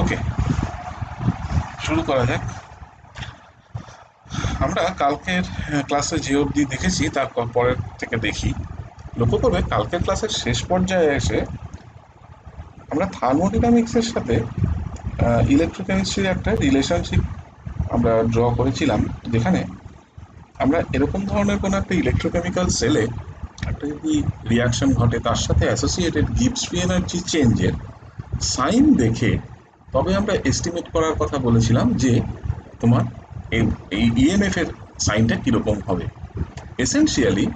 ওকে, শুরু করা যাক। আমরা কালকের ক্লাসে যে অবধি দেখেছি তার পরের থেকে দেখি। লক্ষ্য করবে কালকের ক্লাসের শেষ পর্যায়ে এসে আমরা থার্মোডাইনামিক্সের সাথে ইলেকট্রোকেমিস্ট্রির একটা রিলেশনশিপ আমরা ড্র করেছিলাম, যেখানে আমরা এরকম ধরনের কোনো একটা ইলেকট্রোকেমিক্যাল সেলে একটা যদি রিয়াকশন ঘটে তার সাথে অ্যাসোসিয়েটেড গিবস ফ্রি এনার্জি চেঞ্জের সাইন দেখে তবে আমরা এস্টিমেট করার কথা বলেছিলাম যে তোমার এই ইএমএফ এর সাইনটা কীরকম হবে। এসেনশিয়ালি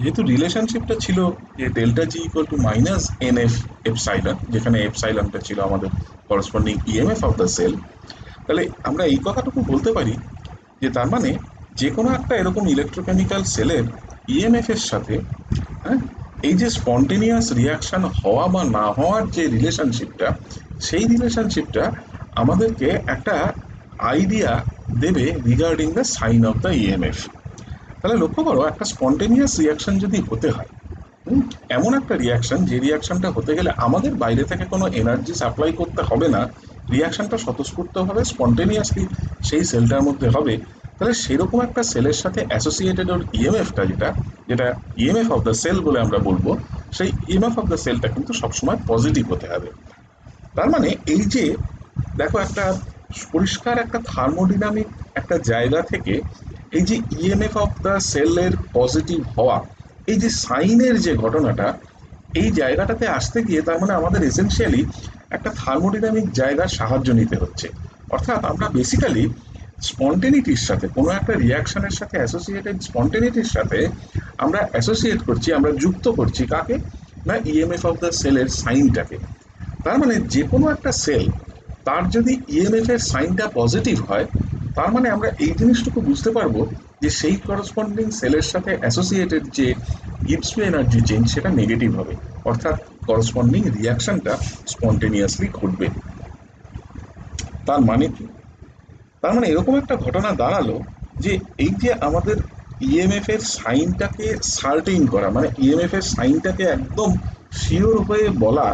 যেহেতু রিলেশনশিপটা ছিল যে delta G equal to minus N F epsilon, যেখানে এপসাইলনটা ছিল আমাদের corresponding EMF of the cell, তাহলে আমরা এই কথাটুকু বলতে পারি যে তার মানে যে কোনো একটা এরকম ইলেকট্রোকেমিক্যাল সেলের ইএমএফ এর সাথে হ্যাঁ এই যে স্পন্টেনিয়াস রিয়াকশন হওয়া বা না হওয়ার যে রিলেশনশিপটা, সেই রিলেশনশিপটা আমাদেরকে একটা আইডিয়া দেবে regarding the sign of the EMF. তাহলে লক্ষ্য করো, একটা স্পন্টেনিয়াস রিয়াকশন যদি হতে হয়, এমন একটা রিয়াকশন যে রিয়াকশনটা হতে গেলে আমাদের বাইরে থেকে কোনো এনার্জি সাপ্লাই করতে হবে না, রিয়াকশনটা স্বতঃস্ফূর্তভাবে স্পন্টেনিয়াসলি সেই সেলটার মধ্যে হবে, তাহলে সেরকম একটা সেলের সাথে অ্যাসোসিয়েটেড ওর ইএমএফটা যেটা যেটা ইএমএফ অফ দ্য সেল বলে আমরা বলবো, সেই ইএমএফ অফ দ্য সেলটা কিন্তু সবসময় পজিটিভ হতে হবে। তার মানে এই যে দেখো, একটা পরিষ্কার একটা থার্মোডিনামিক একটা জায়গা থেকে এই যে ইএমএফ অফ দ্য সেলের পজিটিভ হওয়া, এই যে সাইনের যে ঘটনাটা, এই জায়গাটাতে আসতে গিয়ে তার মানে আমাদের এসেনশিয়ালি একটা থার্মোডিনামিক জায়গার সাহায্য নিতে হচ্ছে। অর্থাৎ আমরা বেসিক্যালি স্পন্টেনিটির সাথে কোনো একটা রিয়াকশনের সাথে অ্যাসোসিয়েটেড স্পন্টেনিটির সাথে আমরা অ্যাসোসিয়েট করছি, আমরা যুক্ত করছি কাকে না, ইএমএফ অফ দ্য সেলের সাইনটাকে। তার মানে যে কোনো একটা সেল তার যদি ইএমএফ এর সাইনটা পজিটিভ হয়, তার মানে আমরা এই জিনিসটুকু বুঝতে পারবো যে সেই করসপন্ডিং সেলের সাথে অ্যাসোসিয়েটেড যে গিবস ফ্রি এনার্জি চেঞ্জ সেটা নেগেটিভ হবে, অর্থাৎ করসপন্ডিং রিয়াকশনটা স্পন্টেনিয়াসলি ঘটবে। তার মানে কি? তার মানে এরকম একটা ঘটনা দাঁড়ালো যে এই যে আমাদের ইএমএফ এর সাইনটাকে সার্টেইন করা, মানে ইএমএফ এর সাইনটাকে একদম শিওর হয়ে বলা,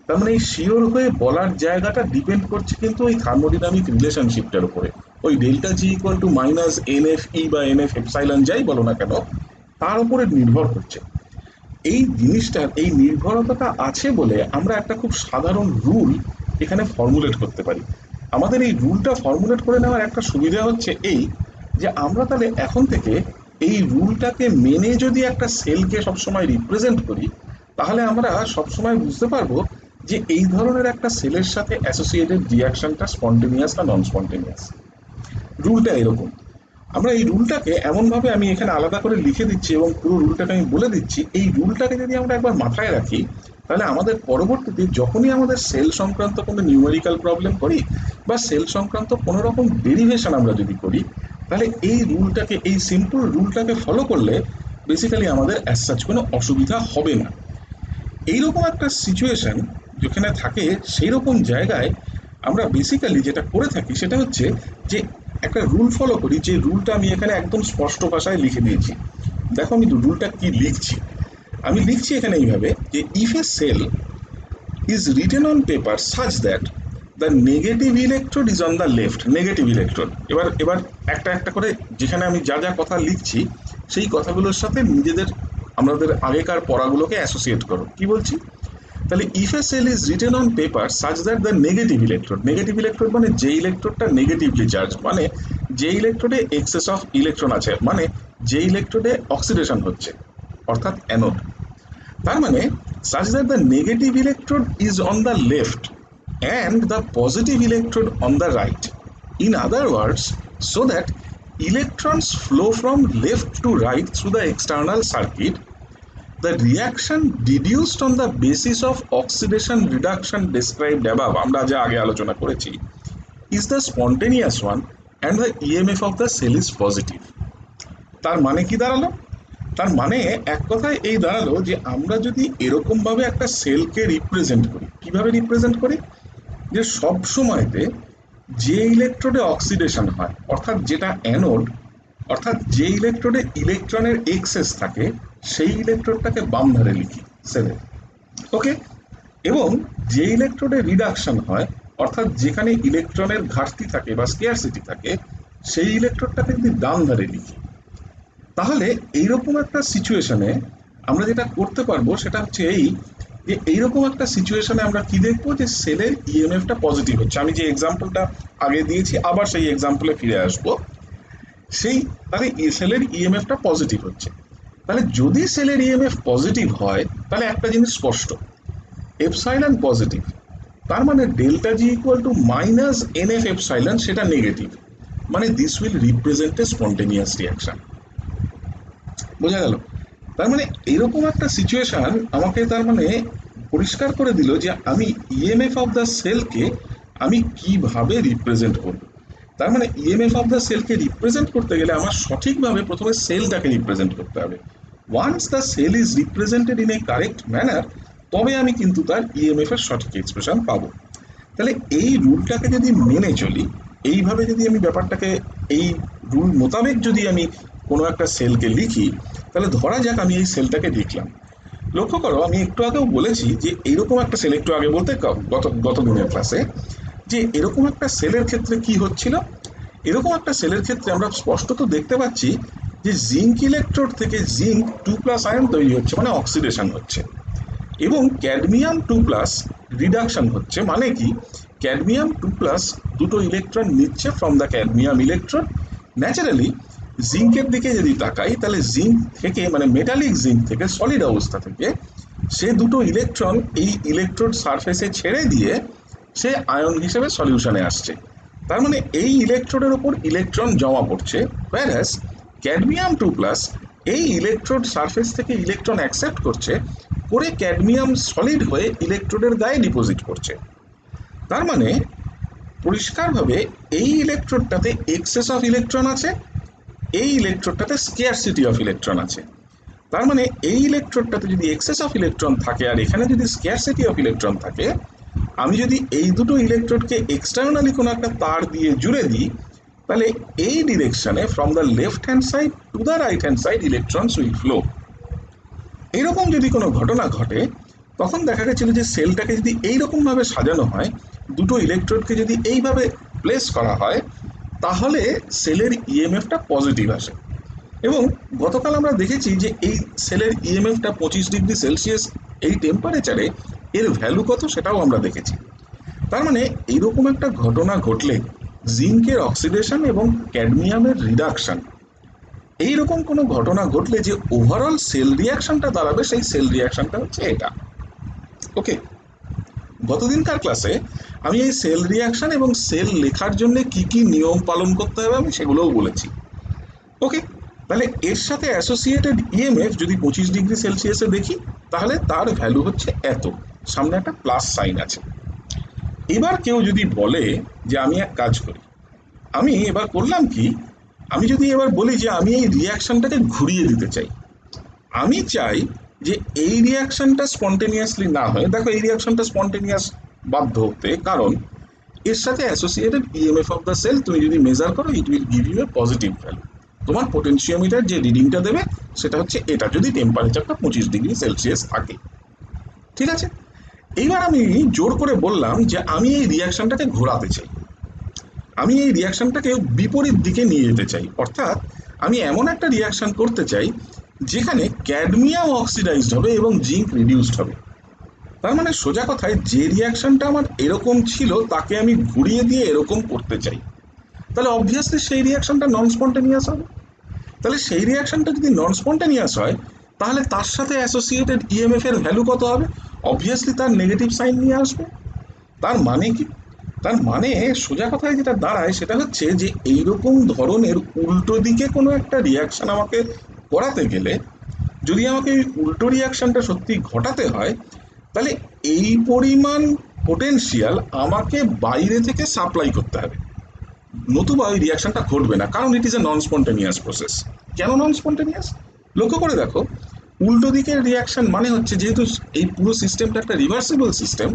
তার মানে এই শিওর হয়ে বলার জায়গাটা ডিপেন্ড করছে কিন্তু ওই থার্মোডিনামিক রিলেশনশিপটার উপরে। ওই delta G equal to minus N F E বা এন এফ এপসাইলন যাই বলো না কেন, তার উপরে নির্ভর করছে। এই জিনিসটার এই নির্ভরতাটা আছে বলে আমরা একটা খুব সাধারণ রুল এখানে ফর্মুলেট করতে পারি। আমাদের এই রুলটা ফর্মুলেট করে নেওয়ার একটা সুবিধা হচ্ছে এই যে আমরা তাহলে এখন থেকে এই রুলটাকে মেনে যদি একটা সেলকে সবসময় রিপ্রেজেন্ট করি, তাহলে আমরা সবসময় বুঝতে পারবো যে এই ধরনের একটা সেলের সাথে অ্যাসোসিয়েটেড রিয়াকশনটা স্পন্টেনিয়াস না নন স্পন্টেনিয়াস। রুলটা এরকম। আমরা এই রুলটাকে এমনভাবে আমি এখানে আলাদা করে লিখে দিচ্ছি এবং পুরো রুলটাকে আমি বলে দিচ্ছি, এই রুলটাকে যদি আমরা একবার মাথায় রাখি, তাহলে আমাদের পরবর্তীতে যখনই আমাদের সেল সংক্রান্ত কোনো নিউমেরিক্যাল প্রবলেম করি বা সেল সংক্রান্ত কোনো রকম ডেরিভেশন আমরা যদি করি, তাহলে এই রুলটাকে, এই সিম্পল রুলটাকে ফলো করলে বেসিক্যালি আমাদের অ্যাজ সাচ কোনো অসুবিধা হবে না। এইরকম একটা সিচুয়েশন যেখানে থাকে, সেই রকম জায়গায় আমরা বেসিক্যালি যেটা করে থাকি সেটা হচ্ছে যে একটা রুল ফলো করি, যে রুলটা আমি এখানে একদম স্পষ্ট ভাষায় লিখে দিয়েছি। দেখো আমি রুলটা কি লিখছি, আমি লিখছি এখানে এইভাবে যে if a cell is written on paper such that the negative electrode is on the left, negative electron. এবার এবার একটা একটা করে যেখানে আমি যা যা কথা লিখছি সেই কথাগুলোর সাথে নিজেদের আমাদের আগেকার পড়াগুলোকে অ্যাসোসিয়েট করো। কি বলছি? তাহলে if a cell is written on paper such that the negative electrode মানে যে ইলেকট্রোডটা নেগেটিভলি চার্জ, মানে যে ইলেকট্রোডে এক্সেস অফ ইলেকট্রন আছে, মানে যে ইলেকট্রোডে অক্সিডেশন হচ্ছে, অর্থাৎ অ্যানোড। তার মানে such that the negative electrode is on the left and the positive electrode on the right. In other words, so that electrons flow from left to right through the external circuit, the reaction deduced on the basis of oxidation reduction described above, আমরা যা আগে আলোচনা করেছি, is the spontaneous one and the EMF of the cell is positive. তার মানে কি দাঁড়ালো? তার মানে এক কথায় এই দাঁড়ালো যে আমরা যদি এরকম ভাবে একটা সেলকে রিপ্রেজেন্ট করি, কিভাবে রিপ্রেজেন্ট করি, যে সব সময়তে যে ইলেকট্রোডে অক্সিডেশন হয়, অর্থাৎ যেটা অ্যানোড, অর্থাৎ যে ইলেকট্রোডে ইলেকট্রনের এক্সেস থাকে, সেই ইলেকট্রোডটাকে বাম ধারে লিখি সেলে। ওকে। এবং যে ইলেকট্রোডে রিডাকশন হয়, অর্থাৎ যেখানে ইলেকট্রনের ঘাটতি থাকে বা স্কেয়ারসিটি থাকে সেই ইলেকট্রনটাকে যদি ডান ধারে লিখি, তাহলে এইরকম একটা সিচুয়েশনে আমরা যেটা করতে পারবো সেটা হচ্ছে এই যে এইরকম একটা সিচুয়েশনে আমরা কি দেখবো যে সেলের ইএমএফটা পজিটিভ হচ্ছে। আমি যে এক্সাম্পলটা আগে দিয়েছি আবার সেই এক্সাম্পলে ফিরে আসবো। সেই তাহলে সেলের ইএমএফটা পজিটিভ হচ্ছে। তাহলে যদি সেলের ইএমএফ পজিটিভ হয় তাহলে একটা জিনিস স্পষ্ট, এপসাইলন পজিটিভ, তার মানে delta G equal to minus N F epsilon সেটা নেগেটিভ, মানে this will represent a spontaneous reaction. বোঝা গেল? তার মানে এরকম একটা সিচুয়েশন আমাকে তার মানে পরিষ্কার করে দিল যে আমি ইএমএফ অফ দ্য সেলকে আমি কিভাবে রিপ্রেজেন্ট করব। তার মানে ইএমএফ অফ দ্য সেলকে রিপ্রেজেন্ট করতে গেলে আমার সঠিকভাবে প্রথমে সেলটাকে রিপ্রেজেন্ট করতে হবে। Once the cell is represented in a correct manner, তবে আমি কিন্তু তার ইএমএফ এর সঠিক এক্সপ্রেশন পাবো। তাহলে এই রুলটাকে যদি মেনে চলি, এইভাবে যদি আমি ব্যাপারটাকে এই রুল মোতাবেক যদি আমি কোনো একটা সেলকে লিখি, তাহলে ধরা যাক আমি এই সেলটাকে লিখলাম। লক্ষ্য করো আমি একটু আগেও বলেছি যে এরকম একটা সেল, একটু আগে বলতে গত গত দিনের ক্লাসে, যে এরকম একটা সেলের ক্ষেত্রে কি হচ্ছিল, এরকম একটা সেলের ক্ষেত্রে আমরা স্পষ্টত দেখতে পাচ্ছি যে জিঙ্ক ইলেকট্রোড থেকে জিঙ্ক 2+ আয়ন তৈরি হচ্ছে, মানে অক্সিডেশন হচ্ছে, এবং ক্যাডমিয়াম 2+ রিডাকশন হচ্ছে। মানে কি, ক্যাডমিয়াম 2+ দুটো ইলেকট্রন নিচ্ছে from the cadmium electron. Naturally জিঙ্কের দিকে যদি তাকাই তাহলে জিঙ্ক থেকে মানে মেটালিক জিঙ্ক থেকে সলিড অবস্থা থেকে সে দুটো ইলেকট্রন এই ইলেকট্রোড সারফেসে ছেড়ে দিয়ে সে আয়ন হিসেবে সলিউশনে আসছে। তার মানে এই ইলেকট্রোডের ওপর ইলেকট্রন জমা পড়ছে, whereas ক্যাডমিয়াম 2+ এই ইলেকট্রোড সারফেস থেকে ইলেকট্রন অ্যাকসেপ্ট করছে, করে ক্যাডমিয়াম সলিড হয়ে ইলেকট্রোডের গায়ে ডিপোজিট করছে। তার মানে পরিষ্কারভাবে এই ইলেকট্রোডটাতে এক্সেস অফ ইলেকট্রন আছে, এই ইলেকট্রোডটাতে স্কেয়ারসিটি অফ ইলেকট্রন আছে। তার মানে এই ইলেকট্রোডটাতে যদি এক্সেস অফ ইলেকট্রন থাকে আর এখানে যদি স্কেয়ারসিটি অফ ইলেকট্রন থাকে, আমি যদি এই দুটো ইলেকট্রোডকে এক্সটার্নালি কোনো একটা তার দিয়ে জুড়ে দিই, তাহলে এই ডিরেকশনে from the left hand side to the right hand side electrons will flow. এইরকম যদি কোনো ঘটনা ঘটে, তখন দেখা গেছিল যে সেলটাকে যদি এইরকমভাবে সাজানো হয়, দুটো ইলেকট্রোডকে যদি এইভাবে প্লেস করা হয়, তাহলে সেলের ইএমএফটা পজিটিভ আসে। এবং গতকাল আমরা দেখেছি যে এই সেলের ইএমএফটা 25°C এই টেম্পারেচারে এর ভ্যালু কত সেটাও আমরা দেখেছি। তার মানে এইরকম একটা ঘটনা ঘটলে জিঙ্কের অক্সিডেশন এবং ক্যাডমিয়ামের রিডাকশন, এইরকম কোনো ঘটনা ঘটলে যে ওভারঅল সেল রিয়াকশনটা দাঁড়াবে, সেই সেল রিয়াকশনটা হচ্ছে এটা। ওকে, গতদিনকার ক্লাসে আমি এই সেল রিয়াকশন এবং সেল লেখার জন্য কি কি নিয়ম পালন করতে হবে আমি সেগুলোও বলেছি। ওকে, তাহলে এর সাথে অ্যাসোসিয়েটেড ইএমএফ যদি 25°C দেখি, তাহলে তার ভ্যালু হচ্ছে এত, সামনে একটা প্লাস সাইন আছে। এবার কেউ যদি বলে যে আমি এক কাজ করি, আমি এবার করলাম কি, আমি যদি এবার বলি যে আমি এই রিয়াকশনটাকে ঘুরিয়ে দিতে চাই, আমি চাই যে এই রিয়াকশনটা স্পন্টেনিয়াসলি না হয়, দেখো এই রিয়াকশনটা স্পন্টেনিয়াস বাধ্য হতে, কারণ এর সাথে associated EMF of the cell তুমি যদি মেজার করো, it will give you a positive value. তোমার পোটেনশিওমিটার যে রিডিংটা দেবে সেটা হচ্ছে এটা, যদি টেম্পারেচারটা 25°C থাকে। ঠিক আছে, এইবার আমি জোর করে বললাম যে আমি এই রিয়াকশনটাকে ঘোরাতে চাই, আমি এই রিয়াকশনটাকে বিপরীত দিকে নিয়ে যেতে চাই, অর্থাৎ আমি এমন একটা রিয়াকশন করতে চাই যেখানে ক্যাডমিয়াম অক্সিডাইজড হবে এবং জিঙ্ক রিডিউসড হবে। তার মানে সোজা কথায় যে রিয়াকশনটা আমার এরকম ছিল তাকে আমি ঘুরিয়ে দিয়ে এরকম করতে চাই, তাহলে অবভিয়াসলি সেই রিয়াকশনটা নন স্পন্টেনিয়াস হবে। তাহলে সেই রিয়াকশনটা যদি নন স্পন্টেনিয়াস হয়, তাহলে তার সাথে অ্যাসোসিয়েটেড ইএমএফ এর ভ্যালু কত হবে? অবভিয়াসলি তার নেগেটিভ সাইন নিয়ে আসবে। তার মানে কি, তার মানে সোজা কথায় যেটা দাঁড়ায় সেটা হচ্ছে যে এইরকম ধরনের উল্টো দিকে কোনো একটা রিয়াকশন আমাকে করাতে গেলে, যদি আমাকে এই উল্টো রিয়াকশনটা সত্যি ঘটাতে হয়, তাহলে এই পরিমাণ পোটেনশিয়াল আমাকে বাইরে থেকে সাপ্লাই করতে হবে, নতুবা ওই রিয়াকশনটা ঘটবে না, কারণ ইট is A non spontaneous process. কেন নন স্পন্টেনিয়াস? লক্ষ্য করে দেখো, উল্টো দিকের রিয়াকশন মানে হচ্ছে, যেহেতু এই পুরো সিস্টেমটা একটা রিভার্সিবল সিস্টেম,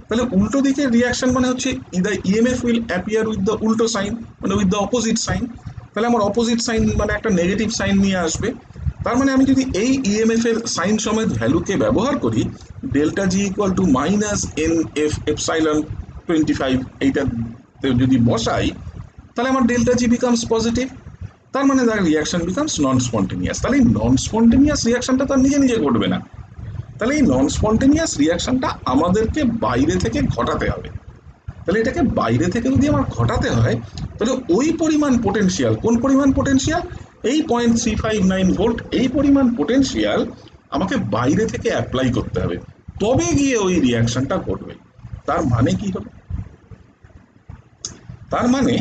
তাহলে উল্টো দিকের রিয়াকশন মানে হচ্ছে the EMF will appear with the উল্টো সাইন, মানে উইথ দ্য অপোজিট সাইন। তাহলে আমার অপোজিট সাইন মানে একটা নেগেটিভ সাইন নিয়ে আসবে। তার মানে আমি যদি এই ইএমএফ এর সাইন সমেত ভ্যালুকে ব্যবহার করি, delta G equal to minus N F epsilon 25 এইটাতে যদি বসাই, তাহলে আমার ডেল্টা জি বিকামস পজিটিভ। তার মানে the reaction becomes non spontaneous. তাহলে এই নন স্পন্টেনিয়াস রিয়াকশনটা তো নিজে নিজে ঘটবে না, তাহলে এই নন স্পন্টেনিয়াস রিয়াকশনটা আমাদেরকে বাইরে থেকে ঘটাতে হবে। তাহলে এটাকে বাইরে থেকে যদি আমার ঘটাতে হয়, তাহলে ওই পরিমাণ পোটেনশিয়াল, কোন পরিমাণ পোটেনশিয়াল, এই 0.359 ভোল্ট, এই পরিমাণ পোটেনশিয়াল আমাকে বাইরে থেকে অ্যাপ্লাই করতে হবে, তবে গিয়ে ওই রিয়াকশনটা ঘটবে। তার মানে কি হলো? তার মানে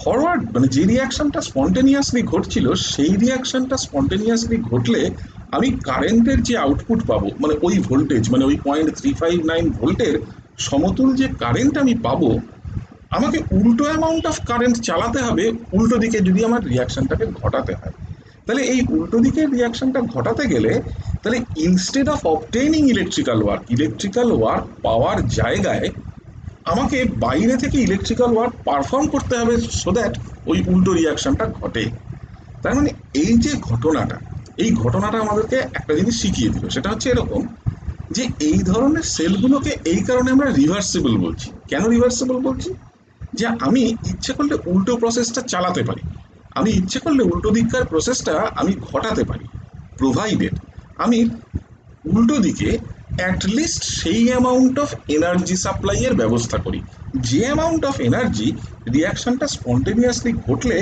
ফরওয়ার্ড মানে যে রিয়াকশনটা স্পন্টেনিয়াসলি ঘটছিল, সেই রিয়াকশনটা স্পন্টেনিয়াসলি ঘটলে আমি কারেন্টের যে আউটপুট পাবো, মানে ওই ভোল্টেজ, মানে ওই 0.359 ভোল্টের সমতুল যে কারেন্ট আমি পাবো, আমাকে উল্টো অ্যামাউন্ট অফ কারেন্ট চালাতে হবে উল্টো দিকে যদি আমার রিয়াকশনটাকে ঘটাতে হয়। তাহলে এই উল্টো দিকের রিয়াকশনটা ঘটাতে গেলে, তাহলে instead of obtaining electrical work power জায়গায় আমাকে বাইরে থেকে ইলেকট্রিক্যাল ওয়ার্ক পারফর্ম করতে হবে, সো দ্যাট ওই উল্টো রিয়াকশনটা ঘটে। তার মানে এই যে ঘটনাটা, এই ঘটনাটা আমাদেরকে একটা জিনিস শিখিয়ে দিল, সেটা হচ্ছে এরকম যে এই ধরনের সেলগুলোকে এই কারণে আমরা রিভার্সিবল বলছি। কেন রিভার্সিবল বলছি? যে আমি ইচ্ছে করলে উল্টো প্রসেসটা চালাতে পারি, আমি ইচ্ছে করলে উল্টো দিককার প্রসেসটা আমি ঘটাতে পারি, প্রোভাইডেড আমি উল্টো দিকে অ্যাটলিস্ট সেই অ্যামাউন্ট অফ এনার্জি সাপ্লাইয়ের ব্যবস্থা করি, যে অ্যামাউন্ট অফ এনার্জি রিয়াকশনটা স্পন্টেনিয়াসলি ঘটলে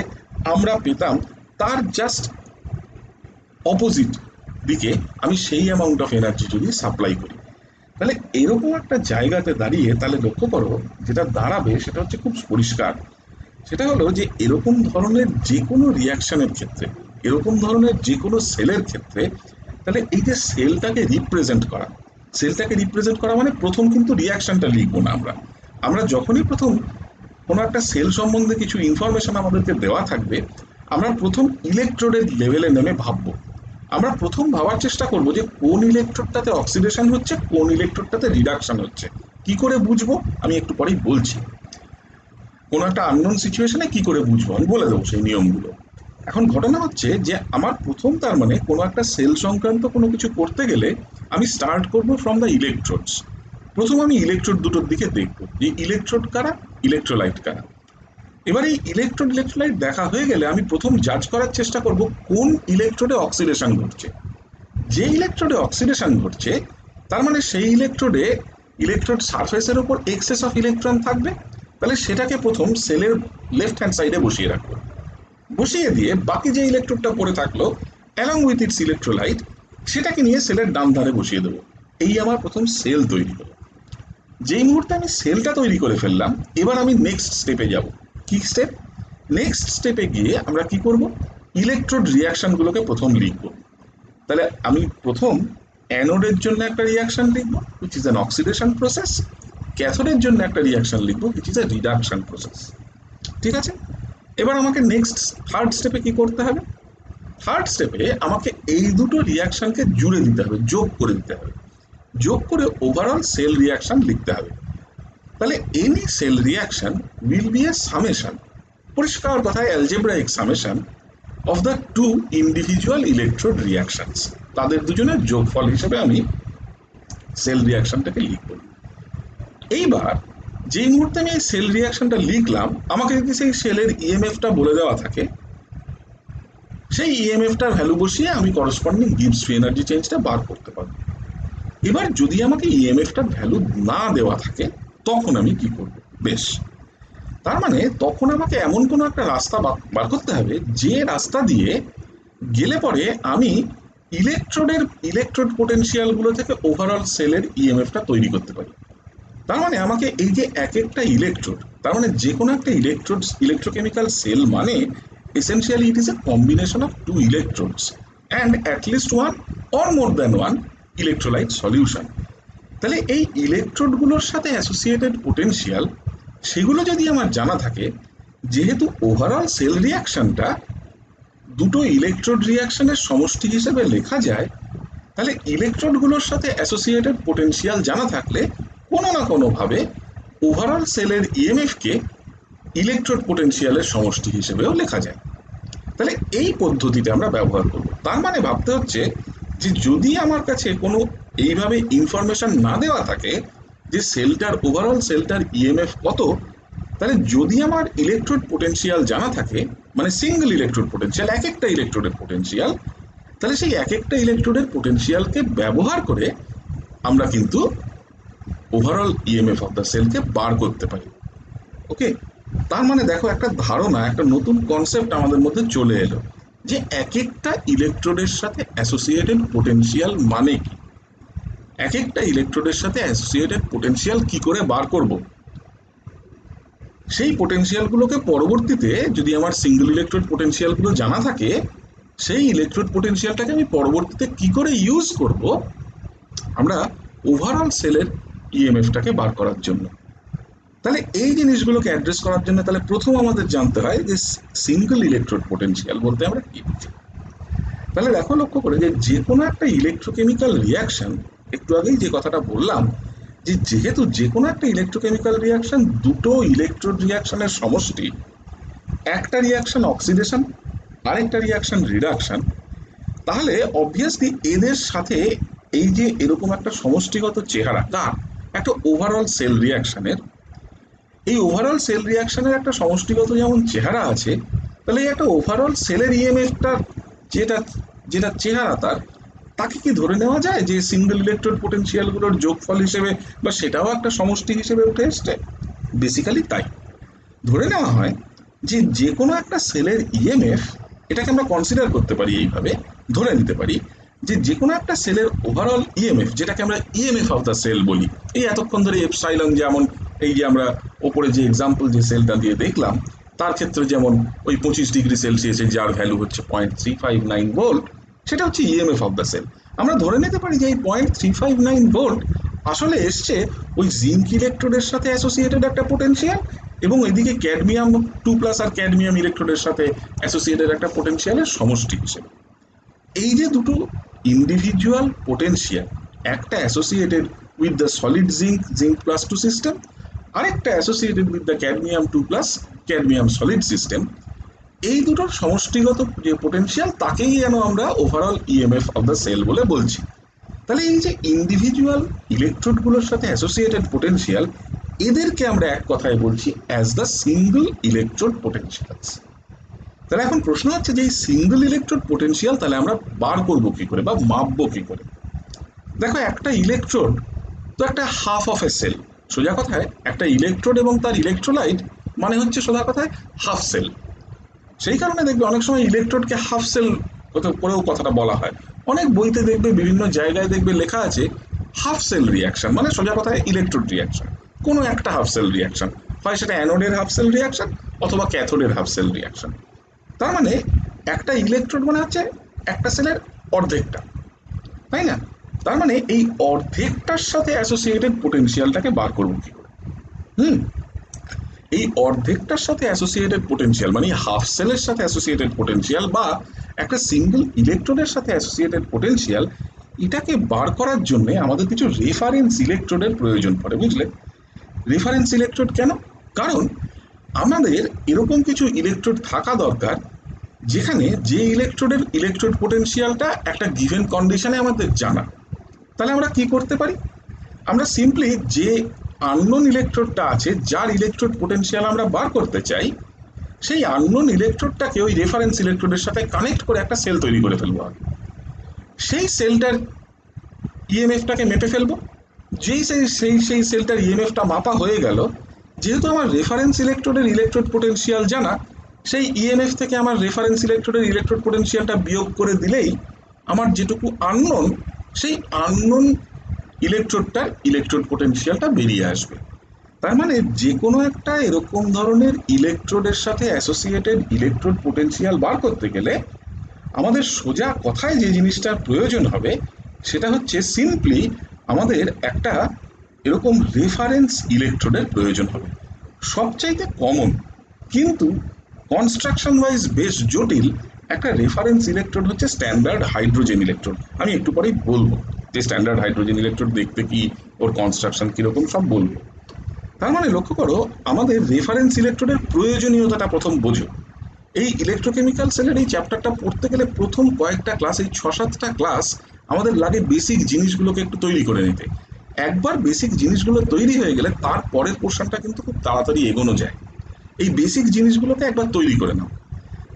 আমরা পেতাম, তার জাস্ট অপোজিট দিকে আমি সেই অ্যামাউন্ট অফ এনার্জি যদি সাপ্লাই করি। তাহলে এরকম একটা জায়গাতে দাঁড়িয়ে তাহলে লক্ষ্য করো, যেটা দাঁড়াবে সেটা হচ্ছে খুব পরিষ্কার। সেটা হলো যে এরকম ধরনের যে কোনো রিয়াকশনের ক্ষেত্রে, এরকম ধরনের যে কোনো সেলের ক্ষেত্রে, তাহলে এই যে সেলটাকে রিপ্রেজেন্ট করা মানে প্রথম কিন্তু রিয়াকশনটা লিখবো না আমরা। আমরা যখনই প্রথম কোনো একটা সেল সম্বন্ধে কিছু ইনফরমেশন আমাদেরকে দেওয়া থাকবে, আমরা প্রথম ইলেকট্রোডের লেভেলে নেমে ভাববো। আমরা প্রথম ভাবার চেষ্টা করব যে কোন ইলেকট্রোডটাতে অক্সিডেশন হচ্ছে, কোন ইলেকট্রোডটাতে রিডাকশন হচ্ছে। কি করে বুঝবো আমি একটু পরেই বলছি। কোনো একটা আননোন সিচুয়েশনে কি করে বুঝবো আমি বলে দেবো সেই নিয়মগুলো। এখন ঘটনা হচ্ছে যে আমার প্রথম, তার মানে কোনো একটা সেল সংক্রান্ত কোনো কিছু করতে গেলে আমি স্টার্ট করব ফ্রম দ্য ইলেকট্রোডস। প্রথম আমি ইলেকট্রোড দুটোর দিকে দেখব যে ইলেকট্রোড কারা, ইলেকট্রোলাইট কারা। এবার এই ইলেকট্রোলাইট দেখা হয়ে গেলে আমি প্রথম জাজ করার চেষ্টা করব কোন ইলেকট্রোডে অক্সিডেশন ঘটছে। যে ইলেকট্রোডে অক্সিডেশন ঘটছে, তার মানে সেই ইলেকট্রোড সারফেসের উপর এক্সেস অফ ইলেকট্রন থাকবে। তাহলে সেটাকে প্রথম সেলের লেফট হ্যান্ড সাইডে বসিয়ে রাখবো। বসিয়ে দিয়ে বাকি যে ইলেকট্রোডটা পড়ে থাকলো অ্যালং উইথ ইটস ইলেকট্রোলাইট, সেটাকে নিয়ে সেলের ডান ধারে বসিয়ে দেবো। এই আমার প্রথম সেল তৈরি হলো। যেই মুহূর্তে আমি সেলটা তৈরি করে ফেললাম, এবার আমি নেক্সট স্টেপে যাব। কি স্টেপ? নেক্সট স্টেপে গিয়ে আমরা কি করব, ইলেকট্রোড রিয়াকশনগুলোকে প্রথম লিখবো। তাহলে আমি প্রথম অ্যানোডের জন্য একটা রিয়াকশন লিখবো which is an oxidation process, ক্যাথোডের জন্য একটা রিয়াকশন লিখবো which is a reduction process. ঠিক আছে? এবার আমাকে নেক্সট থার্ড স্টেপে কি করতে হবে? থার্ড স্টেপে আমাকে এই দুটো রিয়াকশনকে জুড়ে দিতে হবে, যোগ করে দিতে হবে। যোগ করে ওভারঅল সেল রিয়াকশন লিখতে হবে। তাহলে any cell reaction will be a summation, পরিষ্কার কথায় algebraic summation of the two individual electrode reactions. তাদের দুজনের যোগফল হিসেবে আমি সেল রিয়াকশনটাকে লিখব। এইবার যেই মুহূর্তে আমি এই সেল রিয়াকশনটা লিখলাম, আমাকে যদি সেই সেলের ইএমএফটা বলে দেওয়া থাকে, সেই ইএমএফটার ভ্যালু বসিয়ে আমি করসপন্ডিং গিভস ফ্রি এনার্জি চেঞ্জটা বার করতে পারবো। এবার যদি আমাকে ইএমএফটার ভ্যালু না দেওয়া থাকে, তখন আমি কি করব? বেশ, তার মানে তখন আমাকে এমন কোনো একটা রাস্তা বার করতে হবে, যে রাস্তা দিয়ে গেলে পরে আমি ইলেকট্রোড পোটেনশিয়ালগুলো থেকে ওভারঅল সেলের ইএমএফটা তৈরি করতে পারি। তার মানে আমাকে এই যে এক একটা ইলেকট্রোড, তার মানে যে কোনো একটা ইলেকট্রোকেমিক্যাল সেল মানে essentially it is a combination of two electrodes and at least one or more than one electrolyte solution. তাহলে এই ইলেকট্রোডগুলোর সাথে অ্যাসোসিয়েটেড পোটেনশিয়াল, সেগুলো যদি আমার জানা থাকে, যেহেতু ওভারঅল সেল রিয়াকশনটা দুটো ইলেকট্রোড রিয়াকশনের সমষ্টি হিসেবে লেখা যায়, তাহলে ইলেকট্রোডগুলোর সাথে অ্যাসোসিয়েটেড পোটেনশিয়াল জানা থাকলে কোনো না কোনোভাবে ওভারঅল সেলের ইএমএফকে ইলেকট্রোড পোটেনশিয়ালের সমষ্টি হিসেবেও লেখা যায়। তাহলে এই পদ্ধতিটা আমরা ব্যবহার করব। তার মানে ভাবতে হচ্ছে যে যদি আমার কাছে কোনো এইভাবে ইনফরমেশন না দেওয়া থাকে যে সেলটার ওভারঅল সেলটার ইএমএফ কত, তাহলে যদি আমার ইলেকট্রোড পোটেনশিয়াল জানা থাকে, মানে সিঙ্গেল ইলেকট্রোড পোটেনশিয়াল, এক একটা ইলেকট্রোডের পোটেনশিয়াল, তাহলে সেই এক একটা ইলেকট্রোডের পোটেনশিয়ালকে ব্যবহার করে আমরা কিন্তু ওভারঅল ইএমএফ অফ দ্য সেলকে বার করতে পারি। ওকে, তার মানে দেখো একটা ধারণা, একটা নতুন কনসেপ্ট আমাদের মধ্যে চলে এলো যে এক একটা ইলেকট্রোডের সাথে অ্যাসোসিয়েটেড পোটেনশিয়াল মানে কি, এক একটা ইলেকট্রোডের সাথে অ্যাসোসিয়েটেড পোটেনশিয়াল কি করে বার করব, সেই পোটেনশিয়ালগুলোকে পরবর্তীতে যদি আমার সিঙ্গেল ইলেকট্রোড পোটেনশিয়ালগুলো জানা থাকে, সেই ইলেকট্রোড পোটেনশিয়ালটাকে আমি পরবর্তীতে কি করে ইউজ করব আমরা ওভারঅল সেলের ইএমএফটাকে বার করার জন্য। তাহলে এই জিনিসগুলোকে অ্যাড্রেস করার জন্য তাহলে প্রথম আমাদের জানতে হয় যে সিঙ্গেল ইলেকট্রোড পোটেনশিয়াল বলতে আমরা কি বুঝি। তাহলে দেখো, লক্ষ্য করে যে কোনো একটা ইলেকট্রোকেমিক্যাল রিয়াকশন, একটু আগেই যে কথাটা বললাম যে যেহেতু যে কোনো একটা ইলেকট্রোকেমিক্যাল রিয়াকশন দুটো ইলেকট্রোড রিয়াকশনের সমষ্টি, একটা রিয়াকশন অক্সিডেশন আরেকটা রিয়াকশন রিডাকশন, তাহলে অবভিয়াসলি এদের সাথে এই যে এরকম একটা সমষ্টিগত চেহারা কার, একটা ওভারঅল সেল রিয়াকশনের, এই ওভারঅল সেল রিয়াকশনের একটা সমষ্টিগত যেমন চেহারা আছে, তাহলে এই একটা ওভারঅল সেলের ইএমএফটা যেটা যেটা চেহারা তার, তাকে কি ধরে নেওয়া যায় যে সিঙ্গেল ইলেকট্রোড পোটেনশিয়ালগুলোর যোগফল হিসেবে, বা সেটাও একটা সমষ্টি হিসেবে উঠে এসছে? বেসিক্যালি তাই ধরে নেওয়া হয় যে যে কোনো একটা সেলের ইএমএফ, এটাকে আমরা কনসিডার করতে পারি এইভাবে, ধরে নিতে পারি যে যে কোনো একটা সেলের ওভারঅল ইএমএফ, যেটাকে আমরা ইএমএফ অফ দ্য সেল বলি, এই এতক্ষণ ধরে এপসাইলন, যেমন এই যে আমরা ওপরে যে এক্সাম্পল যে সেলটা দিয়ে দেখলাম তার ক্ষেত্রে যেমন ওই 25 ডিগ্রি সেলসিয়াসে যার ভ্যালু হচ্ছে 0.359 ভোল্ট, সেটা হচ্ছে ইএমএফ অফ দ্য সেল। আমরা ধরে নিতে পারি যে এই 0.359 ভোল্ট আসলে এসছে ওই জিঙ্ক ইলেকট্রোডের সাথে অ্যাসোসিয়েটেড একটা পোটেনশিয়াল, এবং এদিকে ক্যাডমিয়াম 2+ আর ক্যাডমিয়াম ইলেকট্রোডের সাথে অ্যাসোসিয়েটেড একটা পোটেনশিয়ালের সমষ্টি হিসেবে। এই যে দুটো ইন্ডিভিজুয়াল পোটেনশিয়াল, একটা associated with the solid zinc system, আরেকটা associated with the cadmium 2+ cadmium solid system, এই দুটোর সমষ্টিগত যে পোটেনশিয়াল তাকেই যেন আমরা overall EMF of the cell বলে বলছি। তাহলে এই যে ইন্ডিভিজুয়াল ইলেকট্রোডগুলোর সাথে অ্যাসোসিয়েটেড পোটেনশিয়াল, এদেরকে আমরা এক কথায় বলছি অ্যাজ দ্য সিঙ্গল ইলেকট্রোড পোটেনশিয়ালস। তাহলে এখন প্রশ্ন হচ্ছে যে এই সিঙ্গল ইলেকট্রোড পোটেনশিয়াল তাহলে আমরা বার করবো কি করে বা মাপবো কি করে? দেখো, একটা ইলেকট্রোড তো একটা হাফ অফ এ সেল, সোজা কথায় একটা ইলেকট্রোড এবং তার ইলেকট্রোলাইট মানে হচ্ছে সোজা কথায় হাফ সেল। সেই কারণে দেখবে অনেক সময় ইলেকট্রোডকে হাফ সেল করেও কথাটা বলা হয়। অনেক বইতে দেখবে, বিভিন্ন জায়গায় দেখবে লেখা আছে হাফ সেল রিয়াকশন, মানে সোজা কথায় ইলেকট্রোড রিয়াকশন, কোনো একটা হাফ সেল রিয়াকশন, হয় সেটা অ্যানোডের হাফ সেল রিয়াকশন অথবা ক্যাথোডের হাফ সেল রিয়াকশন। তার মানে একটা ইলেকট্রোড মানে হচ্ছে একটা সেলের অর্ধেকটা, তাই না? তার মানে এই অর্ধেকটার সাথে অ্যাসোসিয়েটেড পোটেনশিয়ালটাকে বার করবো কি করে? হুম, এই অর্ধেকটার সাথে অ্যাসোসিয়েটেড পোটেনশিয়াল মানে হাফ সেলের সাথে অ্যাসোসিয়েটেড পোটেনশিয়াল বা একটা সিঙ্গেল ইলেকট্রোডের সাথে অ্যাসোসিয়েটেড পোটেনশিয়াল, এটাকে বার করার জন্য আমাদের কিছু রেফারেন্স ইলেকট্রোডের প্রয়োজন পড়ে, বুঝলে? রেফারেন্স ইলেকট্রোড কেন? কারণ আমাদের এরকম কিছু ইলেকট্রোড থাকা দরকার যেখানে যে ইলেকট্রোডের ইলেকট্রোড পোটেনশিয়ালটা একটা গিভেন কন্ডিশনে আমাদের জানা। তাহলে আমরা কি করতে পারি? আমরা সিম্পলি যে আননোন ইলেকট্রোডটা আছে, যার ইলেকট্রোড পোটেনশিয়াল আমরা বার করতে চাই, সেই আননোন ইলেকট্রোডটাকে ওই রেফারেন্স ইলেকট্রোডের সাথে কানেক্ট করে একটা সেল তৈরি করে ফেলবো আগে। সেই সেলটার ইএমএফটাকে মেপে ফেলবো। যেই সেই সেলটার ইএমএফটা মাপা হয়ে গেল, যেহেতু আমার রেফারেন্স ইলেকট্রোডের ইলেকট্রোড পোটেনশিয়াল জানা, সেই ইএমএফ থেকে আমার রেফারেন্স ইলেকট্রোডের ইলেকট্রোড পোটেনশিয়ালটা বিয়োগ করে দিলেই আমার যেটুকু আননোন, সেই আননোন ইলেকট্রোডটার ইলেকট্রোড পোটেনশিয়ালটা বেরিয়ে আসবে। তার মানে যে কোনো একটা এরকম ধরনের ইলেকট্রোডের সাথে অ্যাসোসিয়েটেড ইলেকট্রোড পোটেনশিয়াল বার করতে গেলে আমাদের সোজা কথায় যে জিনিসটার প্রয়োজন হবে সেটা হচ্ছে সিম্পলি আমাদের একটা এরকম রেফারেন্স ইলেকট্রোডের প্রয়োজন হবে। সবচাইতে কমন কিন্তু কনস্ট্রাকশন ওয়াইজ বেশ জটিল একটা রেফারেন্স ইলেকট্রোড হচ্ছে স্ট্যান্ডার্ড হাইড্রোজেন ইলেকট্রোড। আমি একটু পরেই বলবো যে স্ট্যান্ডার্ড হাইড্রোজেন ইলেকট্রোড দেখতে কি, ওর কনস্ট্রাকশন কীরকম, সব বলবো। তার মানে লক্ষ্য করো, আমাদের রেফারেন্স ইলেকট্রোডের প্রয়োজনীয়তাটা প্রথম বোঝো। এই ইলেকট্রোকেমিক্যাল সেলের এই চ্যাপ্টারটা পড়তে গেলে প্রথম কয়েকটা ক্লাস, এই 6-7টা ক্লাস আমাদের লাগে বেসিক জিনিসগুলোকে একটু তৈরি করে নিতে। একবার বেসিক জিনিসগুলো তৈরি হয়ে গেলে তার পরের পোর্শনটা কিন্তু খুব তাড়াতাড়ি এগোনো যায়। এই বেসিক জিনিসগুলোকে একবার তৈরি করে নাও।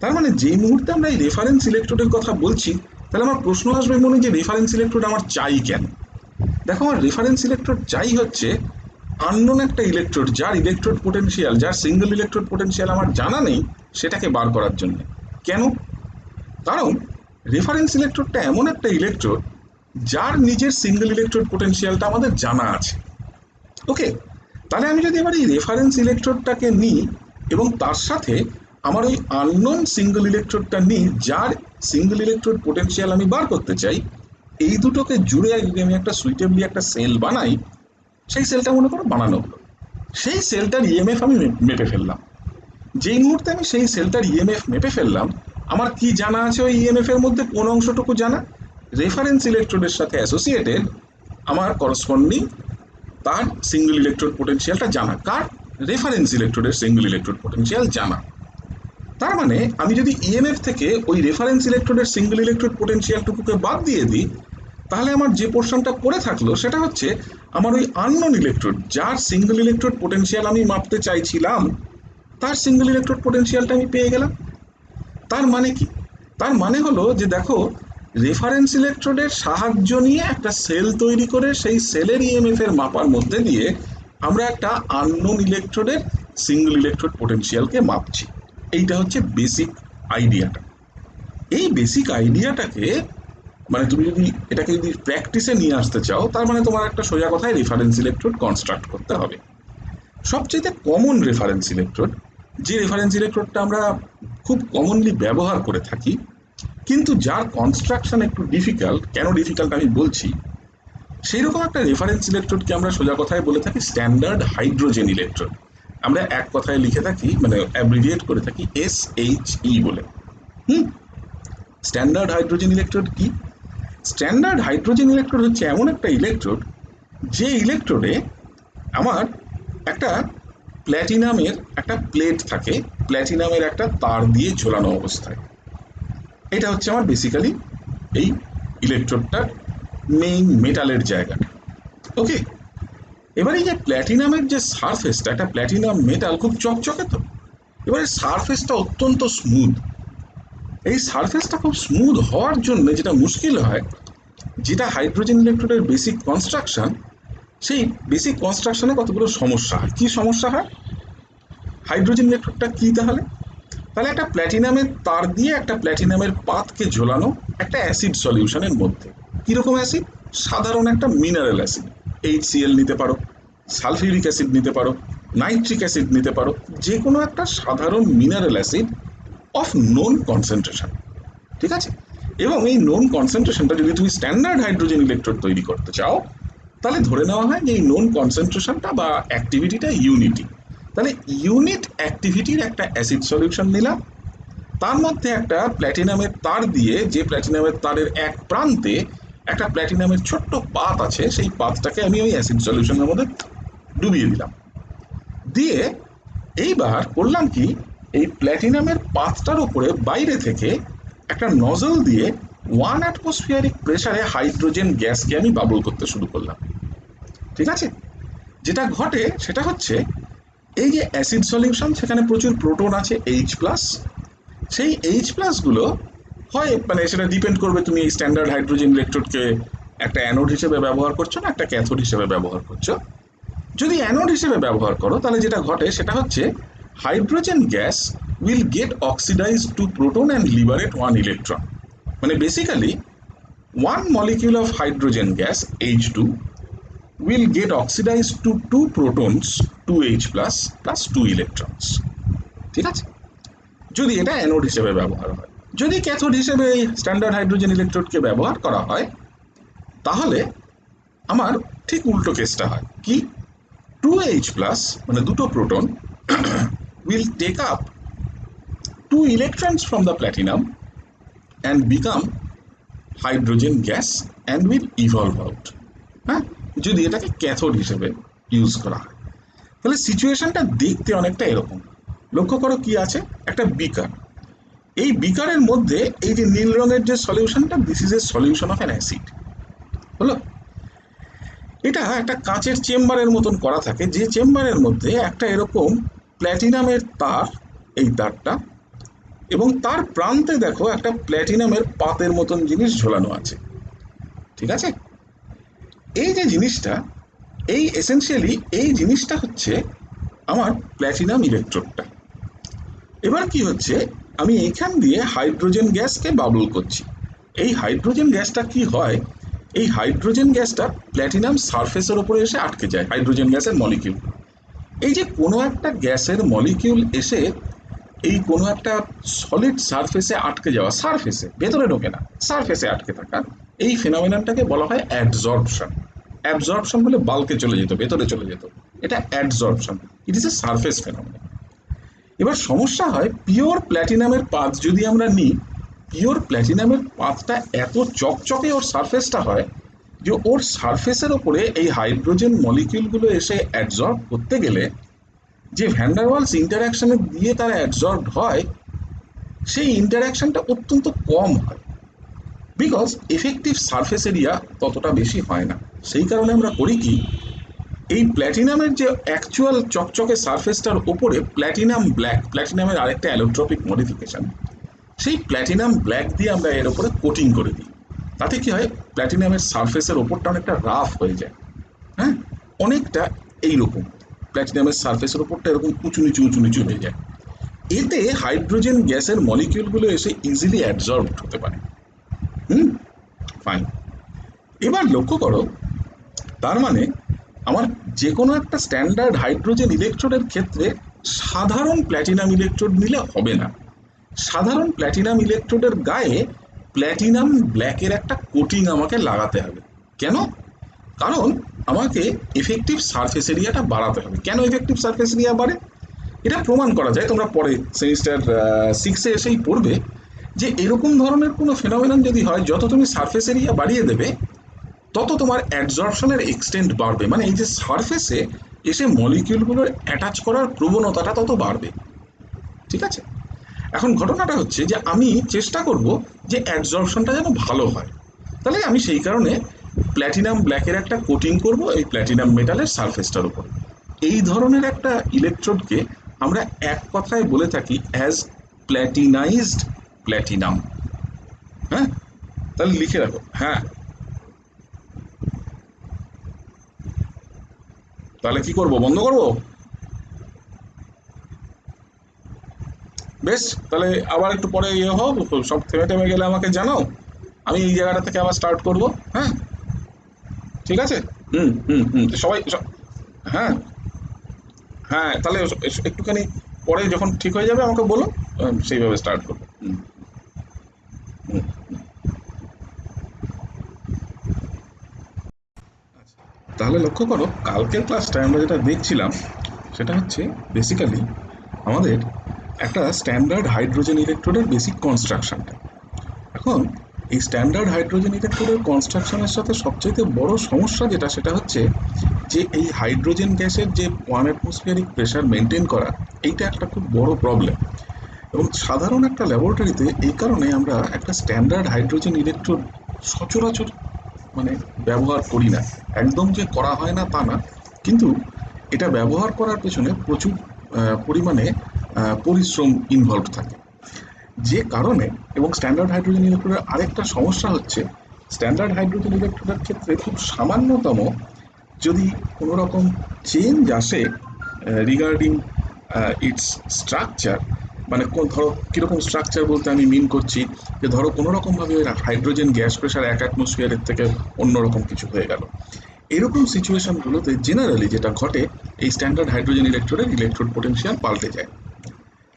তার মানে যেই মুহূর্তে আমরা এই রেফারেন্স ইলেকট্রোডের কথা বলছি, তাহলে আমার প্রশ্ন আসবে মনে যে রেফারেন্স ইলেকট্রোড আমার চাই কেন। দেখো, আমার রেফারেন্স ইলেকট্রোড চাই হচ্ছে আননোন একটা ইলেকট্রোড, যার ইলেকট্রোড পোটেনশিয়াল, যার সিঙ্গেল ইলেকট্রোড পোটেনশিয়াল আমার জানা নেই, সেটাকে বার করার জন্য। কেন? কারণ রেফারেন্স ইলেকট্রোডটা এমন একটা ইলেকট্রোড যার নিজের সিঙ্গেল ইলেকট্রোড পোটেনশিয়ালটা আমাদের জানা আছে। ওকে, তাহলে আমি যদি এবার এই রেফারেন্স ইলেকট্রোডটাকে নিই এবং তার সাথে আমার ওই আননোন সিঙ্গেল ইলেকট্রোডটা নিই যার সিঙ্গেল ইলেকট্রোড পোটেনশিয়াল আমি বার করতে চাই, এই দুটোকে জুড়ে যদি আমি একটা সুইটেবলি একটা সেল বানাই, সেই সেলটা মনে করো বানানো হলো। সেই সেলটার ইএমএফ আমি মেপে ফেললাম। যেই মুহূর্তে আমি সেই সেলটার ইএমএফ মেপে ফেললাম, আমার কি জানা আছে ওই ইএমএফ এর মধ্যে? কোন অংশটুকু জানা? রেফারেন্স ইলেকট্রোডের সাথে অ্যাসোসিয়েটেড আমার করসপন্ডিং তার সিঙ্গেল ইলেকট্রোড পোটেনশিয়ালটা জানা। কার? রেফারেন্স ইলেকট্রোডের সিঙ্গেল ইলেকট্রোড পোটেনশিয়াল জানা। তার মানে আমি যদি ইএমএফ থেকে ওই রেফারেন্স ইলেকট্রোডের সিঙ্গেল ইলেকট্রোড পোটেনশিয়ালটুকুকে বাদ দিয়ে দিই, তাহলে আমার যে পোর্শনটা পড়ে থাকলো সেটা হচ্ছে আমার ওই আননোন ইলেকট্রোড, যার সিঙ্গেল ইলেকট্রোড পোটেনশিয়াল আমি মাপতে চাইছিলাম, তার সিঙ্গেল ইলেকট্রোড পোটেনশিয়ালটা আমি পেয়ে গেলাম। তার মানে কি? তার মানে হলো যে দেখো, রেফারেন্স ইলেকট্রোডের সাহায্য নিয়ে একটা সেল তৈরি করে সেই সেলের ইএমএফ এর মাপার মধ্যে দিয়ে আমরা একটা আননোন ইলেকট্রোডের সিঙ্গেল ইলেকট্রোড পোটেনশিয়ালকে মাপছি। এইটা হচ্ছে বেসিক আইডিয়াটা। এই বেসিক আইডিয়াটাকে মানে তুমি যদি এটাকে যদি প্র্যাকটিসে নিয়ে আসতে চাও, তার মানে তোমার একটা সোজা কথায় রেফারেন্স ইলেকট্রোড কনস্ট্রাক্ট করতে হবে। সবচেয়ে কমন রেফারেন্স ইলেকট্রোড, যে রেফারেন্স ইলেকট্রোডটা আমরা খুব কমনলি ব্যবহার করে থাকি, কিন্তু যার কনস্ট্রাকশন একটু ডিফিকাল্ট, কেন ডিফিকাল্ট আমি বলছি, সেই রকম একটা রেফারেন্স ইলেকট্রোডকে আমরা সোজা কথায় বলে থাকি স্ট্যান্ডার্ড হাইড্রোজেন ইলেকট্রোড। আমরা এক কথায় লিখে থাকি, মানে অ্যাব্রিভিয়েট করে থাকি SHE বলে। হুম। স্ট্যান্ডার্ড হাইড্রোজেন ইলেকট্রোড কি? স্ট্যান্ডার্ড হাইড্রোজেন ইলেকট্রোড হচ্ছে এমন একটা ইলেকট্রোড যে ইলেকট্রোডে আমার একটা প্ল্যাটিনামের একটা প্লেট থাকে, প্ল্যাটিনামের একটা তার দিয়ে ঝোলানো অবস্থায়। এটা হচ্ছে আমার বেসিক্যালি এই ইলেকট্রোডটার মেইন মেটালের জায়গাটা। ওকে, এবার এই যে প্ল্যাটিনামের যে সারফেসটা, একটা প্ল্যাটিনাম মেটাল খুব চকচকে, তো এবারে সারফেসটা অত্যন্ত স্মুথ। এই সারফেসটা খুব স্মুথ হওয়ার জন্য যেটা মুশকিল হয়, যেটা হাইড্রোজেন ইলেকট্রোডের বেসিক কনস্ট্রাকশন, সেই বেসিক কনস্ট্রাকশনে কতগুলো সমস্যা হয়। কি সমস্যা হয়? হাইড্রোজেন ইলেকট্রোডটা কি তাহলে? তাহলে একটা প্ল্যাটিনামের তার দিয়ে একটা প্ল্যাটিনামের পাতকে ঝোলানো একটা অ্যাসিড সলিউশনের মধ্যে। কীরকম অ্যাসিড? সাধারণ একটা মিনারেল অ্যাসিড। HCl নিতে পারো, সালফিউরিক অ্যাসিড নিতে পারো, নাইট্রিক অ্যাসিড নিতে পারো, যে কোনো একটা সাধারণ mineral acid of known concentration. ঠিক আছে? এবং এই নোন কনসেন্ট্রেশনটা যদি তুমি স্ট্যান্ডার্ড হাইড্রোজেন ইলেকট্রোড তৈরি করতে চাও, তাহলে ধরে নেওয়া হয় যে এই নোন কনসেন্ট্রেশনটা বা অ্যাক্টিভিটিটা ইউনিটি। তাহলে ইউনিট অ্যাক্টিভিটির একটা অ্যাসিড সলিউশন নিলাম, তার মধ্যে একটা প্ল্যাটিনামের তার দিয়ে, যে প্ল্যাটিনামের তারের এক প্রান্তে একটা প্ল্যাটিনামের ছোট্ট পাত আছে, সেই পাতটাকে আমি ওই অ্যাসিড সলিউশনের মধ্যে ডুবিয়ে দিলাম। দিয়ে এইবার করলাম কি, এই প্ল্যাটিনামের পাতটার উপরে বাইরে থেকে একটা নজল দিয়ে 1 অ্যাটমসফিয়ারিক প্রেসারে হাইড্রোজেন গ্যাসকে আমি বাবল করতে শুরু করলাম। ঠিক আছে? যেটা ঘটে সেটা হচ্ছে, এই যে অ্যাসিড সলিউশন, সেখানে প্রচুর প্রোটন আছে H+, সেই H+গুলো হয়, মানে সেটা ডিপেন্ড করবে তুমি এই স্ট্যান্ডার্ড হাইড্রোজেন ইলেকট্রোডকে একটা অ্যানোড হিসেবে ব্যবহার করছো না একটা ক্যাথোড হিসেবে ব্যবহার করছো। যদি অ্যানোড হিসেবে ব্যবহার করো, তাহলে যেটা ঘটে সেটা হচ্ছে hydrogen gas will get oxidise two proton and liberate 1 electron. মানে basically 1 molecule of hydrogen gas H2 will get oxidized to 2 protons 2H plus 2 electrons। ঠিক আছে? যদি এটা অ্যানোড হিসেবে ব্যবহার হয়। যদি ক্যাথোড হিসেবে এই স্ট্যান্ডার্ড হাইড্রোজেন ইলেকট্রোডকে ব্যবহার করা হয়, তাহলে আমার ঠিক উল্টো কেসটা হয়। কি? 2H মানে দুটো proton will take up 2 electrons from the platinum and become hydrogen gas and will evolve out। হ্যাঁ, যদি এটাকে ক্যাথোড হিসেবে ইউজ করা হয়, তাহলে সিচুয়েশনটা দেখতে অনেকটা এরকম। লক্ষ্য করো কি আছে, একটা বিকার। এই বিকারের মধ্যে এই যে নীল রঙের যে সলিউশনটা, this is a solution of an acid. হলো? এটা একটা কাঁচের চেম্বারের মতন করা থাকে, যে চেম্বারের মধ্যে একটা এরকম প্ল্যাটিনামের তার, এই তারটা, এবং তার প্রান্তে দেখো একটা প্ল্যাটিনামের পাতের মতন জিনিস ঝোলানো আছে। ঠিক আছে? এই যে জিনিসটা, এই এসেনশিয়ালি এই জিনিসটা হচ্ছে আমার প্ল্যাটিনাম ইলেকট্রোডটা। এবার কি হচ্ছে, আমি এইখান দিয়ে হাইড্রোজেন গ্যাসকে বাবল করছি। এই হাইড্রোজেন গ্যাসটা কি হয়, এই হাইড্রোজেন গ্যাসটা প্ল্যাটিনাম সারফেসের উপরে এসে আটকে যায়, হাইড্রোজেন গ্যাসের মলিকিউল। এই যে কোনো একটা গ্যাসের মলিকিউল এসে এই কোনো একটা সলিড সারফেসে আটকে যাওয়া, সারফেসে, ভেতরে ঢোকে না, সারফেসে আটকে থাকা, এই ফেনোমেননটাকে বলা হয় অ্যাডজর্পশন। অ্যাবজর্পশন বলে বাল্কে চলে যেত, ভেতরে চলে যেত, এটা adsorption. It is a surface phenomenon. এবার সমস্যা হয়, পিওর প্ল্যাটিনামের পাত যদি আমরা নিই, পিওর প্ল্যাটিনামের পাতটা এত চকচকে ওর সারফেসটা হয় যে ওর সারফেসের ওপরে এই হাইড্রোজেন মলিকিউলগুলো এসে অ্যাডজর্ব করতে গেলে যে ভ্যান্ডারওয়ালস ইন্টারাকশনে দিয়ে তারা অ্যাডজর্ব হয়, সেই ইন্টারাকশনটা অত্যন্ত কম হয়, বিকজ এফেক্টিভ সারফেস এরিয়া ততটা বেশি হয় না। সেই কারণে আমরা করি কি, এই প্ল্যাটিনামের যে অ্যাকচুয়াল চকচকে সারফেসটার ওপরে প্ল্যাটিনাম ব্ল্যাক, প্ল্যাটিনামের আরেকটা অ্যালোট্রপিক মডিফিকেশন, সেই প্ল্যাটিনাম ব্ল্যাক দিয়ে আমরা এর ওপরে কোটিং করে দিই। তাতে কি হয়, প্ল্যাটিনামের সারফেসের ওপরটা অনেকটা রাফ হয়ে যায়। হ্যাঁ, অনেকটা এইরকম প্ল্যাটিনামের সারফেসের ওপরটা এরকম উঁচু নিচু উঁচু নিচু হয়ে যায়। এতে হাইড্রোজেন গ্যাসের মলিকিউলগুলো এসে ইজিলি অ্যাবজর্ব হতে পারে। হুম, ফাইন। এবার লক্ষ্য করো, তার মানে আমার যে কোনো একটা স্ট্যান্ডার্ড হাইড্রোজেন ইলেকট্রোডের ক্ষেত্রে সাধারণ প্ল্যাটিনাম ইলেকট্রোড নিলে হবে না। সাধারণ প্ল্যাটিনাম ইলেকট্রোডের গায়ে প্ল্যাটিনাম ব্ল্যাকের একটা কোটিং আমাকে লাগাতে হবে। কেন? কারণ আমাকে এফেক্টিভ সারফেস এরিয়াটা বাড়াতে হবে। কেন এফেক্টিভ সারফেস এরিয়া বাড়ে? এটা প্রমাণ করা যায়, তোমরা পরে সেমিস্টার 6-এ এসেই পড়বে, যে এরকম ধরনের কোনো ফেনোমেনন যদি হয়, যত তুমি সারফেস এরিয়া বাড়িয়ে দেবে তত তোমার অ্যাডজর্পশনের এক্সটেন্ট বাড়বে, মানে এই যে সারফেসে এসে মলিকিউলগুলোর অ্যাটাচ করার প্রবণতাটা তত বাড়বে। ঠিক আছে? এখন ঘটনাটা হচ্ছে যে আমি চেষ্টা করব যে অ্যাডজর্পশনটা যেন ভালো হয়। তাহলে আমি সেই কারণে প্ল্যাটিনাম ব্ল্যাকের একটা কোটিং করব এই প্ল্যাটিনাম মেটালের সারফেসটার উপর। এই ধরনের একটা ইলেকট্রোডকে আমরা এক কথায় বলে থাকি অ্যাজ প্ল্যাটিনাইজড প্ল্যাটিনাম। হ্যাঁ, তাহলে লিখে রাখো। হ্যাঁ, তাহলে কি করব, বন্ধ করব? বেশ, তাহলে আবার একটু পরে ইয়ে হোক, সব থেমে থেমে গেলে আমাকে জানাও, আমি এই জায়গাটা থেকে আবার স্টার্ট করব। হ্যাঁ, ঠিক আছে। হুম হুম হুম, সবাই হ্যাঁ হ্যাঁ, তাহলে একটুখানি পরে যখন ঠিক হয়ে যাবে আমাকে বলো, সেইভাবে স্টার্ট করবো। হুম হুম। তাহলে লক্ষ্য করো, কালকের ক্লাসটায় আমরা যেটা দেখছিলাম সেটা হচ্ছে বেসিক্যালি আমাদের একটা স্ট্যান্ডার্ড হাইড্রোজেন ইলেকট্রোডের বেসিক কনস্ট্রাকশনটা। এখন এই স্ট্যান্ডার্ড হাইড্রোজেন ইলেকট্রোডের কনস্ট্রাকশনের সাথে সবচেয়ে বড় সমস্যা যেটা, সেটা হচ্ছে যে এই হাইড্রোজেন গ্যাসের যে 1 অ্যাটমসফিয়ারিক প্রেশার মেনটেন করা, এইটা একটা খুব বড় প্রবলেম। এবং সাধারণ একটা ল্যাবরেটরিতে এই কারণে আমরা একটা স্ট্যান্ডার্ড হাইড্রোজেন ইলেকট্রোড সচরাচর মানে ব্যবহার করি না। একদম যে করা হয় না তা না, কিন্তু এটা ব্যবহার করার পেছনে প্রচুর পরিমাণে পরিশ্রম ইনভলভ থাকে, যে কারণে। এবং স্ট্যান্ডার্ড হাইড্রোজেন ইলেকট্রোডের আরেকটা সমস্যা হচ্ছে, স্ট্যান্ডার্ড হাইড্রোজেন ইলেকট্রোডের ক্ষেত্রে খুব সামান্যতম যদি কোনো রকম চেঞ্জ আসে রিগার্ডিং ইটস স্ট্রাকচার, মানে ধরো কীরকম স্ট্রাকচার বলতে আমি মিন করছি, যে ধরো কোনো রকমভাবে হাইড্রোজেন গ্যাস প্রেশার 1 অ্যাটমসফিয়ারের থেকে অন্যরকম কিছু হয়ে গেল, এরকম সিচুয়েশনগুলোতে জেনারেলি যেটা ঘটে, এই স্ট্যান্ডার্ড হাইড্রোজেন ইলেকট্রোডের ইলেকট্রোড পোটেনশিয়াল পাল্টে যায়।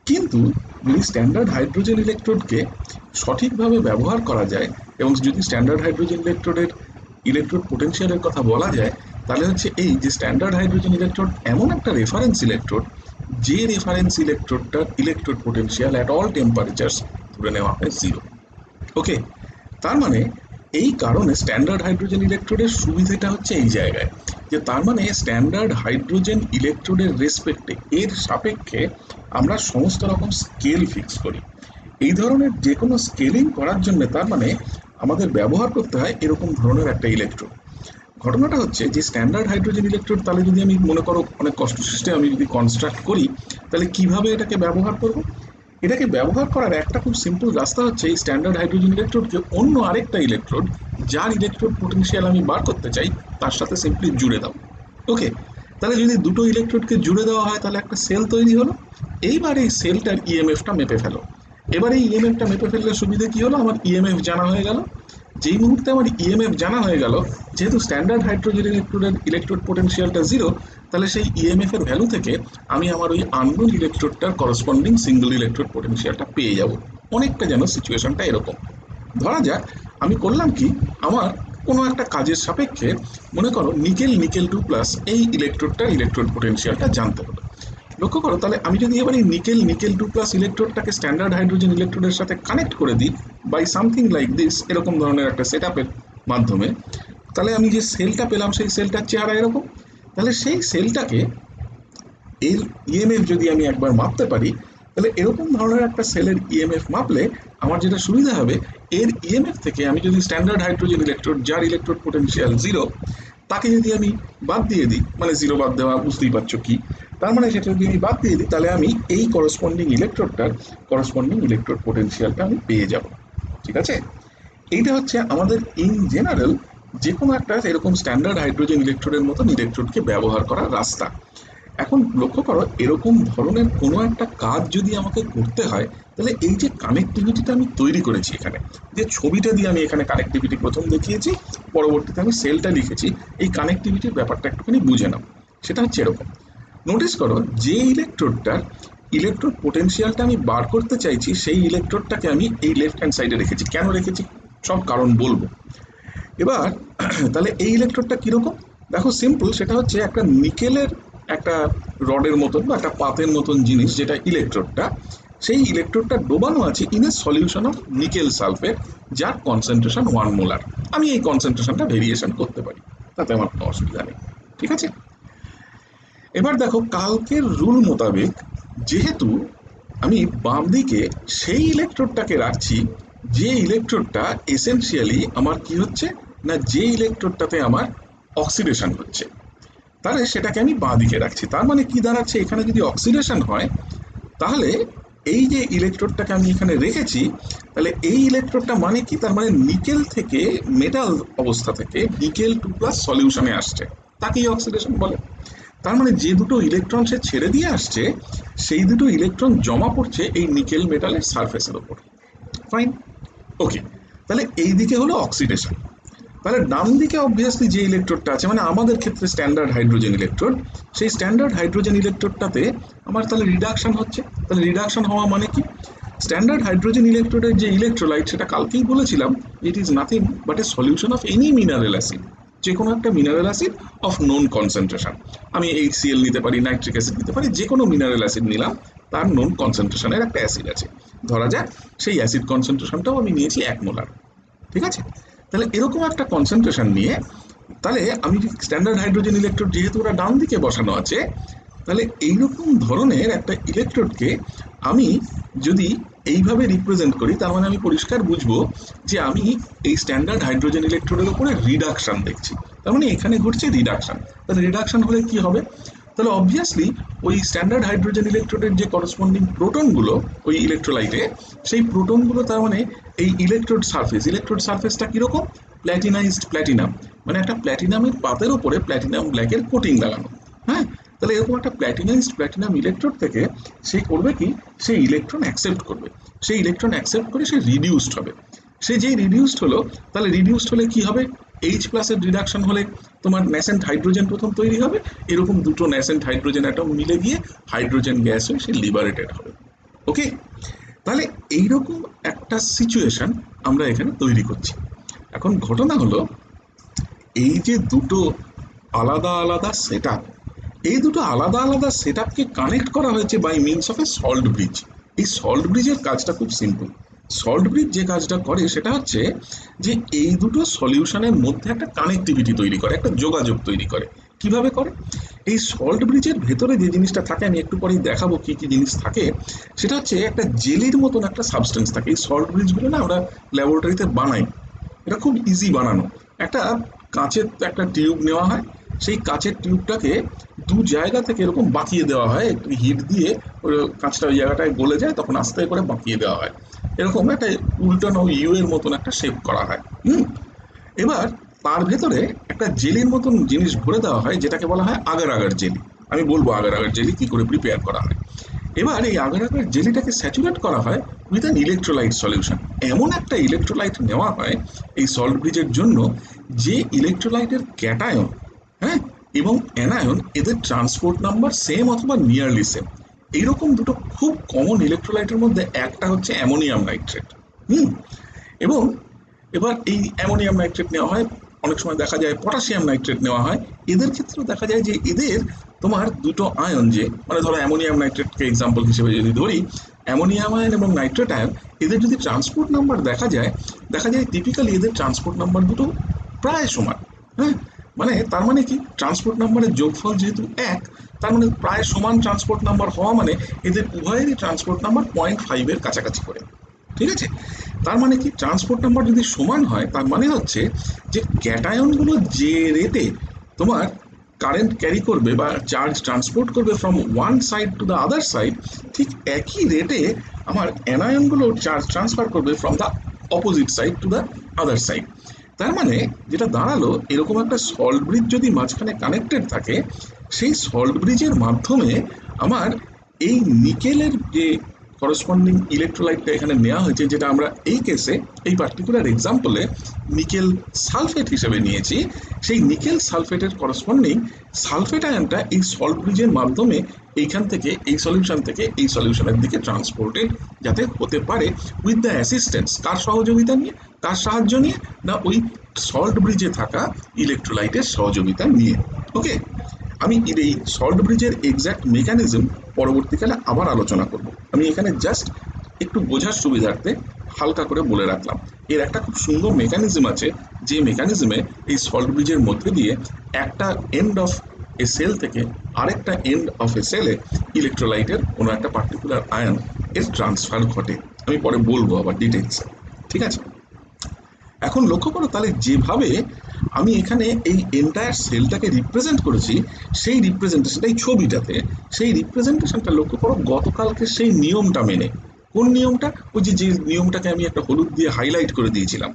কিন্তু যদি স্ট্যান্ডার্ড হাইড্রোজেন ইলেকট্রোডকে সঠিকভাবে ব্যবহার করা যায়, এবং যদি স্ট্যান্ডার্ড হাইড্রোজেন ইলেকট্রোডের ইলেকট্রোড পোটেনশিয়ালের কথা বলা যায়, তাহলে হচ্ছে এই যে স্ট্যান্ডার্ড হাইড্রোজেন ইলেকট্রোড এমন একটা রেফারেন্স ইলেকট্রোড, যে রেফারেন্স ইলেকট্রোডটার electrode potential at all temperatures ধরে নেওয়া হয় 0। ওকে, তার মানে এই কারণে স্ট্যান্ডার্ড হাইড্রোজেন ইলেকট্রোডের সুবিধাটা হচ্ছে এই জায়গায়, যে তার মানে স্ট্যান্ডার্ড হাইড্রোজেন ইলেকট্রোডের রেসপেক্টে, এর সাপেক্ষে আমরা সমস্ত রকম স্কেল ফিক্স করি। এই ধরনের যে কোনো স্কেলিং করার জন্য তার মানে আমাদের ব্যবহার করতে হয় এরকম ধরনের একটা ইলেকট্রোড, ঘটনাটা হচ্ছে যে স্ট্যান্ডার্ড হাইড্রোজেন ইলেকট্রোড তাহলে যদি আমি মনে করো অনেক কষ্ট সৃষ্টে আমি যদি কনস্ট্রাক্ট করি, তাহলে কিভাবে এটাকে ব্যবহার করব? এটাকে ব্যবহার করার একটা খুব সিম্পল রাস্তা হচ্ছে এই স্ট্যান্ডার্ড হাইড্রোজেন ইলেকট্রোডকে অন্য আরেকটা ইলেকট্রোড যার ইলেকট্রোড পোটেনশিয়াল আমি বার করতে চাই তার সাথে সিম্পলি জুড়ে দাও। ওকে, তাহলে যদি দুটো ইলেকট্রোডকে জুড়ে দেওয়া হয় তাহলে একটা সেল তৈরি হলো। এইবার এই সেলটার ইএমএফটা মেপে ফেলো। এবার এই ইএমএফটা মেপে ফেললে সুবিধা কি হলো, আমার ইএমএফ জানা হয়ে গেল। যেই মুহূর্তে আমার ইএমএফ জানা হয়ে গেল, যেহেতু স্ট্যান্ডার্ড হাইড্রোজেন ইলেকট্রোডের ইলেকট্রোড পোটেনশিয়ালটা জিরো, তাহলে সেই ইএমএফ এর ভ্যালু থেকে আমি আমার ওই আননোন ইলেকট্রোডটার করসপন্ডিং সিঙ্গেল ইলেকট্রোড পোটেনশিয়ালটা পেয়ে যাব। অনেকটা যেন সিচুয়েশনটা এরকম। ধরা যাক আমি করলাম কি, আমার কোনো একটা কাজের সাপেক্ষে মনে করো নিকেল নিকেল 2+ এই ইলেকট্রোডটার ইলেকট্রোড পোটেনশিয়ালটা জানতে হলো। লক্ষ্য করো, তাহলে আমি যদি এবার এই নিকেল নিকেল 2+ ইলেকট্রোডটাকে স্ট্যান্ডার্ড হাইড্রোজেন ইলেকট্রোডের সাথে কানেক্ট করে দিই বাই সামথিং লাইক দিস, এরকম ধরনের একটা সেট আপের মাধ্যমে, তাহলে আমি যে সেলটা পেলাম সেই সেলটার চেহারা এরকম। তাহলে সেই সেলটাকে এর ইএমএফ যদি আমি একবার মাপতে পারি, তাহলে এরকম ধরনের একটা সেলের ইএমএফ মাপলে আমার যেটা সুবিধা হবে, এর ইএমএফ থেকে আমি যদি স্ট্যান্ডার্ড হাইড্রোজেন ইলেকট্রোড যার ইলেকট্রোড পোটেনশিয়াল জিরো, তাকে যদি আমি বাদ দিয়ে দিই, মানে জিরো বাদ দেওয়া বুঝতেই পারছো কি, তার মানে সেটা যদি আমি বাদ দিয়ে দিই তাহলে আমি এই করসপন্ডিং ইলেকট্রোডটার করসপন্ডিং ইলেকট্রোড পোটেনশিয়ালটা আমি পেয়ে যাব। ঠিক আছে, এইটা হচ্ছে আমাদের ইন জেনারেল যে কোনো একটা এরকম স্ট্যান্ডার্ড হাইড্রোজেন ইলেকট্রোডের মতন ইলেকট্রোডকে ব্যবহার করার রাস্তা। এখন লক্ষ্য করো, এরকম ধরনের কোনো একটা কাজ যদি আমাকে করতে হয়, তাহলে এই যে কানেক্টিভিটিটা আমি তৈরি করেছি এখানে, যে ছবিটা দিয়ে আমি এখানে কানেক্টিভিটি প্রথম দেখিয়েছি, পরবর্তীতে আমি সেলটা লিখেছি, এই কানেক্টিভিটির ব্যাপারটা একটুখানি বুঝে নাও। সেটা হচ্ছে এরকম, নোটিস করো যে ইলেকট্রোডটার ইলেকট্রোড পোটেনশিয়ালটা আমি বার করতে চাইছি সেই ইলেকট্রোডটাকে আমি এই লেফট হ্যান্ড সাইডে রেখেছি। কেন রেখেছি সব কারণ বলবো এবার। তাহলে এই ইলেকট্রোডটা কিরকম দেখো, সিম্পল, সেটা হচ্ছে একটা নিকেলের একটা রডের মতন বা একটা পাতের মতন জিনিস, যেটা ইলেকট্রোডটা, সেই ইলেকট্রোডটা ডোবানো আছে in a solution of nickel sulphate, যার কনসেন্ট্রেশন 1 মোলার। আমি এই কনসেন্ট্রেশনটা ভেরিয়েশন করতে পারি, তাতে আমার কোনো অসুবিধা নেই। ঠিক আছে, এবার দেখো কালকের রুল মোতাবেক যেহেতু আমি বাম দিকে সেই ইলেকট্রোডটাকে রাখছি যে ইলেকট্রোডটা এসেনশিয়ালি আমার কি হচ্ছে না, যে ইলেকট্রোডটাতে আমার অক্সিডেশন হচ্ছে, তাহলে সেটাকে আমি বাঁ দিকে রাখছি। তার মানে কি দাঁড়াচ্ছে, এখানে যদি অক্সিডেশন হয় তাহলে এই যে ইলেকট্রোডটাকে আমি এখানে রেখেছি, তাহলে এই ইলেকট্রোডটা মানে কি, তার মানে নিকেল থেকে মেটাল অবস্থা থেকে নিকেল 2+ সলিউশনে আসছে, তাকেই অক্সিডেশন বলে। তার মানে যে দুটো ইলেকট্রন সে ছেড়ে দিয়ে আসছে, সেই দুটো ইলেকট্রন জমা পড়ছে এই নিকেল মেটালের সারফেসের ওপর। ফাইন, ওকে, তাহলে এই দিকে হলো অক্সিডেশন। তাহলে ডান দিকে অবভিয়াসলি যে ইলেকট্রোডটা আছে, মানে আমাদের ক্ষেত্রে স্ট্যান্ডার্ড হাইড্রোজেন ইলেকট্রোড, সেই স্ট্যান্ডার্ড হাইড্রোজেন ইলেকট্রোডটাতে আমার তাহলে রিডাকশন হচ্ছে। তাহলে রিডাকশন হওয়া মানে কি, স্ট্যান্ডার্ড হাইড্রোজেন ইলেকট্রোডের যে ইলেকট্রোলাইট, সেটা কালকেই বলেছিলাম, it is nothing but A solution of any mineral acid, যে কোনো একটা mineral acid of known concentration. আমি HCl নিতে পারি, নাইট্রিক অ্যাসিড নিতে পারি, যে কোনো মিনারেল অ্যাসিড নিলাম, তার নোন কনসেন্ট্রেশনের একটা অ্যাসিড আছে। ধরা যাক সেই অ্যাসিড কনসেন্ট্রেশনটাও আমি নিয়েছি 1 মোলার। ঠিক আছে, তাহলে এরকম একটা কনসেন্ট্রেশন নিয়ে, তাহলে আমি স্ট্যান্ডার্ড হাইড্রোজেন ইলেকট্রোড যেহেতু ওরা ডান দিকে বসানো আছে, তাহলে এইরকম ধরনের একটা ইলেকট্রোডকে আমি যদি এইভাবে রিপ্রেজেন্ট করি, তার মানে আমি পরিষ্কার বুঝবো যে আমি এই স্ট্যান্ডার্ড হাইড্রোজেন ইলেকট্রোডের উপরে রিডাকশন দেখছি। তার মানে এখানে ঘটছে রিডাকশন। তাহলে রিডাকশন হলে কি হবে, তাহলে অবভিয়াসলি ওই স্ট্যান্ডার্ড হাইড্রোজেন ইলেকট্রোডের যে করসপন্ডিং প্রোটনগুলো ওই ইলেকট্রোলাইটে, সেই প্রোটনগুলো তার মানে এই ইলেকট্রোড সারফেসটা কীরকম, প্ল্যাটিনাইজড প্ল্যাটিনাম, মানে একটা প্ল্যাটিনামের পাতের ওপরে প্ল্যাটিনাম ব্ল্যাকের কোটিং লাগানো। হ্যাঁ, তাহলে এরকম একটা প্ল্যাটিনাইজড প্ল্যাটিনাম ইলেকট্রোড থেকে সে করবে কি, সেই ইলেকট্রন অ্যাকসেপ্ট করবে, সেই ইলেকট্রন অ্যাকসেপ্ট করে সে রিডিউসড হবে। সে যেই রিডিউসড হলো, তাহলে রিডিউসড হলে কি হবে, H+-এর রিডাকশন হলে তোমার ন্যাসেন্ট হাইড্রোজেন প্রথম তৈরি হবে, এরকম দুটো ন্যাসেন্ট হাইড্রোজেন অ্যাটম মিলে গিয়ে হাইড্রোজেন গ্যাস হয়ে সে লিবারেটেড হবে। ওকে, তাহলে এইরকম একটা সিচুয়েশন আমরা এখানে তৈরি করছি। এখন ঘটনা হলো, এই যে দুটো আলাদা আলাদা সেট আপ, এই দুটো আলাদা আলাদা সেট আপকে কানেক্ট করা হয়েছে by means of a salt bridge. এই সল্ট ব্রিজের কাজটা খুব সিম্পল। সল্ট ব্রিজ যে কাজটা করে সেটা হচ্ছে যে এই দুটো সলিউশনের মধ্যে একটা কানেক্টিভিটি তৈরি করে, একটা যোগাযোগ তৈরি করে। কিভাবে করে, এই সল্ট ব্রিজের ভেতরে যে জিনিসটা থাকে, আমি একটু পরেই দেখাবো কি কি জিনিস থাকে, সেটা হচ্ছে একটা জেলির মতন একটা সাবস্টেন্স থাকে। এই সল্ট ব্রিজগুলো না আমরা ল্যাবরেটরিতে বানাই, এটা খুব ইজি বানানো। একটা কাঁচের একটা টিউব নেওয়া হয়, সেই কাঁচের টিউবটাকে দু জায়গা থেকে এরকম বাঁকিয়ে দেওয়া হয়, একটু হিট দিয়ে ওই কাঁচটা ওই জায়গাটায় গলে যায়, তখন আস্তে করে বাঁকিয়ে দেওয়া হয়, এরকম একটা উল্টানো ইউ এর মতন একটা শেপ করা হয়। এবার তার ভেতরে একটা জেলির মতন জিনিস ভরে দেওয়া হয়, যেটাকে বলা হয় আগার আগার জেলি। আমি বলবো আগার আগার জেলি কি করে প্রিপেয়ার করা হয়। এবার এই আগার আগার জেলিটাকে স্যাচুরেট করা হয় উইথ অ্যান ইলেকট্রোলাইট সলিউশন। এমন একটা ইলেকট্রোলাইট নেওয়া হয় এই সল্ট ব্রিজের জন্য, যে ইলেকট্রোলাইটের ক্যাটায়ন, হ্যাঁ, এবং অ্যানায়ন, এদের ট্রান্সপোর্ট নাম্বার সেম অথবা নিয়ারলি সেম। এইরকম দুটো খুব কমন ইলেকট্রোলাইটের মধ্যে একটা হচ্ছে অ্যামোনিয়াম নাইট্রেট। হুম এবং এবার এই অ্যামোনিয়াম নাইট্রেট নেওয়া হয়, অনেক সময় দেখা যায় পটাশিয়াম নাইট্রেট নেওয়া হয়। এদের ক্ষেত্রেও দেখা যায় যে এদের তোমার দুটো আয়ন, যে মানে ধরো অ্যামোনিয়াম নাইট্রেটকে এক্সাম্পল হিসেবে যদি ধরি, অ্যামোনিয়াম আয়ন এবং নাইট্রেট আয়ন, এদের যদি ট্রান্সপোর্ট নাম্বার দেখা যায় টিপিক্যালি এদের ট্রান্সপোর্ট নাম্বার দুটো প্রায় সমান। হ্যাঁ, মানে তার মানে কি, ট্রান্সপোর্ট নাম্বারের যোগফল যেহেতু এক, তার মানে প্রায় সমান ট্রান্সপোর্ট নাম্বার হওয়া মানে এদের উভয়েরই ট্রান্সপোর্ট নাম্বার 0.5-এর কাছাকাছি করে। ঠিক আছে, তার মানে কি, ট্রান্সপোর্ট নাম্বার যদি সমান হয় তার মানে হচ্ছে যে ক্যাটায়নগুলো যে রেটে তোমার কারেন্ট ক্যারি করবে বা চার্জ ট্রান্সপোর্ট করবে from one side to the other side, ঠিক একই রেটে আমার অ্যানায়নগুলো চার্জ ট্রান্সফার করবে from the opposite side to the other side. তার মানে যেটা দাঁড়ালো, এরকম একটা সল্ট ব্রিজ যদি মাঝখানে কানেক্টেড থাকে, সেই সল্ট ব্রিজের মাধ্যমে আমার এই নিকেলের যে করসপন্ডিং ইলেকট্রোলাইটটা এখানে নেওয়া হয়েছে, যেটা আমরা এই কেসে এই পার্টিকুলার এক্সাম্পলে নিকেল সালফেট হিসেবে নিয়েছি, সেই নিকেল সালফেটের করসপন্ডিং সালফেট আয়নটা এই সল্ট ব্রিজের মাধ্যমে এইখান থেকে এই সলিউশন থেকে এই সলিউশনের দিকে ট্রান্সপোর্টেড যাতে হতে পারে উইথ দ্য অ্যাসিস্ট্যান্স, কার সহযোগিতা নিয়ে, কার সাহায্য নিয়ে, না ওই সল্ট ব্রিজে থাকা ইলেকট্রোলাইটের সহযোগিতা নিয়ে। ওকে, আমি এই সল্ট ব্রিজের এক্স্যাক্ট মেকানিজম পরবর্তীকালে আবার আলোচনা করব। আমি এখানে জাস্ট একটু বোঝার সুবিধার্থে হালকা করে বলে রাখলাম, এর একটা খুব সুন্দর মেকানিজম আছে, যে মেকানিজমে এই সল্ট ব্রিজের মধ্যে দিয়ে একটা এন্ড অফ এ সেল থেকে আরেকটা এন্ড অফ এ সেলে ইলেকট্রোলাইটের কোনো একটা পার্টিকুলার আয়ন এর ট্রান্সফার ঘটে। আমি পরে বলবো আবার ডিটেলসে। ঠিক আছে, এখন লক্ষ্য করো তাহলে যেভাবে আমি এখানে এই এন্টায়ার সেলটাকে রিপ্রেজেন্ট করেছি, সেই রিপ্রেজেন্টেশনটা এই ছবিটাতে, সেই রিপ্রেজেন্টেশনটা লক্ষ্য করো গতকালকে সেই নিয়মটা মেনে। কোন নিয়মটা? ওই যে নিয়মটাকে আমি একটা হলুদ দিয়ে হাইলাইট করে দিয়েছিলাম,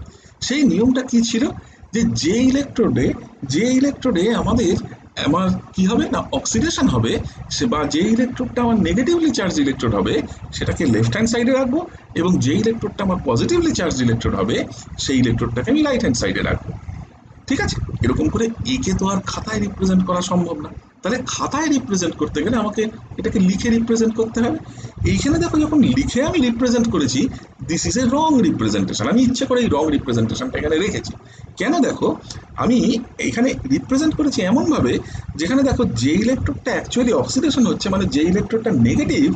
সেই নিয়মটা কি ছিল, যে যে ইলেকট্রোডে আমাদের আমার কি হবে না, অক্সিডেশন হবে, সে বা যে ইলেকট্রোডটা আমার নেগেটিভলি চার্জ ইলেকট্রোড হবে সেটাকে লেফট হ্যান্ড সাইডে রাখবো, এবং যে ইলেকট্রোডটা আমার পজিটিভলি চার্জ ইলেকট্রোড হবে সেই ইলেকট্রোডটাকে আমি রাইট হ্যান্ড সাইডে রাখবো। ঠিক আছে, এরকম করে একে তো আর খাতায় রিপ্রেজেন্ট করা সম্ভব না, তাহলে খাতায় রিপ্রেজেন্ট করতে গেলে আমাকে এটাকে লিখে রিপ্রেজেন্ট করতে হবে। এইখানে দেখো, যখন লিখে আমি রিপ্রেজেন্ট করেছি, this is a wrong representation. আমি ইচ্ছে করে এই রং রিপ্রেজেন্টেশনটা এখানে রেখেছি। কেন দেখো, আমি এখানে রিপ্রেজেন্ট করেছি এমনভাবে, যেখানে দেখো যে ইলেকট্রোডটা অ্যাকচুয়ালি অক্সিডেশন হচ্ছে, মানে যে ইলেকট্রোডটা নেগেটিভ,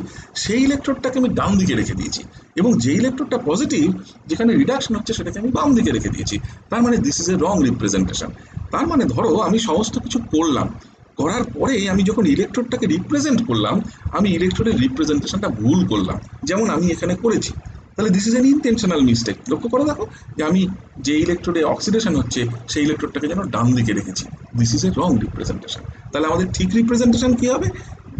সেই ইলেকট্রোডটাকে আমি ডান দিকে রেখে দিয়েছি, এবং যে ইলেকট্রোডটা পজিটিভ, যেখানে রিডাকশন হচ্ছে, সেটাকে আমি বাম দিকে রেখে দিয়েছি। তার মানে this is a wrong representation. তার মানে ধরো আমি সমস্ত কিছু করলাম, করার পরে আমি যখন ইলেকট্রোডটাকে রিপ্রেজেন্ট করলাম, আমি ইলেকট্রোডের রিপ্রেজেন্টেশনটা ভুল করলাম, যেমন আমি এখানে করেছি। তাহলে দিস ইজ অ্যান ইনটেনশনাল মিস্টেক। লক্ষ্য করে দেখো যে আমি যে ইলেকট্রোডে অক্সিডেশন হচ্ছে সেই ইলেকট্রোডটাকে যেন ডান দিকে রেখেছি। This is a wrong representation. তাহলে আমাদের ঠিক রিপ্রেজেন্টেশন কি হবে?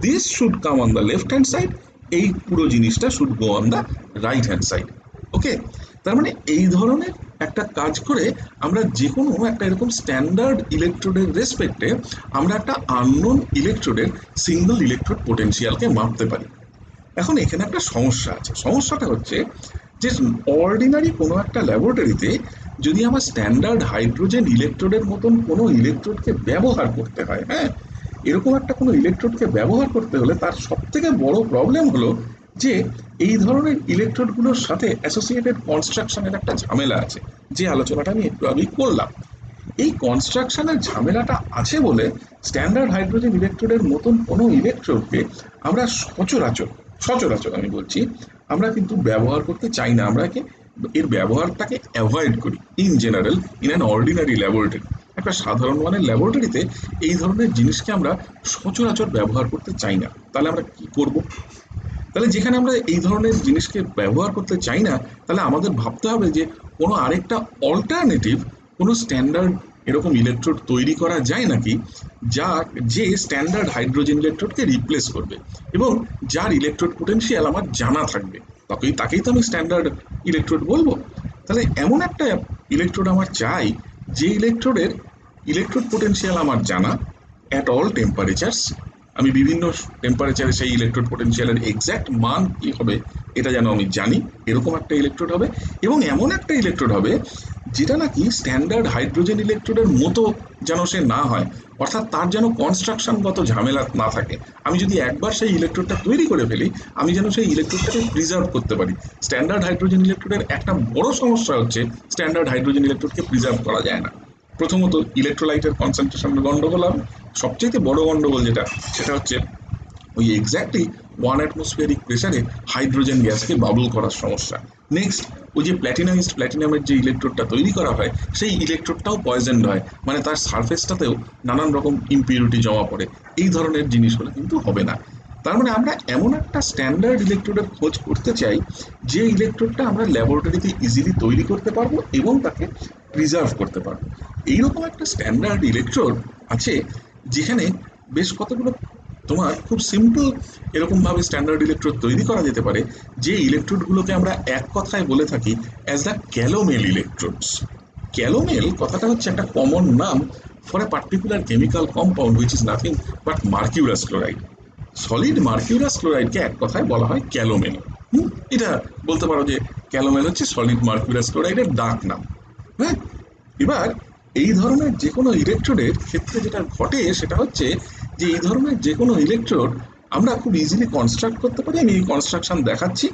This should come on the left hand side, এই পুরো জিনিসটা should go on the right hand side. Okay, তার মানে এই ধরনের একটা কাজ করে আমরা যে কোনো একটা এরকম স্ট্যান্ডার্ড ইলেকট্রোডের রেসপেক্টে আমরা একটা আননোন ইলেকট্রোডের সিঙ্গল ইলেকট্রোড পোটেনশিয়ালকে মাপতে পারি। এখন এখানে একটা সমস্যা আছে, সমস্যাটা হচ্ছে যে অর্ডিনারি কোনো একটা ল্যাবরেটরিতে যদি আমার স্ট্যান্ডার্ড হাইড্রোজেন ইলেকট্রোডের মতন কোনো ইলেকট্রোডকে ব্যবহার করতে হয়, হ্যাঁ, এরকম একটা কোনো ইলেকট্রোডকে ব্যবহার করতে হলে তার সব থেকে বড় প্রবলেম হলো যে এই ধরনের ইলেকট্রোডগুলোর সাথে অ্যাসোসিয়েটেড কনস্ট্রাকশনের একটা ঝামেলা আছে, যে আলোচনাটা আমি একটু আগেই করলাম। এই কনস্ট্রাকশনের ঝামেলাটা আছে বলে স্ট্যান্ডার্ড হাইড্রোজেন ইলেকট্রোডের মতন কোনো ইলেকট্রোডকে আমরা সচরাচর সচরাচর আমি বলছি, আমরা কিন্তু ব্যবহার করতে চাই না। আমরা এর ব্যবহারটাকে অ্যাভয়েড করি in general in an ordinary laboratory. একটা সাধারণ মানের ল্যাবরেটরিতে এই ধরনের জিনিসকে আমরা সচরাচর ব্যবহার করতে চাই না। তাহলে আমরা কি করব? তাহলে যেখানে আমরা এই ধরনের জিনিসকে ব্যবহার করতে চাই না, তাহলে আমাদের ভাবতে হবে যে কোনো আরেকটা অল্টারনেটিভ, কোনো স্ট্যান্ডার্ড এরকম ইলেকট্রোড তৈরি করা যায় নাকি যা যে স্ট্যান্ডার্ড হাইড্রোজেন ইলেকট্রোডকে রিপ্লেস করবে এবং যার ইলেকট্রোড পোটেনশিয়াল আমার জানা থাকবে, তাকেই তো আমি স্ট্যান্ডার্ড ইলেকট্রোড বলবো। তাহলে এমন একটা ইলেকট্রোড আমার চাই যে ইলেকট্রোডের ইলেকট্রোড পোটেনশিয়াল আমার জানা অ্যাট অল টেম্পারেচার্স। আমি বিভিন্ন টেম্পারেচারে সেই ইলেকট্রোড পোটেনশিয়ালের এক্স্যাক্ট মান কি হবে এটা যেন আমি জানি, এরকম একটা ইলেকট্রোড হবে। এবং এমন একটা ইলেকট্রোড হবে যেটা নাকি স্ট্যান্ডার্ড হাইড্রোজেন ইলেকট্রোডের মতো যেন সে না হয়, অর্থাৎ তার যেন কনস্ট্রাকশনগত ঝামেলা না থাকে। আমি যদি একবার সেই ইলেকট্রোডটা তৈরি করে ফেলি, আমি যেন সেই ইলেকট্রোডটাকে প্রিজার্ভ করতে পারি। স্ট্যান্ডার্ড হাইড্রোজেন ইলেকট্রোডের একটা বড় সমস্যা হচ্ছে স্ট্যান্ডার্ড হাইড্রোজেন ইলেকট্রোডকে প্রিজার্ভ করা যায় না। প্রথমত ইলেকট্রোলাইটের কনসেন্ট্রেশনের গন্ডগোল হবে, সবচেয়ে বড় গন্ডগোল যেটা সেটা হচ্ছে ওই এক্স্যাক্টলি 1 অ্যাটমসফিয়ারিক প্রেসারে হাইড্রোজেন গ্যাসকে বাবল করার সমস্যা। নেক্সট, ওই যে প্ল্যাটিনাইজড প্ল্যাটিনামের যে ইলেকট্রোডটা তৈরি করা হয় সেই ইলেকট্রোডটাও পয়জেন্ড হয়, মানে তার সারফেসটাতেও নানান রকম ইম্পিউরিটি জমা পড়ে। এই ধরনের জিনিসগুলো কিন্তু হবে না। তার মানে আমরা এমন একটা স্ট্যান্ডার্ড ইলেকট্রোডের খোঁজ করতে চাই যে ইলেকট্রোডটা আমরা ল্যাবরেটরিতে ইজিলি তৈরি করতে পারবো এবং তাকে প্রিজার্ভ করতে পারবো। এইরকম একটা স্ট্যান্ডার্ড ইলেকট্রোড আছে যেখানে বেশ কতগুলো তোমার খুব সিম্পল এরকমভাবে স্ট্যান্ডার্ড ইলেকট্রোড তৈরি করা যেতে পারে যে ইলেকট্রোডগুলোকে আমরা এক কথায় বলে থাকি as the calomel electrodes. Calomel কথাটা হচ্ছে একটা common name for a particular chemical compound which is nothing but mercurous chloride. Solid mercurous ক্লোরাইডকে এক কথায় বলা হয় ক্যালোমেল। এটা বলতে পারো যে ক্যালোমেল হচ্ছে সলিড মার্কিউরাস ক্লোরাইডের ডাক নাম। হ্যাঁ, এবার এই ধরনের যে কোনো ইলেকট্রোডের ক্ষেত্রে যেটা ঘটে সেটা হচ্ছে যে এই ধরনের যে কোনো ইলেকট্রোড আমরা খুব ইজিলি কনস্ট্রাক্ট করতে পারি। আমি এই কনস্ট্রাকশন দেখাচ্ছি।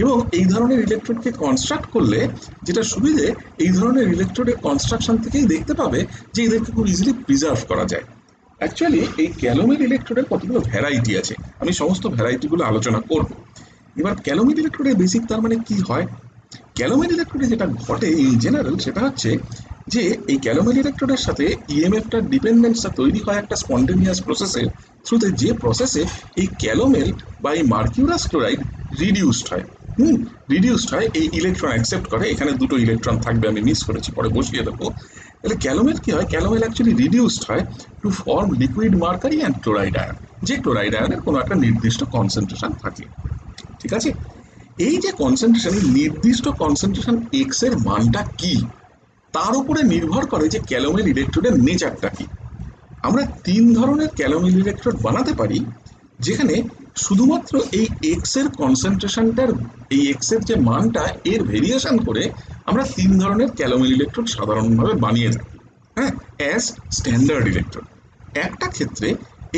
এবং এই ধরনের ইলেকট্রোডকে কনস্ট্রাক্ট করলে যেটা সুবিধে, এই ধরনের ইলেকট্রোডের কনস্ট্রাকশন থেকেই দেখতে পাবে যে এদেরকে খুব ইজিলি প্রিজার্ভ করা যায়। অ্যাকচুয়ালি এই ক্যালোমেল ইলেকট্রোডের কতগুলো ভ্যারাইটি আছে, আমি সমস্ত ভ্যারাইটিগুলো আলোচনা করব। এবার ক্যালোমেল ইলেকট্রোডের বেসিক তার মানে কি হয়? ক্যালোমেল ইলেকট্রোডে যেটা ঘটে ইন জেনারেল সেটা হচ্ছে যে এই ক্যালোমেল ইলেকট্রোডের সাথে ইএমএফটার ডিপেন্ডেন্সটা তৈরি হয় একটা স্পন্টেনিয়াস প্রসেসের থ্রুতে, যে প্রসেসে এই ক্যালোমেল বা এই মার্কিউরাস ক্লোরাইড রিডিউসড হয়। রিডিউসড হয়, এই ইলেকট্রন অ্যাকসেপ্ট করে। এখানে দুটো ইলেকট্রন থাকবে, আমি মিস করেছি, পরে বসিয়ে দেবো। তাহলে ক্যালোমেল কি হয়? ক্যালোমেল অ্যাকচুয়ালি রিডিউসড হয় to form liquid mercury and chloride ion, যে ক্লোরাইড আয়নের কোনো একটা নির্দিষ্ট কনসেন্ট্রেশন থাকে। ঠিক আছে, এই যে কনসেন্ট্রেশন, নির্দিষ্ট কনসেন্ট্রেশন এক্স এর মানটা কি তার উপরে নির্ভর করে যে ক্যালোমেল ইলেকট্রোডের নেচারটা কি। আমরা তিন ধরনের ক্যালোমেল ইলেকট্রোড বানাতে পারি, যেখানে শুধুমাত্র এই এক্স এর কনসেন্ট্রেশনটার, এই এক্স এর যে মানটা এর ভেরিয়েশন করে আমরা তিন ধরনের ক্যালোমেল ইলেকট্রোড সাধারণভাবে বানিয়ে থাকি। হ্যাঁ, অ্যাজ স্ট্যান্ডার্ড ইলেকট্রোড। একটা ক্ষেত্রে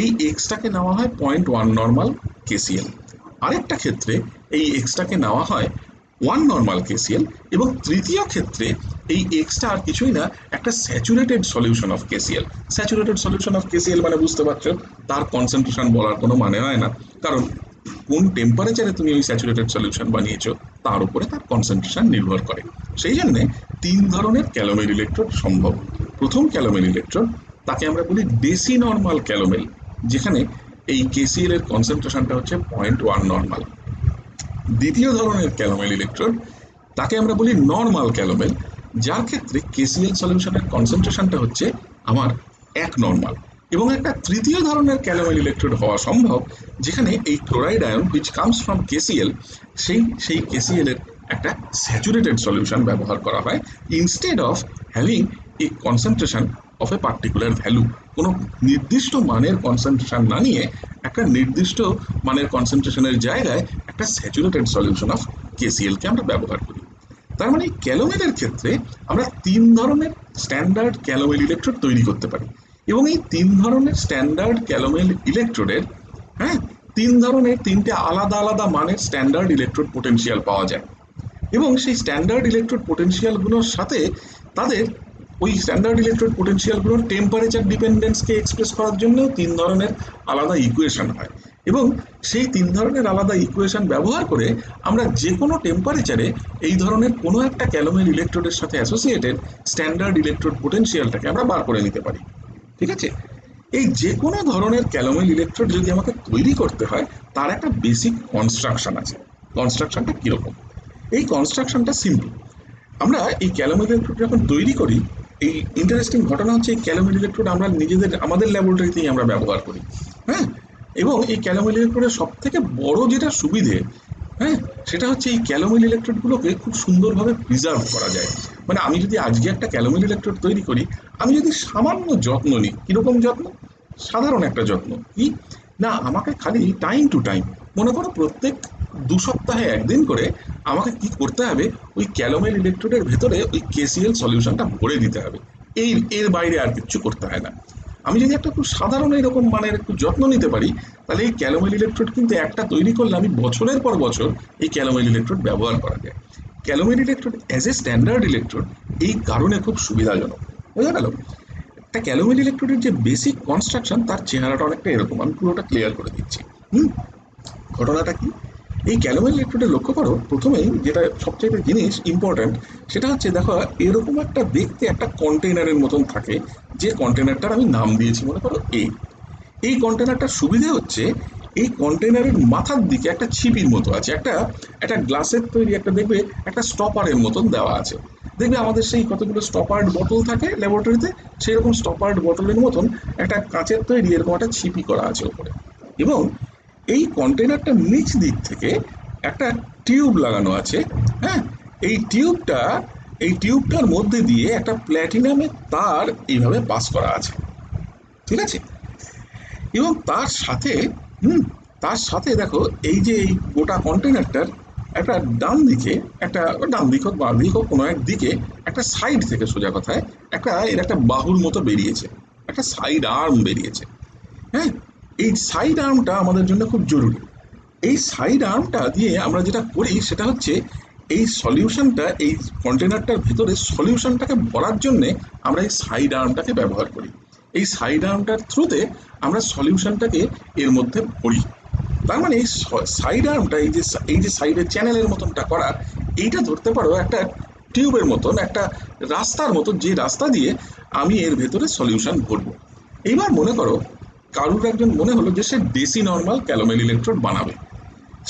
এই এক্সটাকে নেওয়া হয় 0.1 নর্মাল কেসিএল, আরেকটা ক্ষেত্রে এই এক্সটাকে নেওয়া হয় 1 নর্মাল কেসিএল, এবং তৃতীয় ক্ষেত্রে এই এক্সটা আর কিছুই না, একটা saturated solution of KCL. Saturated solution of KCL মানে বুঝতে পারছো, তার কনসেন্ট্রেশন বলার কোনো মানে হয় না, কারণ কোন টেম্পারেচারে তুমি ওই স্যাচুরেটেড সলিউশন বানিয়েছো তার উপরে তার কনসেন্ট্রেশন নির্ভর করে। সেই জন্যে তিন ধরনের ক্যালোমেল ইলেকট্রোড সম্ভব। প্রথম ক্যালোমেল ইলেকট্রোড, তাকে আমরা বলি ডেসি নর্মাল ক্যালোমেল, যেখানে এই কেসিএল এর কনসেন্ট্রেশনটা হচ্ছে 0.1 নর্মাল। দ্বিতীয় ধরনের ক্যালোমেল ইলেকট্রোড, তাকে আমরা বলি নর্মাল ক্যালোমেল, যার ক্ষেত্রে কেসিএল সলিউশনের কনসেন্ট্রেশনটা হচ্ছে আমার 1 নর্মাল। এবং একটা তৃতীয় ধরনের ক্যালোমেল ইলেকট্রোড হওয়া সম্ভব, যেখানে এই chloride ion which comes from KCL, সেই কেসিএল এর একটা স্যাচুরেটেড সলিউশন ব্যবহার করা হয় instead of having a concentration of a particular value. কোনো নির্দিষ্ট মানের কনসেন্ট্রেশন না নিয়ে একটা নির্দিষ্ট মানের কনসেন্ট্রেশনের জায়গায় একটা স্যাচুরেটেড সলিউশন অফ কেসিএলকে আমরা ব্যবহার করি। তার মানে তিন ক্ষেত্রে আমরা তিন ধরনের স্ট্যান্ডার্ড ক্যালোমেল ইলেকট্রোড তৈরি করতে পারি। এবং এই তিন ধরনের স্ট্যান্ডার্ড ক্যালোমেল ইলেকট্রোডের, হ্যাঁ, তিন ধরনের তিনটে আলাদা আলাদা মানের স্ট্যান্ডার্ড ইলেকট্রোড পোটেনশিয়াল পাওয়া যায়। এবং সেই স্ট্যান্ডার্ড ইলেকট্রোড পোটেনশিয়ালগুলোর সাথে তাদের ওই স্ট্যান্ডার্ড ইলেকট্রোড পোটেনশিয়ালগুলোর টেম্পারেচার ডিপেন্ডেন্সকে এক্সপ্রেস করার জন্যও তিন ধরনের আলাদা ইকুয়েশন হয়। এবং সেই তিন ধরনের আলাদা ইকুয়েশন ব্যবহার করে আমরা যে কোনো টেম্পারেচারে এই ধরনের কোনো একটা ক্যালোমেল ইলেকট্রোডের সাথে অ্যাসোসিয়েটেড স্ট্যান্ডার্ড ইলেকট্রোড পোটেনশিয়ালটাকে আমরা বার করে নিতে পারি। ঠিক আছে, এই যে কোনো ধরনের ক্যালোমেল ইলেকট্রোড যদি আমাকে তৈরি করতে হয় তার একটা বেসিক কনস্ট্রাকশন আছে। কনস্ট্রাকশনটা কীরকম? এই কনস্ট্রাকশনটা সিম্পল। আমরা এই ক্যালোমেল ইলেকট্রোড যখন তৈরি করি এই ইন্টারেস্টিং ঘটনা হচ্ছে এই ক্যালোমেল ইলেকট্রোড আমরা আমাদের ল্যাবরেটরিতেই আমরা ব্যবহার করি। হ্যাঁ, এবং এই ক্যালোমেল ইলেকট্রোডের সব থেকে বড় যেটা সুবিধে, হ্যাঁ, সেটা হচ্ছে এই ক্যালোমেল ইলেকট্রোডগুলোকে খুব সুন্দরভাবে প্রিজার্ভ করা যায়। মানে আমি যদি আজকে একটা ক্যালোমেল ইলেকট্রোড তৈরি করি, আমি যদি সামান্য যত্ন নিই, কিরকম যত্ন, সাধারণ একটা যত্ন কি না, আমাকে খালি টাইম টু টাইম, মনে করো প্রত্যেক 2 সপ্তাহে একদিন করে আমাকে কি করতে হবে, ওই ক্যালোমেল ইলেকট্রোডের ভেতরে ওই কেসিএল সলিউশনটা ভরে দিতে হবে। এর বাইরে আর কিচ্ছু করতে হয় না। আমি যদি একটা খুব সাধারণ এরকম মানের একটু যত্ন নিতে পারি, তাহলে এই ক্যালোমেল ইলেকট্রোড কিন্তু একটা তৈরি করলে আমি বছরের পর বছর এই ক্যালোমেল ইলেকট্রোড ব্যবহার করা যায়। Calomel electrode as a standard electrode এই কারণে খুব সুবিধাজনক। বোঝা গেল? একটা ক্যালোমেল ইলেকট্রোডের যে বেসিক কনস্ট্রাকশন, তার চেহারাটা অনেকটা এরকম, আমি পুরোটা ক্লিয়ার করে দিচ্ছি। হুম, ঘটনাটা কি, এই ক্যালোমেল ইলেকট্রোডে লক্ষ্য করো, প্রথমেই যেটা সবচেয়ে জিনিস ইম্পর্ট্যান্ট, সেটা হচ্ছে দেখো এরকম একটা দেখতে একটা কন্টেইনারের মতন থাকে, যে কন্টেইনারটার আমি নাম দিয়েছি মনে করো এই কন্টেনারটার সুবিধে হচ্ছে এই কন্টেনারের মাথার দিকে একটা ছিপির মতো আছে, একটা একটা গ্লাসের তৈরি একটা দেখবে একটা স্টপারের মতন দেওয়া আছে। দেখবে আমাদের সেই কতগুলো স্টপার্ড বোতল থাকে ল্যাবরেটরিতে, সেই রকম স্টপার্ড বোতলের মতন একটা কাঁচের তৈরি এরকম একটা ছিপি করা আছে ওপরে। এবং এই কন্টেনারটার নিচ দিক থেকে একটা টিউব লাগানো আছে। হ্যাঁ, এই টিউবটা এই টিউবটার মধ্যে দিয়ে একটা প্ল্যাটিনামের তার এইভাবে পাস করা আছে। ঠিক আছে? এবং তার সাথে হুম তার সাথে দেখো এই যে এই গোটা কন্টেনারটার একটা ডান দিকে, একটা ডান দিক হোক বাঁ দিক হোক কোনো একদিকে একটা সাইড থেকে, সোজা কথায় এর একটা বাহুর মতো বেরিয়েছে, একটা সাইড আর্ম বেরিয়েছে। হ্যাঁ, এই সাইড আর্মটা আমাদের জন্য খুব জরুরি। এই সাইড আর্মটা দিয়ে আমরা যেটা করি সেটা হচ্ছে এই সলিউশনটা, এই কন্টেনারটার ভিতরে সলিউশনটাকে ভরার জন্যে আমরা এই সাইড আর্মটাকে ব্যবহার করি। এই সাইড আর্মটার থ্রুতে আমরা সলিউশনটাকে এর মধ্যে ভরি। তার মানে এই সাইড আর্মটা, এই যে সাইডের চ্যানেলের মতনটা করা, এইটা ধরতে পারো একটা টিউবের মতন, একটা রাস্তার মতো, যে রাস্তা দিয়ে আমি এর ভেতরে সলিউশন ভরবো। এইবার মনে করো কারুর একজন মনে হলো যে সে ডেসি নর্মাল ক্যালোমেল ইলেকট্রোড বানাবে,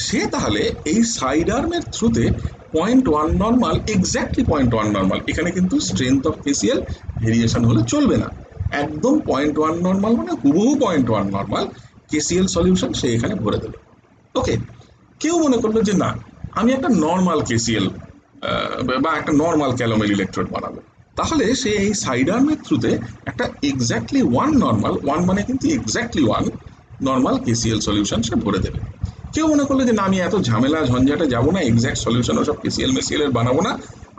সে তাহলে এই সাইড আর্মের থ্রুতে 0.1 নর্মাল, এক্স্যাক্টলি 0.1 নর্মাল, এখানে কিন্তু স্ট্রেংথ অফ কেসিএল ভেরিয়েশন হলে চলবে না, একদম 0.1 নর্মাল মানে হুবহু 0.1 নর্মাল কেসিএল সলিউশন সে এখানে ভরে দেবে। ওকে, কেউ মনে করলো যে না, আমি একটা নর্মাল কেসিএল বা একটা নর্মাল ক্যালোমেল ইলেকট্রোড বানাবো, তাহলে সে এই সাইড আর্মের থ্রুতে একটা এক্স্যাক্টলি 1 নর্মাল, 1 মানে কিন্তু এক্স্যাক্টলি 1 নর্মাল কেসিএল সলিউশন সে ভরে দেবে। কেউ মনে করলো যে না, আমি এত ঝামেলা ঝঞ্ঝাটে যাবো না, এক্স্যাক্ট সলিউশন ওসব কেসিএল মেসিএল এর বানাবো না,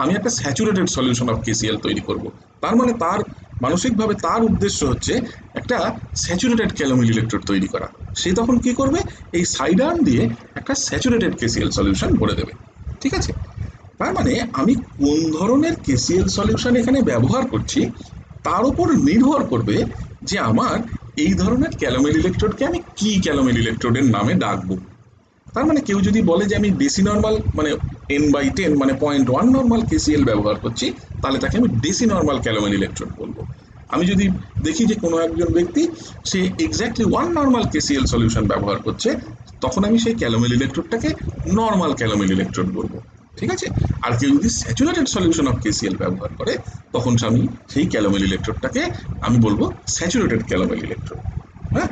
আমি একটা স্যাচুরেটেড সলিউশন অফ কেসিএল তৈরি করব। তার মানে তার মানসিকভাবে তার উদ্দেশ্য হচ্ছে একটা স্যাচুরেটেড ক্যালোমেল ইলেকট্রোড তৈরি করা। সে তখন কি করবে, এই সাইড আর্ম দিয়ে একটা স্যাচুরেটেড কেসিএল সলিউশন ভরে দেবে। ঠিক আছে? তার মানে আমি কোন ধরনের কেসিএল সলিউশন এখানে ব্যবহার করছি তার উপর নির্ভর করবে যে আমার এই ধরনের ক্যালোমেল ইলেকট্রোডকে আমি কি ক্যালোমেল ইলেকট্রোডের নামে ডাকবো। তার মানে কেউ যদি বলে যে আমি ডেসি নর্মাল মানে n/10 মানে 0.1 নর্মাল কেসিএল ব্যবহার করছি, তাহলে তাকে আমি ডেসি নর্মাল ক্যালোমেল ইলেকট্রোড বলবো। আমি যদি দেখি যে কোনো একজন ব্যক্তি সে এক্স্যাক্টলি 1 নর্মাল কেসিএল সলিউশন ব্যবহার করছে, তখন আমি সেই ক্যালোমেল ইলেকট্রোডটাকে নর্মাল ক্যালোমেল ইলেকট্রোড বলবো। ঠিক আছে? আর কেউ যদি স্যাচুরেটেড সলিউশন অফ কেসিএল ব্যবহার করে, তখন আমি সেই ক্যালোমেল ইলেকট্রোডটাকে আমি বলবো স্যাচুরেটেড ক্যালোমেল ইলেকট্রোড। হ্যাঁ,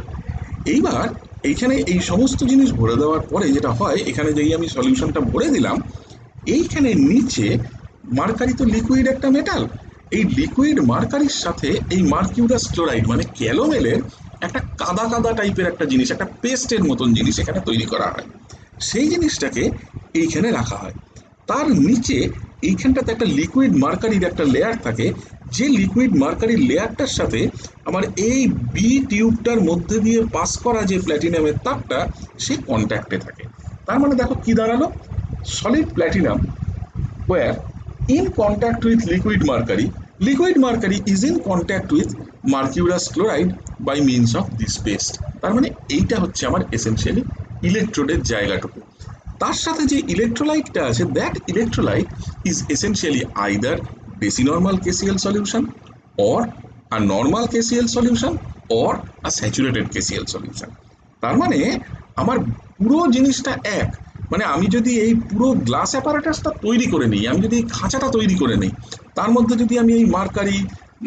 এইবার এইখানে এই সমস্ত জিনিস ভরে দেওয়ার পরে যেটা হয়, এখানে যেই আমি সলিউশনটা ভরে দিলাম, এইখানে নিচে মার্কারি তো লিকুইড একটা মেটাল, এই লিকুইড মার্কারির সাথে এই মার্কিউরাস ক্লোরাইড মানে ক্যালোমেলের একটা কাদা কাদা টাইপের একটা জিনিস, একটা পেস্টের মতন জিনিস এখানে তৈরি করা হয়। সেই জিনিসটাকে এইখানে রাখা হয়। তার নিচে এইখানটাতে একটা লিকুইড মার্কারির একটা লেয়ার থাকে, যে লিকুইড মার্কারির লেয়ারটার সাথে আমার এই বি টিউবটার মধ্যে দিয়ে পাস করা যে প্ল্যাটিনামের তারটা সে কন্ট্যাক্টে থাকে। তার মানে দেখো কি দাঁড়ালো, solid platinum where in contact with liquid mercury is in contact with mercurous chloride by means of this paste। তার মানে এইটা হচ্ছে আমার এসেনশিয়ালি ইলেকট্রোডের জায়গাটুকু। তার সাথে যে ইলেকট্রোলাইটটা আছে, that electrolyte is essentially either deci normal KCL solution or a normal KCl solution or a saturated KCl solution। তার মানে আমার পুরো জিনিসটা এক, মানে আমি যদি এই পুরো গ্লাস অ্যাপারেটাসটা তৈরি করে নিই, আমি যদি এই খাঁচাটা তৈরি করে নিই, তার মধ্যে যদি আমি এই মার্কারি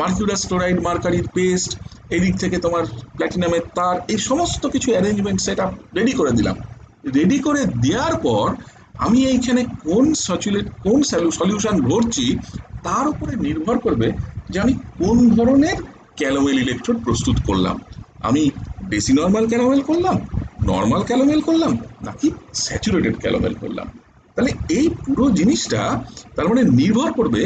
মার্কিউরাস ক্লোরাইড, মার্কারির পেস্ট, এদিক থেকে তোমার প্ল্যাটিনামের তার, এই সমস্ত কিছু অ্যারেঞ্জমেন্ট সেট আপ রেডি করে দিলাম। রেডি করে দেওয়ার পর আমি এইখানে কোন সলিউশন ভরছি তার উপরে নির্ভর করবে যে আমি কোন ধরনের ক্যালোমেল ইলেকট্রোড প্রস্তুত করলাম। আমি বেশি নর্মাল ক্যালোমেল করলাম, নর্মাল ক্যালোমেল করলাম, নাকি স্যাচুরেটেড ক্যালোমেল করলাম। তাহলে এই পুরো জিনিসটা তার মানে নির্ভর করবে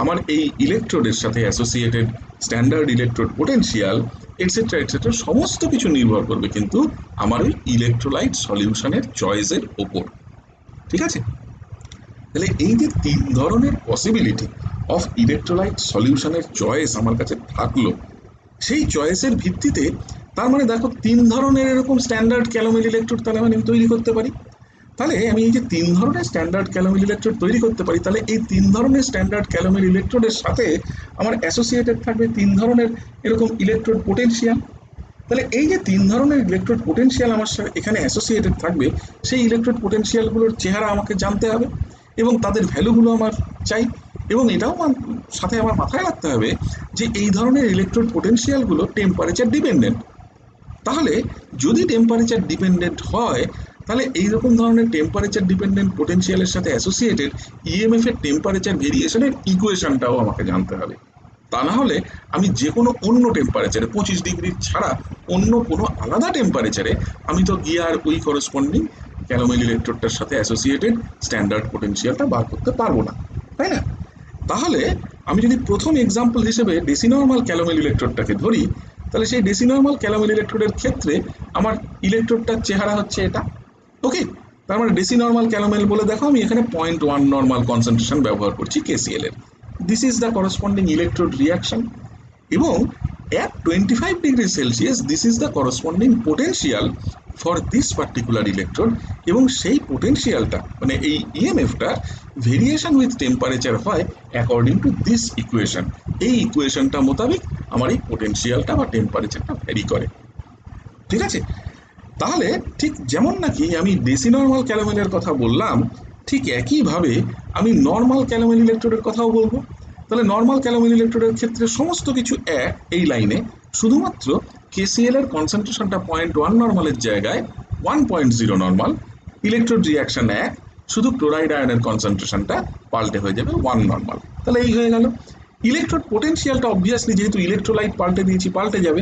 আমার এই ইলেকট্রোডের সাথে associated standard electrode potential etcetera etcetera, সমস্ত কিছু নির্ভর করবে কিন্তু আমার ওই ইলেকট্রোলাইট সলিউশনের চয়েসের ওপর। ঠিক আছে? তাহলে এই যে তিন ধরনের পসিবিলিটি অফ ইলেকট্রোলাইট সলিউশনের চয়েস আমার কাছে থাকলো, সেই চয়েসের ভিত্তিতে তার মানে দেখো তিন ধরনের এরকম স্ট্যান্ডার্ড ক্যালোমেল ইলেকট্রোড তাহলে আমি তৈরি করতে পারি। তাহলে আমি এই যে তিন ধরনের স্ট্যান্ডার্ড ক্যালোমেল ইলেকট্রোড তৈরি করতে পারি, তাহলে এই তিন ধরনের স্ট্যান্ডার্ড ক্যালোমেল ইলেকট্রোডের সাথে আমার অ্যাসোসিয়েটেড থাকবে তিন ধরনের এরকম ইলেকট্রোড পোটেনশিয়াল। তাহলে এই যে তিন ধরনের ইলেকট্রোড পোটেনশিয়াল আমার সাথে এখানে অ্যাসোসিয়েটেড থাকবে, সেই ইলেকট্রোড পোটেনশিয়ালগুলোর চেহারা আমাকে জানতে হবে এবং তাদের ভ্যালুগুলো আমার চাই। এবং এটাও সাথে আমার মাথায় রাখতে হবে যে এই ধরনের ইলেকট্রোড পোটেনশিয়ালগুলো টেম্পারেচার ডিপেন্ডেন্ট। তাহলে যদি টেম্পারেচার ডিপেন্ডেন্ট হয়, তাহলে এইরকম ধরনের টেম্পারেচার ডিপেন্ডেন্ট পোটেনশিয়ালের সাথে অ্যাসোসিয়েটেড ইএমএফ এর টেম্পারেচার ভেরিয়েশনের ইকুয়েশনটাও আমাকে জানতে হবে। তা না হলে আমি যে কোনো অন্য টেম্পারেচারে 25 ডিগ্রি ছাড়া অন্য কোনো আলাদা টেম্পারেচারে আমি তো গিয়ে আর ওই করসপন্ডিং ক্যালোমেল ইলেকট্রোডটার সাথে অ্যাসোসিয়েটেড স্ট্যান্ডার্ড পোটেনশিয়ালটা বার করতে পারবো না, তাই না? তাহলে আমি যদি প্রথম এক্সাম্পল হিসেবে ডেসিনর্মাল ক্যালোমেল ইলেকট্রোডটাকে ধরি, তাহলে সেই ডেসিনর্মাল ক্যালোমেল ইলেকট্রোডের ক্ষেত্রে আমার ইলেকট্রোডটার চেহারা হচ্ছে এটা। ওকে, তার মানে ডেসিনর্মাল ক্যালোমেল বলে দেখো আমি এখানে 0.1 নর্মাল কনসেন্ট্রেশন ব্যবহার করছি কেসিএল এর। This is the corresponding electrode reaction, এবং at 25 degree Celsius this is the corresponding potential for this particular electrode, এবং সেই পোটেনশিয়ালটা মানে এই ইএমএফটার ভেরিয়েশন উইথ টেম্পারেচার হয় অ্যাকর্ডিং টু দিস ইকুয়েশন। এই ইকুয়েশনটা মোতাবেক আমার এই পোটেনশিয়ালটা বা টেম্পারেচারটা ভ্যারি করে। ঠিক আছে? তাহলে ঠিক যেমন নাকি আমি ডেসিনর্মাল ক্যালোমেলের কথা বললাম, ঠিক একইভাবে আমি নর্মাল ক্যালোমেল ইলেকট্রোডের কথাও বলবো। তাহলে নর্মাল ক্যালোমেল ইলেকট্রোডের ক্ষেত্রে সমস্ত কিছু এক এই লাইনে, শুধুমাত্র কেসিএল এর কনসেন্ট্রেশনটা 0.1 নর্মালের জায়গায় 1.0 নর্মাল, ইলেকট্রোড রিয়াকশন এক, শুধু ক্লোরাইড আয়নের কনসেন্ট্রেশনটা পাল্টে হয়ে যাবে 1 নর্মাল। তাহলে এই হয়ে গেল। ইলেকট্রোড পোটেনশিয়ালটা অবভিয়াসলি যেহেতু ইলেকট্রোলাইট পাল্টে দিয়েছি পাল্টে যাবে।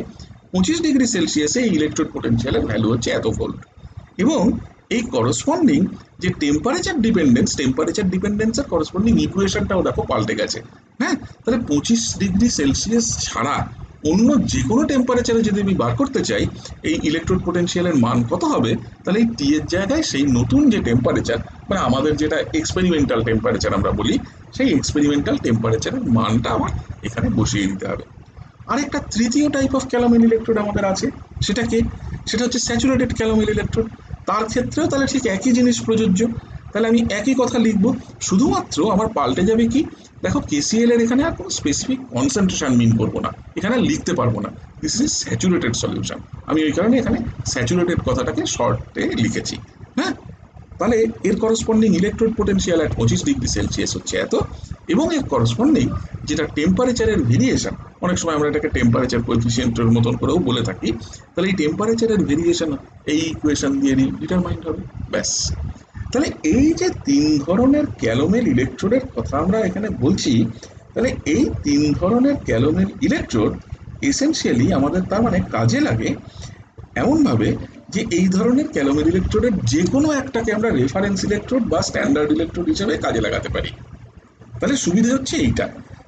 25 ডিগ্রি সেলসিয়াসে এই ইলেকট্রোড পোটেনশিয়ালের ভ্যালু হচ্ছে এত ভোল্ট, এবং এই করসপন্ডিং যে টেম্পারেচার ডিপেন্ডেন্সের করসপন্ডিং ইকুয়েশনটাও দেখো পাল্টে গেছে। হ্যাঁ, তাহলে 25 ডিগ্রি সেলসিয়াস ছাড়া অন্য যে কোনো টেম্পারেচারে যদি আমি বার করতে চাই এই ইলেকট্রোড পোটেনশিয়ালের মান কত হবে, তাহলে এই টি এর জায়গায় সেই নতুন যে টেম্পারেচার মানে আমাদের যেটা এক্সপেরিমেন্টাল টেম্পারেচার আমরা বলি, সেই এক্সপেরিমেন্টাল টেম্পারেচারের মানটা আমার এখানে বসিয়ে দিতে হবে। আরেকটা তৃতীয় টাইপ অফ ক্যালোমেল ইলেকট্রোড আমাদের আছে, সেটা হচ্ছে স্যাচুরেটেড ক্যালোমেল ইলেকট্রোড। তার ক্ষেত্রেও তাহলে ঠিক একই জিনিস প্রযোজ্য। তাহলে আমি একই কথা লিখবো, শুধুমাত্র আমার পাল্টে যাবে কি, দেখো কেসিএল এর এখানে আর কোনো স্পেসিফিক কনসেন্ট্রেশন মিন করবো না, এখানে লিখতে পারবো না, দিস ইজ স্যাচুরেটেড সলিউশন। আমি ওই কারণে এখানে স্যাচুরেটেড কথাটাকে শর্টে লিখেছি। হ্যাঁ, তাহলে এর corresponding electrode potential at 25 degree Celsius হচ্ছে এত, এবং এর করসপন্ডিং যেটা টেম্পারেচারের ভেরিয়েশন, অনেক সময় আমরা এটাকে টেম্পারেচার কোএফিসিয়েন্টের মতন করেও বলে থাকি, তাহলে এই টেম্পারেচারের ভেরিয়েশন এই ইকুয়েশন দিয়ে ডিটারমাইন্ড হবে। ব্যাস। তাহলে এই যে তিন ধরনের ক্যালোমেল ইলেকট্রোডের কথা আমরা এখানে বলছি, তাহলে এই তিন ধরনের ক্যালোমেল ইলেকট্রোড এসেনশিয়ালি আমাদের তার মানে কাজে লাগে এমনভাবে যে এই ধরনের ক্যালোমেল ইলেকট্রোডের যে কোনো একটাকে আমরা রেফারেন্স ইলেকট্রোড বা স্ট্যান্ডার্ড ইলেকট্রোড হিসেবে কাজে লাগাতে পারি। তাহলে সুবিধা হচ্ছে এইটা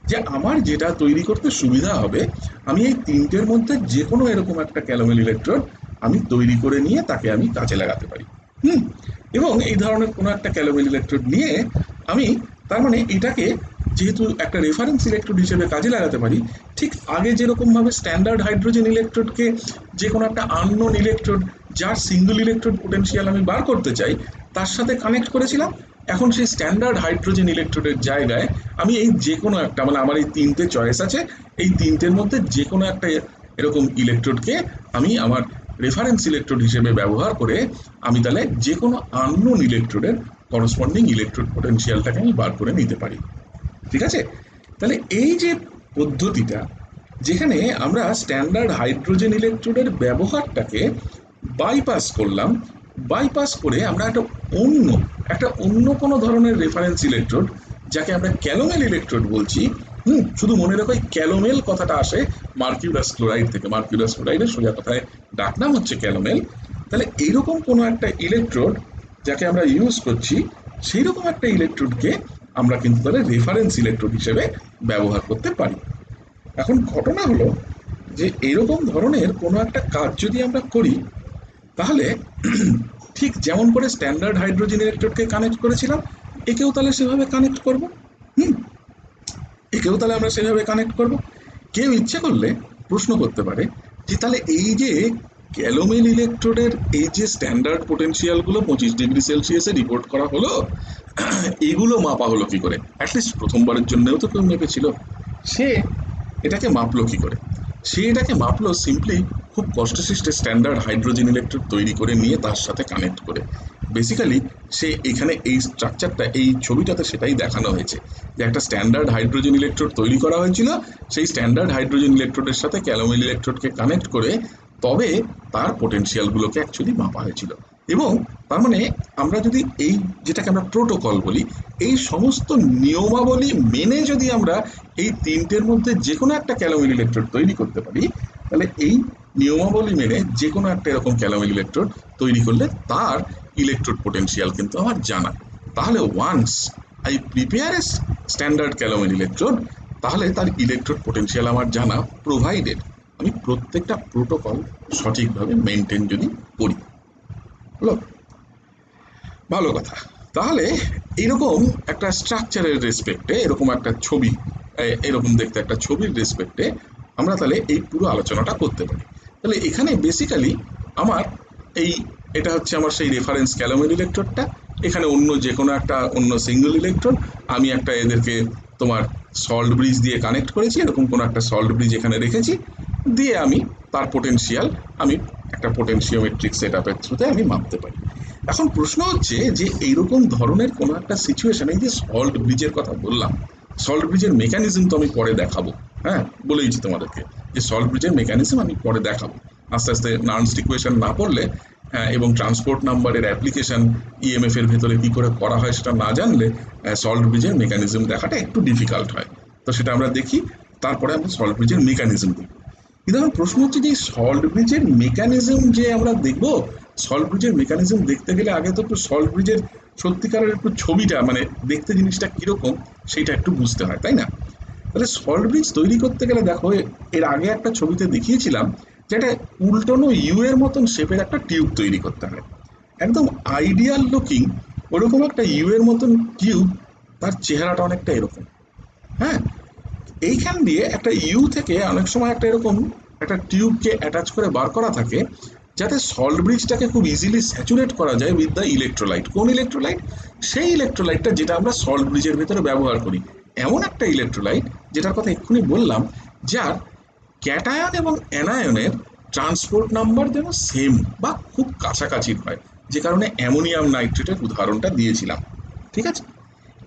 যে আমার যেটা তৈরি করতে সুবিধা হবে, আমি এই তিনটের মধ্যে যে কোনো এরকম একটা ক্যালোমেল ইলেকট্রোড আমি তৈরি করে নিয়ে তাকে আমি কাজে লাগাতে পারি। এবং এই ধরনের কোনো একটা ক্যালোমেল ইলেকট্রোড নিয়ে আমি তার মানে এটাকে যেহেতু একটা রেফারেন্স ইলেকট্রোড হিসেবে কাজে লাগাতে পারি, ঠিক আগে যেরকমভাবে স্ট্যান্ডার্ড হাইড্রোজেন ইলেকট্রোডকে যে কোনো একটা আননোন ইলেকট্রোড যার সিঙ্গল ইলেকট্রোড পোটেনশিয়াল আমি বার করতে চাই তার সাথে কানেক্ট করেছিলাম, এখন সেই স্ট্যান্ডার্ড হাইড্রোজেন ইলেকট্রোডের জায়গায় আমি এই যে কোনো একটা মানে আমার এই তিনটে চয়েস আছে, এই তিনটের মধ্যে যে কোনো একটা এরকম ইলেকট্রোডকে আমি আমার রেফারেন্স ইলেকট্রোড হিসেবে ব্যবহার করে আমি তাহলে যে কোনো আননোন ইলেকট্রোডের করসপন্ডিং ইলেকট্রোড পোটেনশিয়ালটাকে আমি বার করে নিতে পারি। ঠিক আছে? তাহলে এই যে পদ্ধতিটা যেখানে আমরা স্ট্যান্ডার্ড হাইড্রোজেন ইলেকট্রোডের ব্যবহারটাকে বাইপাস করলাম। বাইপাস করে আমরা একটা অন্য কোনো ধরনের রেফারেন্স ইলেকট্রোড, যাকে আমরা ক্যালোমেল ইলেকট্রোড বলছি। শুধু মনে রাখো, এই ক্যালোমেল কথাটা আসে মার্কিউরাস ক্লোরাইড থেকে। মার্কিউরাস ক্লোরাইডের সোজা কথায় ডাকনাম হচ্ছে ক্যালোমেল। তাহলে এইরকম কোনো একটা ইলেকট্রোড যাকে আমরা ইউজ করছি, সেই রকম একটা ইলেকট্রোডকে আমরা কিন্তু তাহলে রেফারেন্স ইলেকট্রোড হিসেবে ব্যবহার করতে পারি। এখন ঘটনা হলো যে এরকম ধরনের কোনো একটা কাজ যদি আমরা করি, তাহলে ঠিক যেমন করে স্ট্যান্ডার্ড হাইড্রোজেন ইলেকট্রোডকে কানেক্ট করেছিলাম, একেও তাহলে সেভাবে কানেক্ট করব। হুম একেও তাহলে আমরা সেভাবে কানেক্ট করব। কেউ ইচ্ছে করলে প্রশ্ন করতে পারে যে তাহলে এই যে ক্যালোমেল ইলেকট্রোডের এই যে স্ট্যান্ডার্ড পোটেনশিয়ালগুলো 25°C রিপোর্ট করা হলো, এগুলো মাপা হলো কি করে? অ্যাটলিস্ট প্রথমবারের জন্যও তো কেউ মেপেছিল, সে এটাকে মাপলো কি করে? সে এটাকে মাপলো সিম্পলি খুব কষ্টসৃষ্টে স্ট্যান্ডার্ড হাইড্রোজেন ইলেকট্রোড তৈরি করে নিয়ে তার সাথে কানেক্ট করে। বেসিক্যালি সে এখানে এই স্ট্রাকচারটা, এই ছবিটাতে সেটাই দেখানো হয়েছে যে একটা স্ট্যান্ডার্ড হাইড্রোজেন ইলেকট্রোড তৈরি করা হয়েছিল, সেই স্ট্যান্ডার্ড হাইড্রোজেন ইলেকট্রোডের সাথে ক্যালোমেল ইলেকট্রোডকে কানেক্ট করে তবে তার পোটেনশিয়ালগুলোকে অ্যাকচুয়ালি মাপা হয়েছিল। এবং তার মানে আমরা যদি এই, যেটাকে আমরা প্রোটোকল বলি, এই সমস্ত নিয়মাবলী মেনে যদি আমরা এই তিনটের মধ্যে যে কোনো একটা ক্যালোমেল ইলেকট্রোড তৈরি করতে পারি, তাহলে এই নিয়মাবলী মেনে যে কোনো একটা এরকম ক্যালোমেল ইলেকট্রোড তৈরি করলে তার ইলেকট্রোড পোটেনশিয়াল কিন্তু আমার জানা। তাহলে once I prepare a standard calomel electrode, তাহলে তার ইলেকট্রোড পোটেনশিয়াল আমার জানা, প্রোভাইডেড আমি প্রত্যেকটা প্রোটোকল সঠিকভাবে মেনটেন যদি করি। হলো? ভালো কথা। তাহলে এরকম একটা স্ট্রাকচারের রেসপেক্টে, এরকম একটা ছবি, এরকম দেখতে একটা ছবির রেসপেক্টে আমরা তাহলে এই পুরো আলোচনাটা করতে পারি। তাহলে এখানে বেসিক্যালি আমার এই, এটা হচ্ছে আমার সেই রেফারেন্স ক্যালোমেল ইলেকট্রোডটা। এখানে অন্য যে কোনো একটা অন্য সিঙ্গেল ইলেকট্রোড, আমি একটা এদেরকে তোমার সল্ট ব্রিজ দিয়ে কানেক্ট করেছি, এরকম কোনো একটা সল্ট ব্রিজ এখানে রেখেছি, দিয়ে আমি তার পোটেনশিয়াল আমি একটা পোটেনশিওমেট্রিক সেট আপের থ্রুতে আমি মাপতে পারি। এখন প্রশ্ন হচ্ছে যে এইরকম ধরনের কোনো একটা সিচুয়েশন, এই যে সল্ট ব্রিজের কথা বললাম, সল্ট ব্রিজের মেকানিজম তো আমি পরে দেখাবো। হ্যাঁ, বলেইছি তোমাদেরকে যে সল্ট ব্রিজের মেকানিজম আমি পরে দেখাবো আস্তে আস্তে। নার্নস্ট ইকুয়েশন না পড়লে, হ্যাঁ, এবং ট্রান্সপোর্ট নাম্বারের অ্যাপ্লিকেশন ইএমএফ এর ভেতরে কি করে করা হয় সেটা না জানলে সল্ট ব্রিজের মেকানিজম দেখাটা একটু ডিফিকাল্ট হয়। তো সেটা আমরা দেখি, তারপরে আমরা সল্ট ব্রিজের মেকানিজম দেখি। কিন্তু আমার প্রশ্ন হচ্ছে যে সল্ট ব্রিজের মেকানিজম যে আমরা দেখবো, সল্ট ব্রিজের মেকানিজম দেখতে গেলে আগে তো একটু সল্ট ব্রিজের সত্যিকারের একটু ছবিটা, মানে দেখতে জিনিসটা কিরকম সেটা একটু বুঝতে হয়, তাই না? তাহলে সল্ট ব্রিজ তৈরি করতে গেলে দেখো, এর আগে একটা ছবিতে দেখিয়েছিলাম যেটা উল্টোনো ইউ এর মতন শেপের একটা টিউব তৈরি করতে হয়, একদম আইডিয়াল লুকিং ওরকম একটা ইউ এর মতন টিউব। তার চেহারাটা অনেকটা এরকম। হ্যাঁ, এইখান দিয়ে একটা ইউ থেকে অনেক সময় একটা এরকম একটা টিউবকে অ্যাটাচ করে বার করা থাকে, যাতে সল্ট ব্রিজটাকে খুব ইজিলি স্যাচুরেট করা যায় উইথ দ্য ইলেকট্রোলাইট। কোন ইলেকট্রোলাইট? সেই ইলেকট্রোলাইটটা যেটা আমরা সল্ট ব্রিজের ভেতরে ব্যবহার করি, এমন একটা ইলেকট্রোলাইট যেটার কথা এক্ষুনি বললাম, যার ক্যাটায়ন এবং অ্যানায়নের ট্রান্সপোর্ট নাম্বার যেন সেম বা খুব কাছাকাছি হয়, যে কারণে অ্যামোনিয়াম নাইট্রেটের উদাহরণটা দিয়েছিলাম। ঠিক আছে?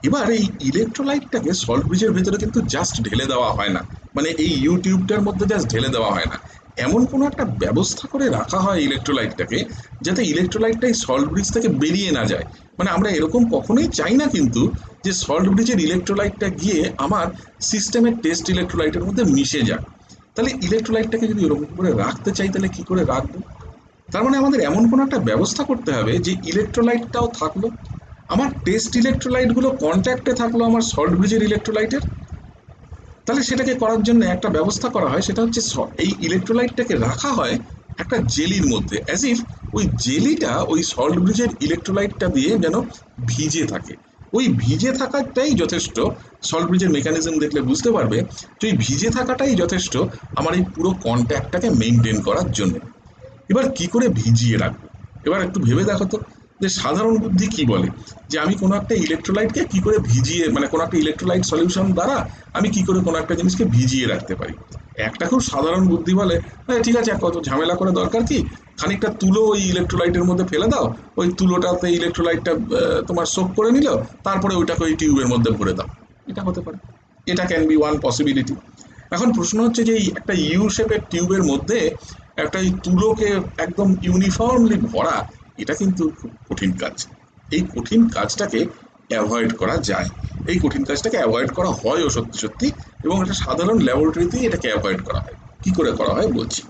এবার এই ইলেকট্রোলাইটটাকে সল্ট ব্রিজের ভেতরে কিন্তু জাস্ট ঢেলে দেওয়া হয় না, মানে এই ইউটিউবটার মধ্যে জাস্ট ঢেলে দেওয়া হয় না, এমন কোনো একটা ব্যবস্থা করে রাখা হয় ইলেকট্রোলাইটটাকে, যাতে ইলেকট্রোলাইটটা এই সল্ট ব্রিজ থেকে বেরিয়ে না যায়। মানে আমরা এরকম কখনোই চাই না কিন্তু যে সল্ট ব্রিজের ইলেকট্রোলাইটটা গিয়ে আমার সিস্টেমের টেস্ট ইলেকট্রোলাইটের মধ্যে মিশে যাক। তাহলে ইলেকট্রোলাইটটাকে যদি এরকম করে রাখতে চাই, তাহলে কি করে রাখবো? তার মানে আমাদের এমন কোনো একটা ব্যবস্থা করতে হবে যে ইলেকট্রোলাইটটাও থাকলো, আমার টেস্ট ইলেকট্রোলাইটগুলো কন্ট্যাক্টে থাকলো আমার সল্ট ব্রিজের ইলেকট্রোলাইটের। তাহলে সেটাকে করার জন্য একটা ব্যবস্থা করা হয়, সেটা হচ্ছে এই ইলেকট্রোলাইটটাকে রাখা হয় একটা জেলির মধ্যে, অ্যাজ ইফ ওই জেলিটা ওই সল্ট ব্রিজের ইলেকট্রোলাইটটা দিয়ে যেন ভিজে থাকে। ওই ভিজে থাকাটাই যথেষ্ট। সল্ট ব্রিজের মেকানিজম দেখলে বুঝতে পারবে যে ওই ভিজে থাকাটাই যথেষ্ট আমার এই পুরো কন্ট্যাক্টটাকে মেনটেন করার জন্য। এবার কি করে ভিজিয়ে রাখবো? এবার একটু ভেবে দেখো তো, যে সাধারণ বুদ্ধি কি বলে যে আমি কোনো একটা ইলেকট্রোলাইটকে কি করে ভিজিয়ে, মানে কোনো একটা ইলেকট্রোলাইট সলিউশন দ্বারা আমি কি করে কোনো একটা জিনিসকে ভিজিয়ে রাখতে পারি। একটা খুব সাধারণ বুদ্ধি বলে, ঠিক আছে, কত ঝামেলা করে দরকার কি, খানিকটা তুলো ওই ইলেকট্রোলাইটের মধ্যে ফেলে দাও, ওই তুলোটাতে ইলেকট্রোলাইটটা তোমার সোক করে নিল, তারপরে ওইটাকে ওই টিউবের মধ্যে ভরে দাও। এটা হতে পারে, এটা ক্যান বি ওয়ান পসিবিলিটি। এখন প্রশ্ন হচ্ছে যে এই একটা ইউ শেপের টিউবের মধ্যে একটা এই তুলোকে একদম ইউনিফর্মলি ভরা, এটা কিন্তু খুব কঠিন কাজ। এই কঠিন কাজটাকে অ্যাভয়েড করা যায়, এই কঠিন কাজটাকে অ্যাভয়েড করা হয়ও সত্যি সত্যি, এবং একটা সাধারণ ল্যাবরেটরিতেই এটাকে অ্যাভয়েড করা হয়। কি করে করা হয় বলছি।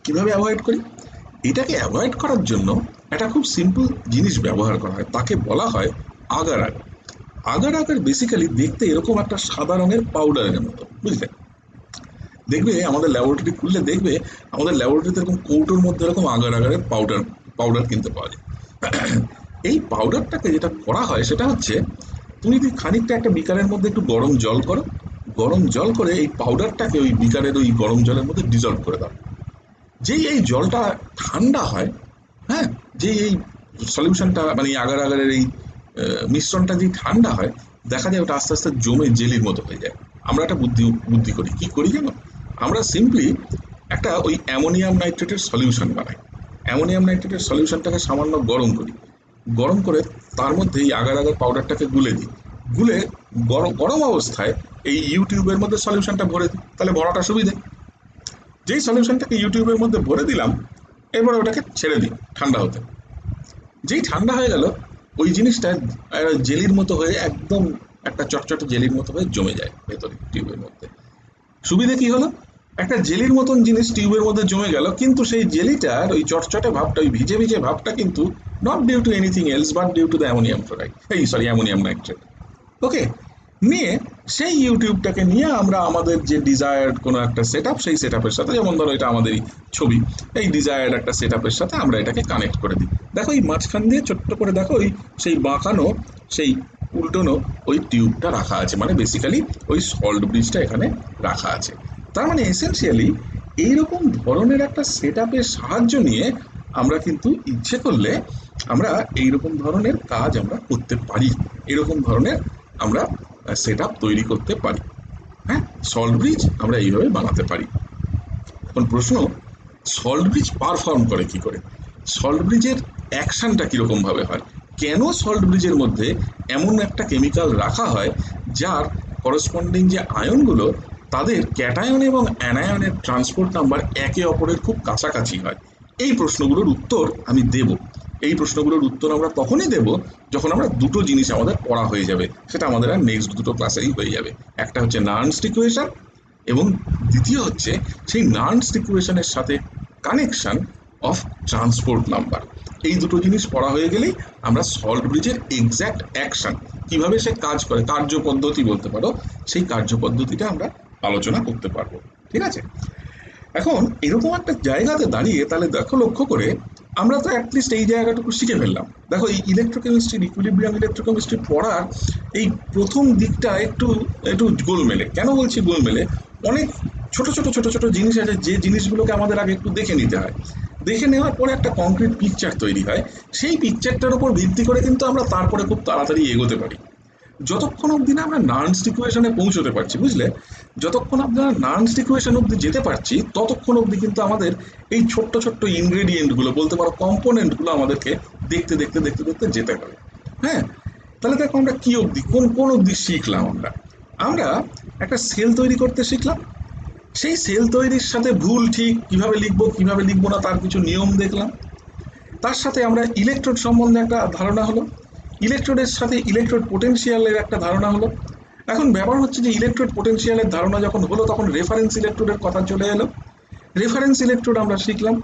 কিভাবে অ্যাভয়েড করি? এটাকে অ্যাভয়েড করার জন্য একটা খুব সিম্পল জিনিস ব্যবহার করা হয়, তাকে বলা হয় agar agar. Agar agar basically দেখতে এরকম একটা সাদা রঙের পাউডারের মতো, বুঝলে? দেখবে আমাদের ল্যাবরেটরি খুললে দেখবে আমাদের ল্যাবরেটরিতে এরকম কৌটোর মধ্যে এরকম আগার আগারের পাউডার পাউডার কিনতে পাওয়া যায়। এই পাউডারটাকে যেটা করা হয় সেটা হচ্ছে, তুমি যদি খানিকটা একটা বিকারের মধ্যে একটু গরম জল করো, গরম জল করে এই পাউডারটাকে ওই বিকারের ওই গরম জলের মধ্যে ডিজলভ করে দাও। যেই এই জলটা ঠান্ডা হয়, হ্যাঁ, যেই এই সলিউশনটা মানে এই আগার আগারের এই মিশ্রণটা যেই ঠান্ডা হয়, দেখা যায় ওটা আস্তে আস্তে জমে জেলির মতো হয়ে যায়। আমরা একটা বুদ্ধি বুদ্ধি করি, কি করি জানো? আমরা সিম্পলি একটা ওই অ্যামোনিয়াম নাইট্রেটের সলিউশন বানাই। অ্যামোনিয়াম নাইট্রেটের সলিউশনটাকে সামান্য গরম করি, গরম করে তার মধ্যে এই আগার আগার পাউডারটাকে গুলে দিই, গুলে গরম গরম অবস্থায় এই ইউটিউবের মধ্যে সলিউশনটা ভরে দিই, তাহলে ভরাটা সুবিধে। যেই সলিউশনটাকে ইউটিউবের মধ্যে ভরে দিলাম, এবার ওটাকে ছেড়ে দিই ঠান্ডা হতে। যেই ঠান্ডা হয়ে গেল, ওই জিনিসটা জেলির মতো হয়ে একদম একটা চটচটে জেলির মতো হয়ে জমে যায় ভেতরে টিউবের মধ্যে। সুবিধা কি হলো? একটা জেলির মতন জিনিস টিউবের মধ্যে জমে গেল, কিন্তু সেই জেলিটার ওই চটচটে ভাবটা, ওই ভিজে ভিজে ভাবটা কিন্তু not due to anything else but due to the ammonium fluoride, এই সরি অ্যামোনিয়াম নাইট্রেট। ওকে, নিয়ে সেই ইউটিউবটাকে নিয়ে আমরা আমাদের যে ডিজায়ার্ড কোনো একটা সেট আপ, সেই সেট আপের সাথে, যেমন ধরো এটা আমাদের ছবি, এই ডিজায়ার্ড একটা সেট আপের সাথে আমরা এটাকে কানেক্ট করে দিই। দেখো এই মাঝখান দিয়ে ছোট্ট করে দেখো ওই সেই বাঁকানো, সেই উল্টোনো ওই টিউবটা রাখা আছে, মানে বেসিক্যালি ওই সল্ট ব্রিজটা এখানে রাখা আছে। তার মানে এসেন্সিয়ালি এইরকম ধরনের একটা সেট আপের সাহায্য নিয়ে আমরা কিন্তু ইচ্ছে করলে আমরা এইরকম ধরনের কাজ আমরা করতে পারি, এরকম ধরনের আমরা সেট আপ তৈরি করতে পারি। হ্যাঁ, সল্ট ব্রিজ আমরা এইভাবে বানাতে পারি। এখন প্রশ্ন, সল্ট ব্রিজ পারফর্ম করে কি করে? সল্ট ব্রিজের অ্যাকশনটা কীরকম ভাবে হয়? কেন সল্ট ব্রিজের মধ্যে এমন একটা কেমিক্যাল রাখা হয় যার করসপন্ডিং যে আয়নগুলো, তাদের ক্যাটায়ন এবং অ্যানায়নের ট্রান্সপোর্ট নাম্বার একে অপরের খুব কাছাকাছি হয়? এই প্রশ্নগুলোর উত্তর আমি দেব। এই প্রশ্নগুলোর উত্তর আমরা তখনই দেব যখন আমরা দুটো জিনিস আমাদের পড়া হয়ে যাবে, সেটা আমাদের আর নেক্সট দুটো ক্লাসেই হয়ে যাবে। একটা হচ্ছে নার্নস্ট ইকুয়েশন, এবং দ্বিতীয় হচ্ছে সেই নার্নস্ট ইকুয়েশনের সাথে কানেকশন অফ ট্রান্সপোর্ট নাম্বার। এই দুটো জিনিস পড়া হয়ে গেলেই আমরা সল্ট ব্রিজের এক্স্যাক্ট অ্যাকশন, কিভাবে সে কাজ করে, কার্যপদ্ধতি বলতে পারো, সেই কার্যপদ্ধতিটা আমরা আলোচনা করতে পারবো। ঠিক আছে? এখন এরকম একটা জায়গাতে দাঁড়িয়ে তাহলে দেখো, লক্ষ্য করে আমরা তো অ্যাটলিস্ট এই জায়গাটুকু শিখে ফেললাম। দেখো এই ইলেকট্রোকেমিস্ট্রি, ইকুইলিব্রিয়াম ইলেকট্রোকেমিস্ট্রি পড়ার এই প্রথম দিকটা একটু একটু গোলমেলে। কেন বলছি গোলমেলে? অনেক ছোট ছোট ছোট ছোট জিনিস আছে, যে জিনিসগুলোকে আমাদের আগে একটু দেখে নিতে হয়। দেখে নেওয়ার পরে একটা কংক্রিট পিকচার তৈরি হয়, সেই পিকচারটার উপর ভিত্তি করে কিন্তু আমরা তারপরে খুব তাড়াতাড়ি এগোতে পারি। যতক্ষণ অবধি না আমরা নার্নস্ট ইকুয়েশনে পৌঁছতে পারছি, বুঝলে, যতক্ষণ আমরা নার্নস্ট ইকুয়েশন অবধি যেতে পারছি, ততক্ষণ অবধি কিন্তু আমাদের এই ছোট্ট ছোট্ট ইনগ্রেডিয়েন্টগুলো বলতে পারো, কম্পোনেন্টগুলো আমাদেরকে দেখতে দেখতে দেখতে দেখতে যেতে হবে। হ্যাঁ, তাহলে দেখো আমরা কি অবধি, কোন কোন অবধি শিখলাম? আমরা আমরা একটা সেল তৈরি করতে শিখলাম। সেই সেল তৈরির সাথে ভুল ঠিক কিভাবে লিখবো, কিভাবে লিখবো না, তার কিছু নিয়ম দেখলাম। তার সাথে আমরা ইলেকট্রোড সম্বন্ধে একটা ধারণা হলো, ইলেকট্রোডের সাথে ইলেকট্রোড পোটেনশিয়ালের একটা ধারণা হলো। এখন ব্যাপার হচ্ছে যে ইলেকট্রোড পোটেনশিয়ালের ধারণা যখন হলো, তখন রেফারেন্স ইলেকট্রোডের কথা চলে এলো। রেফারেন্স ইলেকট্রোড আমরা শিখলাম,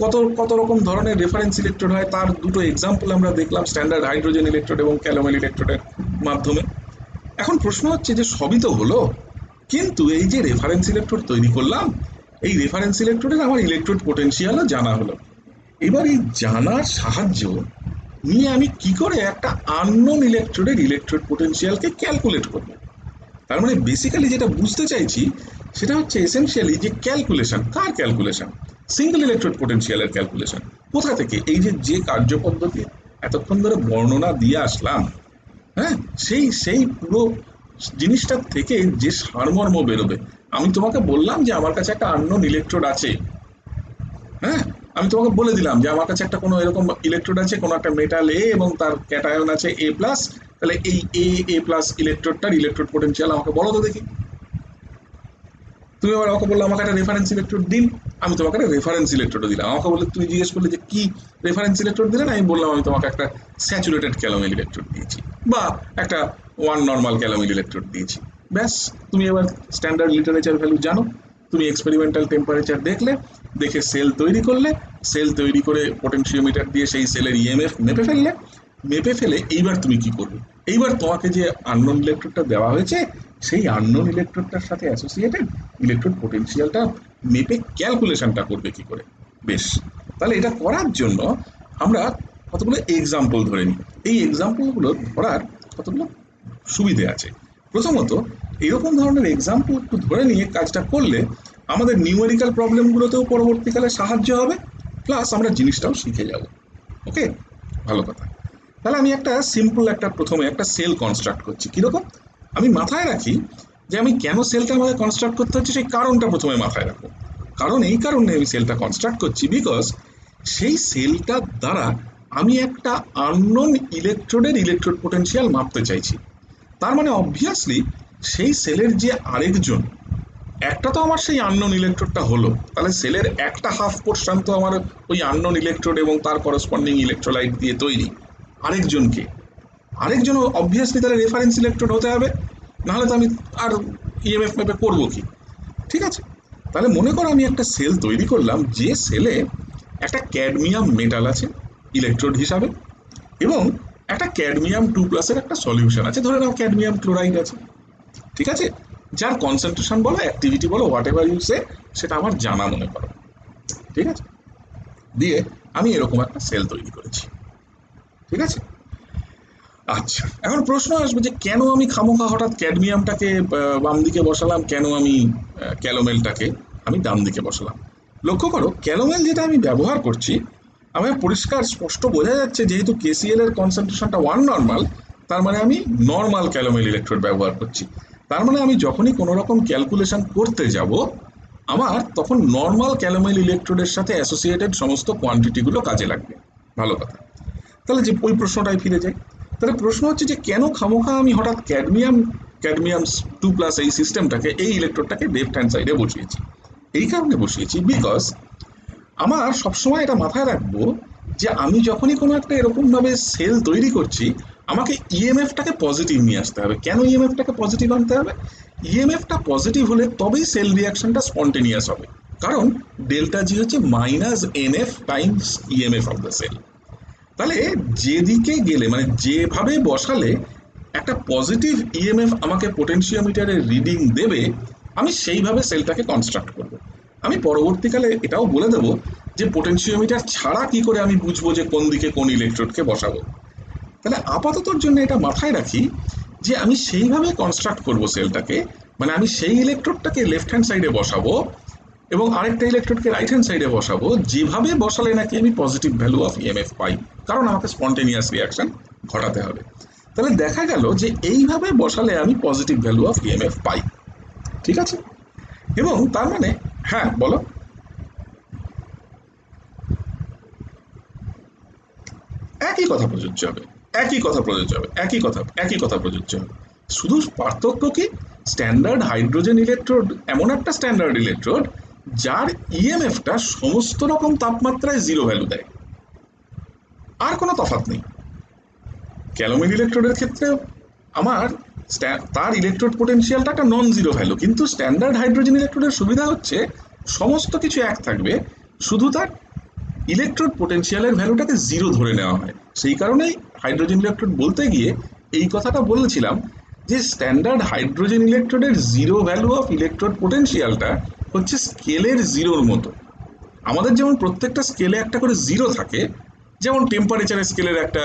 কত কত রকম ধরনের রেফারেন্স ইলেকট্রোড হয়, তার দুটো এক্সাম্পল আমরা দেখলাম, স্ট্যান্ডার্ড হাইড্রোজেন ইলেকট্রোড এবং ক্যালোমেল ইলেকট্রোডের মাধ্যমে। এখন প্রশ্ন হচ্ছে যে সবই তো হলো, কিন্তু এই যে রেফারেন্স ইলেকট্রোড তৈরি করলাম, এই রেফারেন্স ইলেকট্রোডের আমার ইলেকট্রোড পোটেনশিয়ালও জানা হলো। এবার এই জানার সাহায্য নিয়ে আমি কি করে একটা আননোন ইলেকট্রোডের ইলেকট্রোড পোটেনশিয়ালকে ক্যালকুলেট করব? তার মানে বেসিক্যালি যেটা বুঝতে চাইছি সেটা হচ্ছে এসেনশিয়ালি যে ক্যালকুলেশন, কার ক্যালকুলেশন? সিঙ্গেল ইলেকট্রোড পোটেনশিয়ালের ক্যালকুলেশন। কোথা থেকে? এই যে যে কার্যপদ্ধতি এতক্ষণ ধরে বর্ণনা দিয়ে আসলাম, হ্যাঁ, সেই সেই পুরো জিনিসটার থেকে যে সারমর্ম বেরোবে। আমি তোমাকে বললাম যে আমার কাছে একটা আননোন ইলেকট্রোড আছে, হ্যাঁ, আমি তোমাকে বলে দিলাম যে আমার কাছে একটা কোনো এরকম ইলেকট্রোড আছে, কোনো একটা মেটাল এ এবং তার ক্যাটায়ন আছে এ প্লাস, তাহলে এই এ প্লাস ইলেকট্রোডটার ইলেকট্রোড পোটেনশিয়াল আমাকে বলো তো দেখি। তুমি আবার আমাকে বললে আমাকে একটা রেফারেন্স ইলেকট্রোড দিন, আমি তোমাকে একটা রেফারেন্স ইলেকট্রোড দিলাম। আমাকে বললে, তুমি জিজ্ঞেস করলে যে কি রেফারেন্স ইলেকট্রোড দিলেন, আমি বললাম আমি তোমাকে একটা স্যাচুরেটেড ক্যালোমিল ইলেকট্রোড দিয়েছি বা একটা ওয়ান নর্মাল ক্যালোমিল ইলেকট্রোড দিয়েছি। ব্যাস, তুমি এবার স্ট্যান্ডার্ড লিটারেচার ভ্যালু জানো, তুমি এক্সপেরিমেন্টাল টেম্পারেচার দেখলে, দেখে সেল তৈরি করলে, সেল তৈরি করে পোটেনশিওমিটার দিয়ে সেই সেলের ইএমএফ মেপে ফেললে, মেপে ফেলে এইবার তুমি কি করবে, এইবার তোমাকে যে আননোন ইলেকট্রোডটা দেওয়া হয়েছে সেই আননোন ইলেকট্রোডটার সাথে অ্যাসোসিয়েটেড ইলেকট্রোড পোটেনশিয়ালটা মেপে ক্যালকুলেশনটা করবে কি করে। বেশ, তাহলে এটা করার জন্য আমরা কতগুলো এক্সাম্পল ধরে নিই। এই এক্সাম্পলগুলো ধরার কতগুলো সুবিধে আছে। প্রথমত, এরকম ধরনের এক্সাম্পল একটু ধরে নিয়ে কাজটা করলে আমাদের নিউমেরিক্যাল প্রবলেমগুলোতেও পরবর্তীকালে সাহায্য হবে, প্লাস আমরা জিনিসটাও শিখে যাব। ওকে, ভালো কথা। তাহলে আমি একটা সিম্পল প্রথমে একটা সেল কনস্ট্রাক্ট করছি। কিরকম? আমি মাথায় রাখি যে আমি কেন সেলটা আমাকে কনস্ট্রাক্ট করতে হচ্ছে সেই কারণটা প্রথমে মাথায় রাখবো। কারণ এই কারণে আমি সেলটা কনস্ট্রাক্ট করছি বিকজ সেই সেলটার দ্বারা আমি একটা আননোন ইলেকট্রোডের ইলেকট্রোড পোটেনশিয়াল মাপতে চাইছি। তার মানে অবভিয়াসলি সেই সেলের যে আরেকজন, একটা তো আমার সেই আননোন ইলেকট্রোডটা হলো, তাহলে সেলের একটা হাফ পোর্শন তো আমার ওই আননোন ইলেকট্রোড এবং তার করসপন্ডিং ইলেকট্রোলাইট দিয়ে তৈরি। আরেকজনকে, আরেকজন অবভিয়াসলি তাহলে রেফারেন্স ইলেকট্রোড হতে হবে, নাহলে তো আমি আর ইএমএফ মেপে করবো কি? ঠিক আছে, তাহলে মনে করো আমি একটা সেল তৈরি করলাম যে সেলে একটা ক্যাডমিয়াম মেটাল আছে ইলেকট্রোড হিসাবে, এবং একটা ক্যাডমিয়াম 2+ একটা সলিউশন আছে, ধরে নাও ক্যাডমিয়াম ক্লোরাইড আছে। ঠিক আছে, যার কনসেন্ট্রেশন বলো, অ্যাক্টিভিটি বলো, হোয়াট এভার ইউ সে, সেটা আমার জানা মনে করো। ঠিক আছে, দিয়ে আমি এরকম একটা সেল তৈরি করেছি। ঠিক আছে, আচ্ছা, এখন প্রশ্ন আসবে যে কেন আমি খামোখা হঠাৎ ক্যাডমিয়ামটাকে বাম দিকে বসালাম, কেন আমি ক্যালোমেলটাকে আমি ডান দিকে বসালাম। লক্ষ্য করো, ক্যালোমেল যেটা আমি ব্যবহার করছি, আমার পরিষ্কার স্পষ্ট বোঝা যাচ্ছে যেহেতু কেসিএল এর কনসেন্ট্রেশনটা ওয়ান নর্মাল, তার মানে আমি নর্মাল ক্যালোমেল ইলেকট্রোড ব্যবহার করছি। তার মানে আমি যখনই কোনো রকম ক্যালকুলেশন করতে যাব, আমার তখন নর্মাল ক্যালোমেল ইলেকট্রোডের সাথে অ্যাসোসিয়েটেড সমস্ত কোয়ান্টিটিগুলো কাজে লাগবে। ভালো কথা। তাহলে যে ওই প্রশ্নটাই ফিরে যায়। তাহলে প্রশ্ন হচ্ছে যে কেন খামোখা আমি হঠাৎ ক্যাডমিয়াম 2+ এই সিস্টেমটাকে, এই ইলেকট্রোডটাকে লেফট হ্যান্ড সাইডে বসিয়েছি। এই কারণে বসিয়েছি বিকজ আমার সবসময় এটা মাথায় রাখবো যে আমি যখনই কোনো একটা এরকমভাবে সেল তৈরি করছি, আমাকে ইএমএফটাকে পজিটিভ নিয়ে আসতে হবে। কেন ইএমএফটাকে পজিটিভ আনতে হবে? ইএমএফটা পজিটিভ হলে তবেই সেল রিয়াকশনটা স্পন্টেনিয়াস হবে, কারণ ডেল্টা জি হচ্ছে -NF times EMF of the cell. তাহলে যেদিকে গেলে, মানে যেভাবে বসালে একটা পজিটিভ ইএমএফ আমাকে পোটেনশিওমিটারে রিডিং দেবে, আমি সেইভাবে সেলটাকে কনস্ট্রাক্ট করব। আমি পরবর্তীকালে এটাও বলে দেব যে পোটেনশিওমিটার ছাড়া কি করে আমি বুঝবো যে কোন দিকে কোন ইলেকট্রোডকে বসাবো। তাহলে আপাততর জন্য এটা মাথায় রাখি যে আমি সেইভাবে কনস্ট্রাক্ট করব সেলটাকে, মানে আমি সেই ইলেকট্রোডটাকে লেফট হ্যান্ড সাইডে বসাবো এবং আরেকটা ইলেকট্রোডকে রাইট হ্যান্ড সাইডে বসাবো, যেভাবে বসালে নাকি আমি পজিটিভ ভ্যালু অফ ইএমএফ পাই, কারণ আমাকে স্পন্টেনিয়াস রিয়াকশন ঘটাতে হবে। তাহলে দেখা গেল যে এইভাবে বসালে আমি পজিটিভ ভ্যালু অফ ইএমএফ পাই। ঠিক আছে, এবং তার মানে, হ্যাঁ বলো। একই কথা প্রযোজ্য হবে, একই কথা প্রযোজ্য হবে, একই কথা প্রযোজ্য হবে। শুধু পার্থক্য কি? স্ট্যান্ডার্ড হাইড্রোজেন ইলেকট্রোড এমন একটা স্ট্যান্ডার্ড ইলেকট্রোড যার ইএমএফটা সমস্ত রকম তাপমাত্রায় জিরো ভ্যালু দেয়, আর কোনো তফাৎ নেই। ক্যালোমিন ইলেকট্রোডের ক্ষেত্রে আমার তার ইলেকট্রোড পোটেনশিয়ালটা একটা নন জিরো ভ্যালু, কিন্তু স্ট্যান্ডার্ড হাইড্রোজেন ইলেকট্রোডের সুবিধা হচ্ছে সমস্ত কিছু এক থাকবে, শুধু তার ইলেকট্রোড পোটেনশিয়ালের ভ্যালুটাকে জিরো ধরে নেওয়া হয়। সেই কারণেই হাইড্রোজেন ইলেকট্রোড বলতে গিয়ে এই কথাটা বলেছিলাম যে স্ট্যান্ডার্ড হাইড্রোজেন ইলেকট্রোডের জিরো ভ্যালু অফ ইলেকট্রোড পোটেনশিয়ালটা হচ্ছে স্কেলের জিরোর মতো। আমাদের যেমন প্রত্যেকটা স্কেলে একটা করে জিরো থাকে, যেমন টেম্পারেচার স্কেলের একটা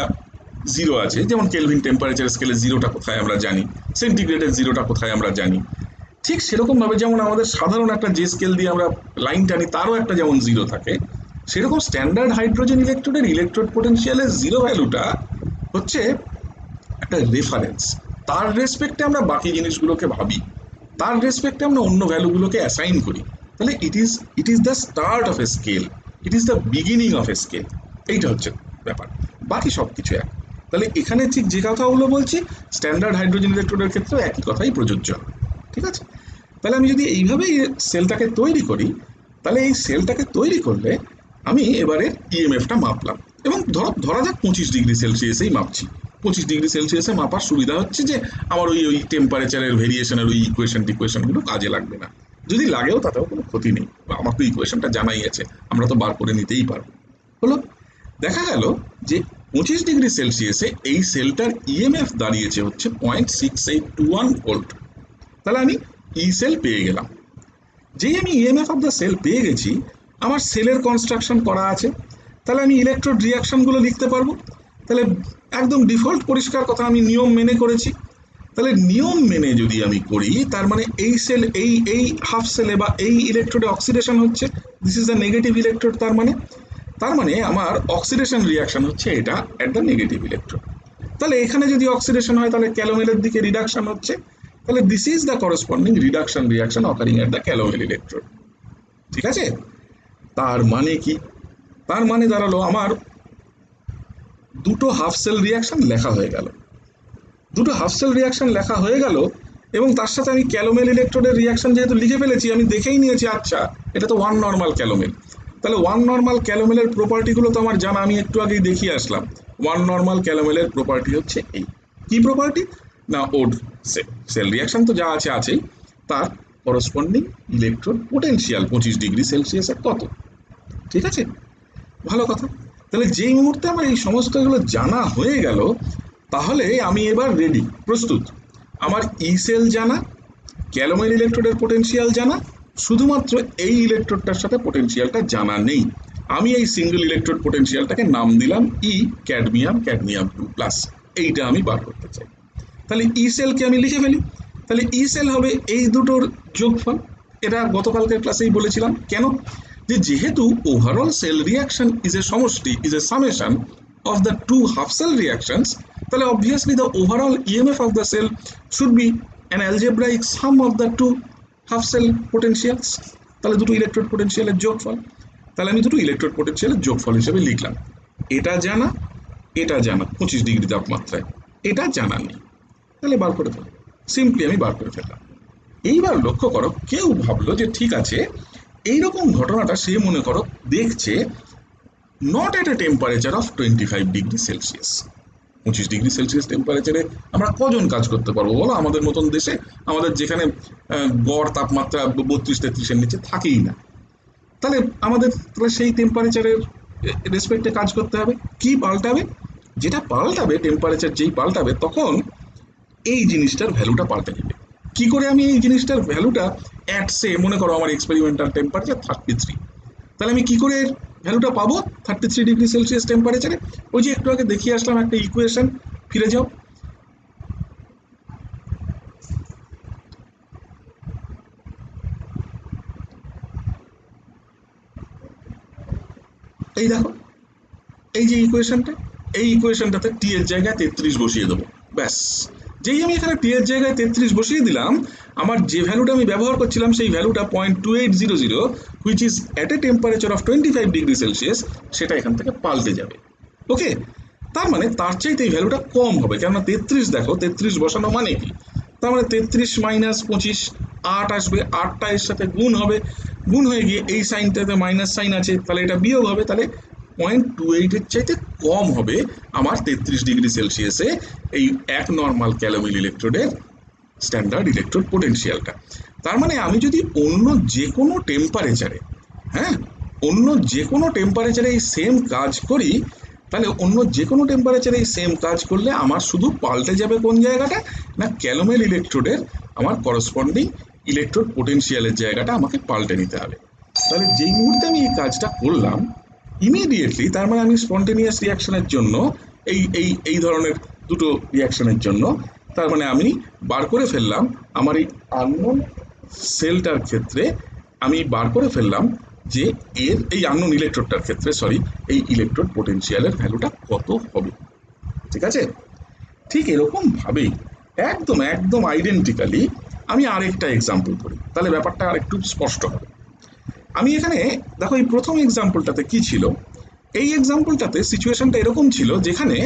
জিরো আছে, যেমন কেলভিন টেম্পারেচার স্কেলের জিরোটা কোথায় আমরা জানি, সেন্টিগ্রেডের জিরোটা কোথায় আমরা জানি, ঠিক সেরকম ভাবে যেমন আমাদের সাধারণ একটা যে স্কেল দিয়ে আমরা লাইন টানি তারও একটা যেমন জিরো থাকে, সেরকম স্ট্যান্ডার্ড হাইড্রোজেন ইলেকট্রোডের ইলেকট্রোড পোটেনশিয়ালের জিরো ভ্যালুটা হচ্ছে একটা রেফারেন্স। তার রেসপেক্টে আমরা বাকি জিনিসগুলোকে ভাবি, তার রেসপেক্টে আমরা অন্য ভ্যালুগুলোকে অ্যাসাইন করি। তাহলে it is the start of A scale. It is the beginning of A scale. এইটা হচ্ছে ব্যাপার, বাকি সব কিছু এক। তাহলে এখানে ঠিক যে কথাগুলো বলছি স্ট্যান্ডার্ড হাইড্রোজেন ইলেকট্রোডের ক্ষেত্রেও একই কথাই প্রযোজ্য। ঠিক আছে, তাহলে আমি যদি এইভাবে সেলটাকে তৈরি করি, তাহলে এই সেলটাকে তৈরি করলে আমি এবারে ইএমএফটা মাপলাম, এবং ধরা যাক 25 ডিগ্রি সেলসিয়াসেই মাপছি। 25 ডিগ্রি সেলসিয়াসে মাপার সুবিধা হচ্ছে যে আমার ওই টেম্পারেচারের ভেরিয়েশনের ওই টিকুয়েশনগুলো কাজে লাগবে না। যদি লাগেও তাতেও কোনো ক্ষতি নেই, আমার তো ইকুয়েশনটা জানাই আছে, আমরা তো বার করে নিতেই পারবো। হলো, দেখা গেল যে 25 ডিগ্রি সেলসিয়াসে এই সেলটার ইএমএফ দাঁড়িয়েছে হচ্ছে 0.6821 ভোল্ট। তাহলে আমি ই সেল পেয়ে গেলাম। যেই আমি ইএমএফ অফ দ্য সেল পেয়ে গেছি, আমার সেলের কনস্ট্রাকশন করা আছে, তাহলে আমি ইলেকট্রোড রিয়াকশনগুলো লিখতে পারবো। তাহলে একদম ডিফল্ট পরিষ্কার কথা, আমি নিয়ম মেনে করেছি। তাহলে নিয়ম মেনে যদি আমি করি, তার মানে এই সেল এই এই হাফ সেলে বা এই ইলেকট্রোডে অক্সিডেশন হচ্ছে, this is the negative electrode. তার মানে আমার অক্সিডেশন রিয়াকশন হচ্ছে এটা অ্যাট দ্য নেগেটিভ ইলেকট্রোড। তাহলে এখানে যদি অক্সিডেশন হয় তাহলে ক্যালোমেলের দিকে রিডাকশন হচ্ছে, তাহলে this is the corresponding reduction reaction occurring at the calomel electrode. ঠিক আছে, তার মানে কি? তার মানে দাঁড়ালো আমার দুটো হাফ সেল রিয়াকশন লেখা হয়ে গেল, এবং তার সাথে আমি ক্যালোমেল ইলেকট্রোডের রিয়াকশন যেহেতু লিখে ফেলেছি, আমি দেখেই নিয়েছি আচ্ছা এটা তো ওয়ান নর্মাল ক্যালোমেল। তাহলে ওয়ান নর্মাল ক্যালোমেলের প্রপার্টিগুলো তো আমার জানা, আমি একটু আগেই দেখিয়ে আসলাম। ওয়ান নর্মাল ক্যালোমেলের প্রপার্টি হচ্ছে এই, কি প্রপার্টি না, ওর সেল রিয়াকশন তো যা আছে আছেই, তার করসপন্ডিং ইলেকট্রোড পোটেনশিয়াল 25 ডিগ্রি সেলসিয়াসে কত। ঠিক আছে, ভালো কথা। তাহলে যেই মুহূর্তে আমার এই সমস্ত এগুলো জানা হয়ে গেল, তাহলে আমি এবার রেডি, প্রস্তুত। আমার ই সেল জানা, ক্যালোমেল ইলেকট্রোডের পোটেনশিয়াল জানা, শুধুমাত্র এই ইলেকট্রোডটার সাথে পোটেনশিয়ালটা জানা নেই। আমি এই সিঙ্গেল ইলেকট্রোড পোটেনশিয়ালটাকে নাম দিলাম ই ক্যাডমিয়াম ক্যাডমিয়াম 2+, এইটা আমি বার করতে চাই। তাহলে ই সেলকে আমি লিখে ফেলি। তাহলে ই সেল হবে এই দুটোর যোগফল। এটা গতকালকের ক্লাসেই বলেছিলাম। কেন? যেহেতু overall cell reaction is a সমষ্টি, is a summation of the two half cell reactions, তাহলে obviously the overall EMF of the cell should be an algebraic sum of the two half cell potentials. তাহলে দুটো electrode পোটেনশিয়ালের যোগফল। তাহলে আমি দুটো electrode পোটেনশিয়ালের যোগফল হিসেবে লিখলাম। এটা জানা, এটা জানা 25 ডিগ্রি তাপমাত্রায়, এটা জানা নেই। তাহলে বার করে ফেলো, সিম্পলি আমি বার করে ফেললাম। এইবার লক্ষ্য করো, কেউ ভাবলো যে ঠিক আছে, এইরকম ঘটনাটা সে মনে করো দেখছে not at a temperature of 25 degree Celsius. 25 degree Celsius টেম্পারেচারে আমরা কজন কাজ করতে পারবো বলো আমাদের মতন দেশে, আমাদের যেখানে গড় তাপমাত্রা 32-33-এর নিচে থাকেই না। তাহলে আমাদের তাহলে সেই টেম্পারেচারের রেসপেক্টে কাজ করতে হবে। কি পাল্টাবে? যেটা পাল্টাবে, টেম্পারেচার যেই পাল্টাবে, তখন এই জিনিসটার ভ্যালুটা পাল্টে যাবে। কি করে আমি এই জিনিসটার ভ্যালুটা অ্যাট সে মনে করো আমার এক্সপেরিমেন্টাল টেম্পারেচার 33, তাহলে আমি কি করে ভ্যালুটা পাবো 33 ডিগ্রি সেলসিয়াস টেম্পারেচারে? ওই যে একটু আগে দেখিয়ে আসলাম একটা ইকুয়েশন, ফিরে যাও। এই দেখো, এই যে ইকুয়েশনটা, এই ইকুয়েশনটাতে টি এর জায়গায় 33 বসিয়ে দেবো, ব্যাস। যেই আমি এখানে টি এর জায়গায় 33 বসিয়ে দিলাম, আমার যে ভ্যালুটা আমি ব্যবহার করছিলাম সেই ভ্যালুটা 0.2800, which is at a temperature of 25 degree Celsius, সেটা এখান থেকে পাল্টে যাবে। ওকে, তার মানে তার চাইতে এই ভ্যালুটা কম হবে, কেননা 33, দেখো 33 বসানো মানে কি, তার মানে 33 মাইনাস 25, 8 আসবে, 8টা এর সাথে গুণ হবে, গুণ হয়ে গিয়ে এই সাইনটাতে মাইনাস সাইন আছে, তাহলে এটা বিয়োগ হবে, তাহলে 0.28-এর চাইতে কম হবে আমার 33 ডিগ্রি সেলসিয়াসে এই এক নর্মাল ক্যালোমিল ইলেকট্রোডের স্ট্যান্ডার্ড ইলেকট্রোড পোটেনশিয়ালটা। তার মানে আমি যদি অন্য যে কোনো টেম্পারেচারে, হ্যাঁ, অন্য যে কোনো টেম্পারেচারে এই সেম কাজ করি, তাহলে অন্য যে কোনো টেম্পারেচারে এই সেম কাজ করলে আমার শুধু পাল্টে যাবে কোন জায়গাটা না, ক্যালোমেল ইলেকট্রোডের আমার করসপন্ডিং ইলেকট্রোড পোটেনশিয়ালের জায়গাটা আমাকে পাল্টে নিতে হবে। তাহলে যেই মুহূর্তে আমি এই কাজটা করলাম ইমিডিয়েটলি, তার মানে আমি স্পন্টেনিয়াস রিয়াকশনের জন্য এই এই এই ধরনের দুটো রিয়াকশনের জন্য, তার মানে আমি বার করে ফেললাম আমার এই আননোন সেলটার ক্ষেত্রে, আমি বার করে ফেললাম যে এর এই আননোন ইলেকট্রোডটার ক্ষেত্রে, সরি, এই ইলেকট্রোড পোটেনশিয়ালের ভ্যালুটা কত হবে। ঠিক আছে, ঠিক এরকম ভাবেই একদম একদম আইডেন্টিক্যালি আমি আরেকটা এক্সাম্পল করি, তাহলে ব্যাপারটা আর একটু স্পষ্ট হবে। আমি এখানে দেখো এই প্রথম এক্সাম্পলটাতে কি ছিল, এই এক্সাম্পলটাতে সিচুয়েশনটা এরকম ছিল যেখানে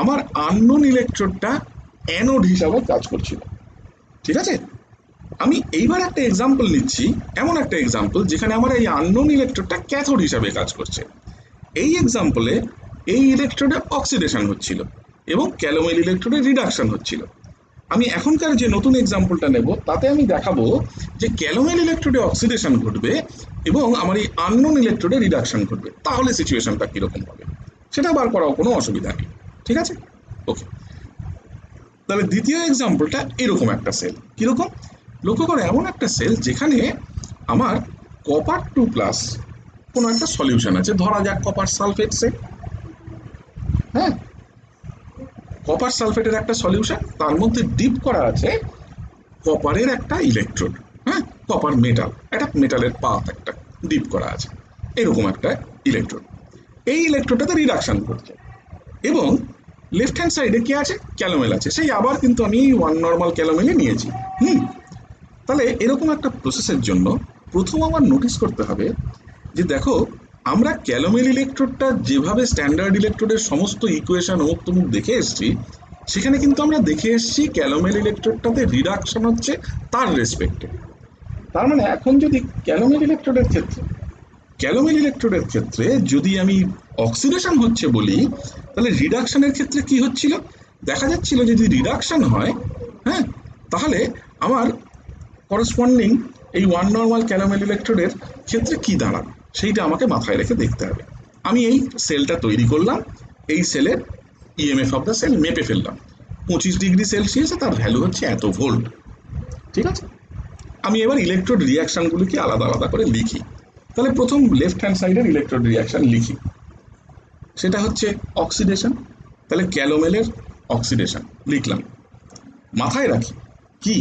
আমার আননোন ইলেকট্রোডটা অ্যানোড হিসাবে কাজ করছিল। ঠিক আছে, আমি এইবার একটা এক্সাম্পল নিচ্ছি, এমন একটা এক্সাম্পল যেখানে আমার এই আননোন ইলেকট্রোডটা ক্যাথোড হিসাবে কাজ করছে। এই এক্সাম্পলে এই ইলেকট্রোডে অক্সিডেশন হচ্ছিল এবং ক্যালোমেল ইলেকট্রোডে রিডাকশন হচ্ছিল। আমি এখনকার যে নতুন এক্সাম্পলটা নেব তাতে আমি দেখাবো যে ক্যালোমেল ইলেকট্রোডে অক্সিডেশন ঘটবে এবং আমার এই আননোন ইলেকট্রোডে রিডাকশন ঘটবে, তাহলে সিচুয়েশনটা কিরকম হবে সেটা বার করাও কোনো অসুবিধা নেই। ঠিক আছে, ওকে। তাহলে দ্বিতীয় এক্সাম্পলটা এরকম একটা সেল, কিরকম লক্ষ্য করে, এমন একটা সেল যেখানে আমার কপার 2+ কোনো একটা সলিউশন আছে, ধরা যাক কপার সালফেট সেল। হ্যাঁ, কপার সালফেটের একটা সলিউশন, তার মধ্যে ডিপ করা আছে কপারের একটা ইলেকট্রোড। হ্যাঁ, কপার মেটাল, একটা মেটালের পাত একটা ডিপ করা আছে, এরকম একটা ইলেকট্রোড। এই ইলেকট্রোডটাতে রিডাকশন ঘটছে এবং লেফট হ্যান্ড সাইডে কি আছে, ক্যালোমেল আছে, সেই আবার কিন্তু আমি ওয়ান নর্মাল ক্যালোমেলে নিয়েছি। তাহলে এরকম একটা প্রসেসের জন্য প্রথম আমার নোটিস করতে হবে যে দেখো, আমরা ক্যালোমেল ইলেকট্রোডটা যেভাবে স্ট্যান্ডার্ড ইলেকট্রোডের সমস্ত ইকুয়েশন অমুক তমুক দেখে এসেছি, সেখানে কিন্তু আমরা দেখে এসেছি ক্যালোমেল ইলেকট্রোডটাতে রিডাকশন হচ্ছে তার রেসপেক্টে। তার মানে এখন যদি ক্যালোমেল ইলেকট্রোডের ক্ষেত্রে যদি আমি অক্সিডেশন হচ্ছে বলি, তাহলে রিডাকশনের ক্ষেত্রে কি হচ্ছিল, দেখা যাচ্ছিল যদি রিডাকশন হয়, হ্যাঁ, তাহলে আমার করসপন্ডিং এই ওয়ান নর্মাল ক্যালোমেল ইলেকট্রোডের ক্ষেত্রে কি দাঁড়াবে সেইটা আমাকে মাথায় রেখে দেখতে হবে। আমি এই সেলটা তৈরি করলাম, এই সেলের ইএমএফ অফ দ্য সেল মেপে ফেললাম, 25°C, তার ভ্যালু হচ্ছে এত ভোল্ট। ঠিক আছে, আমি এবার ইলেকট্রোড রিয়াকশনগুলিকে আলাদা আলাদা করে লিখি। তাহলে প্রথম লেফট হ্যান্ড সাইডের ইলেকট্রোড রিয়াকশন লিখি, সেটা হচ্ছে অক্সিডেশন। তাহলে ক্যালোমেলের অক্সিডেশন লিখলাম। মাথায় রাখি কি,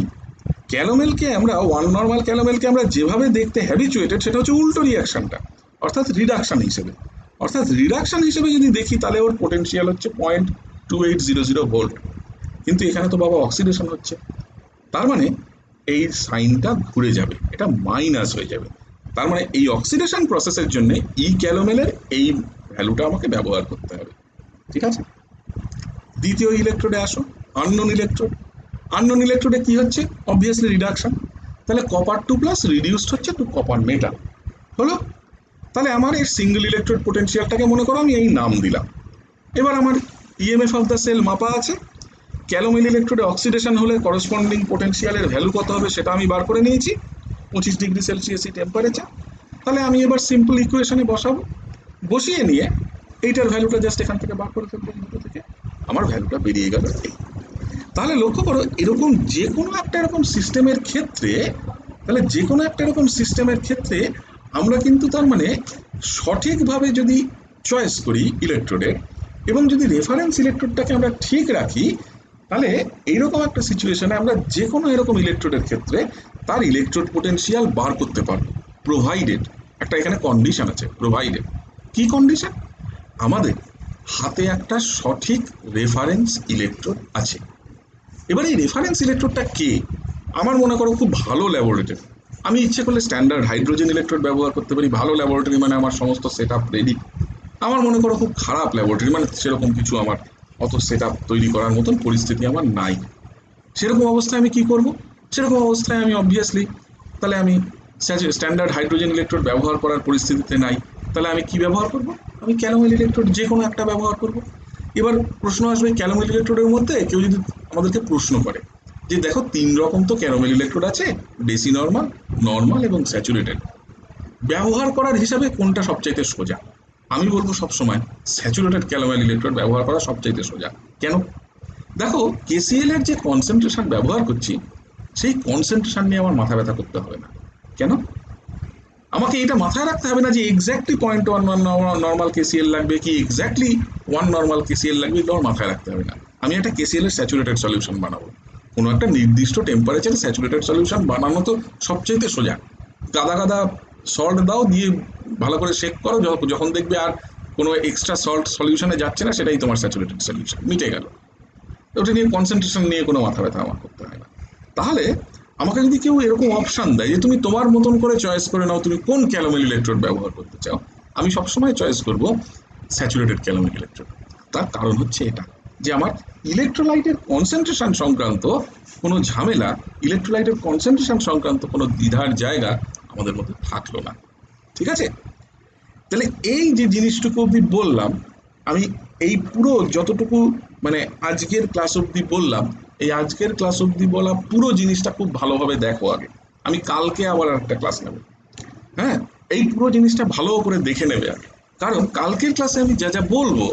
ক্যালোমেলকে আমরা ওয়ান নর্মাল ক্যালোমেলকে আমরা যেভাবে দেখতে হ্যাবিচুয়েটেড সেটা হচ্ছে উল্টো রিয়াকশনটা, অর্থাৎ রিডাকশন হিসেবে। অর্থাৎ রিডাকশন হিসেবে যদি দেখি তাহলে ওর পোটেনশিয়াল হচ্ছে 0.2800 ভোল্ট, কিন্তু এখানে তো বাবা অক্সিডেশন হচ্ছে, তার মানে এই সাইনটা ঘুরে যাবে, এটা মাইনাস হয়ে যাবে। তার মানে এই অক্সিডেশন প্রসেসের জন্য ই ক্যালোমেলের এই ভ্যালুটা আমাকে ব্যবহার করতে হবে। ঠিক আছে, দ্বিতীয় ইলেকট্রোডে আসো, আননোন ইলেকট্রোড। আননোন ইলেকট্রোডে কি হচ্ছে, অবভিয়াসলি রিডাকশন। তাহলে কপার 2+ রিডিউসড হচ্ছে টু কপার মেটাল হলো। তাহলে আমার এই সিঙ্গেল ইলেকট্রোড পোটেনশিয়ালটাকে মনে করো আমি এই নাম দিলাম। এবার আমার ইএমএফ অফ দ্য সেল মাপা আছে, ক্যালোমেল ইলেকট্রোডে অক্সিডেশন হলে করসপন্ডিং পোটেনশিয়ালের ভ্যালু কত হবে সেটা আমি বার করে নিয়েছি, 25°C টেম্পারেচার। তাহলে আমি এবার সিম্পল ইকুয়েশনে বসাবো, বসিয়ে নিয়ে এইটার ভ্যালুটা জাস্ট এখান থেকে বার করে ফেলবো, দুটো থেকে আমার ভ্যালুটা বেরিয়ে গেল এই। তাহলে লক্ষ্য করো, এরকম যে কোনো একটা এরকম সিস্টেমের ক্ষেত্রে, তাহলে যে কোনো একটা এরকম সিস্টেমের ক্ষেত্রে আমরা কিন্তু তার মানে সঠিকভাবে যদি চয়েস করি ইলেকট্রোডের এবং যদি রেফারেন্স ইলেকট্রোডটাকে আমরা ঠিক রাখি, তাহলে এইরকম একটা সিচুয়েশনে আমরা যে কোনো এরকম ইলেকট্রোডের ক্ষেত্রে তার ইলেকট্রোড পোটেনশিয়াল বার করতে পারবো, প্রোভাইডেড একটা এখানে কন্ডিশন আছে, প্রোভাইডেড কি কন্ডিশন, আমাদের হাতে একটা সঠিক রেফারেন্স ইলেকট্রোড আছে। এবার এই রেফারেন্স ইলেকট্রোডটা কে, আমার মনে করো খুব ভালো ল্যাবরেটরি, আমি ইচ্ছে করলে স্ট্যান্ডার্ড হাইড্রোজেন ইলেকট্রোড ব্যবহার করতে পারি, ভালো ল্যাবরেটরি মানে আমার সমস্ত সেট আপ রেডি। আমার মনে করো খুব খারাপ ল্যাবরেটরি, মানে সেরকম কিছু আমার অত সেট আপ তৈরি করার মতন পরিস্থিতি আমার নাই। সেরকম অবস্থায় আমি কি করব, সেরকম অবস্থায় আমি অবভিয়াসলি তাহলে আমি স্ট্যান্ডার্ড হাইড্রোজেন ইলেকট্রোড ব্যবহার করার পরিস্থিতিতে নাই, তাহলে আমি কি ব্যবহার করব, আমি ক্যালোমেল ইলেকট্রোড যে কোনো একটা ব্যবহার করব। এবার প্রশ্ন আসবে ক্যালোমেল ইলেকট্রোডের মধ্যে কেউ যদি আমাদেরকে প্রশ্ন করে যে দেখো 3 রকম তো ক্যালোমেল ইলেকট্রোড আছে, ডেসি নর্মাল, নর্মাল এবং স্যাচুরেটেড, ব্যবহার করার হিসাবে কোনটা সবচাইতে সোজা, আমি বলবো সবসময় স্যাচুরেটেড ক্যালোমেল ইলেকট্রোড ব্যবহার করা সবচাইতে সোজা। কেন, দেখো কেসিএল এর যে কনসেন্ট্রেশন ব্যবহার করছি সেই কনসেন্ট্রেশন নিয়ে আমার মাথা ব্যথা করতে হবে না। কেন, আমাকে এটা মাথায় রাখতে হবে না যে এক্স্যাক্টলি 0.11 নর্মাল কেসিএল লাগবে কি এক্স্যাক্টলি 1 নর্মাল কেসিএল লাগবে, এগুলো আমার মাথায় রাখতে হবে না। আমি একটা কেসিএল এর স্যাচুরেটেড সলিউশন বানাবো, কোনো একটা নির্দিষ্ট টেম্পারেচারে স্যাচুরেটেড সলিউশন বানানো তো সবচেয়ে সোজা। গাদা গাদা সল্ট দাও, দিয়ে ভালো করে শেক করো, যখন দেখবে আর কোনো এক্সট্রা সল্ট সলিউশনে যাচ্ছে না, সেটাই তোমার স্যাচুরেটেড সলিউশন, মিটে গেল। ওটা নিয়ে কনসেন্ট্রেশন নিয়ে কোনো মাথা ব্যথা আমার করতে হয় না। তাহলে আমাকে যদি কেউ এরকম অপশন দেয় যে তুমি তোমার মতন করে চয়েস করে নাও তুমি কোন ক্যালোমেল ইলেকট্রোড ব্যবহার করতে চাও, আমি সবসময় চয়েস করব স্যাচুরেটেড ক্যালোমেল ইলেকট্রোড। তার কারণ হচ্ছে এটা যে আমার ইলেকট্রোলাইটের কনসেন্ট্রেশন সংক্রান্ত কোনো ঝামেলা, ইলেকট্রোলাইটের কনসেন্ট্রেশন সংক্রান্ত কোনো দ্বিধার জায়গা আমাদের মধ্যে থাকলো না। ঠিক আছে? তাহলে এই যে জিনিসটুকু অবধি বললাম, আমি এই পুরো যতটুকু মানে আজকের ক্লাস অবধি বললাম, এই আজকের ক্লাস অবধি বলা পুরো জিনিসটা খুব ভালোভাবে দেখো আগে। আমি কালকে আবার একটা ক্লাস নেব। হ্যাঁ, এই পুরো জিনিসটা ভালো করে দেখে নেবে আগে, কারণ কালকের ক্লাসে আমি যা যা বলবো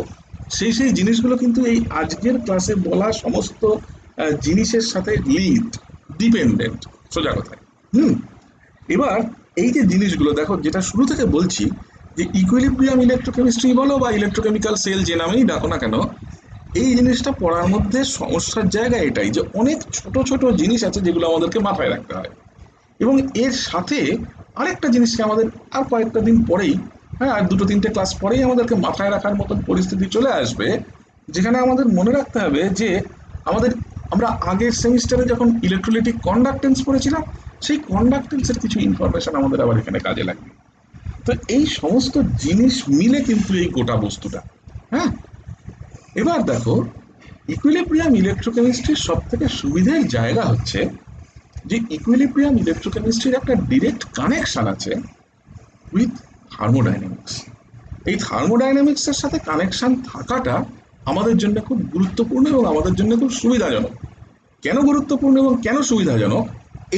সেই সেই জিনিসগুলো কিন্তু এই আজকের ক্লাসে বলা সমস্ত জিনিসের সাথে লিঙ্কড, ডিপেন্ডেন্ট, সোজা কথায়। হুম। এবার এই যে জিনিসগুলো দেখো, যেটা শুরু থেকে বলছি যে ইকুইলিব্রিয়াম ইলেকট্রোকেমিস্ট্রি বলো বা ইলেকট্রোকেমিক্যাল সেল যে নামেই ডাকো না কেন, এই জিনিসটা পড়ার মধ্যে সমস্যার জায়গা এটাই যে অনেক ছোট ছোট জিনিস আছে যেগুলো আমাদেরকে মাথায় রাখতে হয়। এবং এর সাথে আরেকটা জিনিসকে আমাদের আর কয়েকটা দিন পরেই, হ্যাঁ, আর দুটো তিনটে ক্লাস পরেই আমাদেরকে মাথায় রাখার মতন পরিস্থিতি চলে আসবে, যেখানে আমাদের মনে রাখতে হবে যে আমাদের, আমরা আগের সেমিস্টারে যখন ইলেকট্রোলাইটিক কন্ডাক্টেন্স পড়েছিলাম, সেই কন্ডাক্টেন্সের কিছু ইনফরমেশন আমাদের আবার এখানে কাজে লাগবে। তো এই সমস্ত জিনিস মিলে কিন্তু এই গোটা বস্তুটা। হ্যাঁ, এবার দেখো, ইকুইলিব্রিয়াম ইলেকট্রোকেমিস্ট্রির সব থেকে সুবিধের জায়গা হচ্ছে যে ইকুইলিব্রিয়াম ইলেকট্রোকেমিস্ট্রির একটা ডিরেক্ট কানেকশন আছে উইথ থার্মোডাইনামিক্স। এই থার্মোডাইনামিক্সের সাথে কানেকশন থাকাটা আমাদের জন্য খুব গুরুত্বপূর্ণ এবং আমাদের জন্য খুব সুবিধাজনক। কেন গুরুত্বপূর্ণ এবং কেন সুবিধাজনক,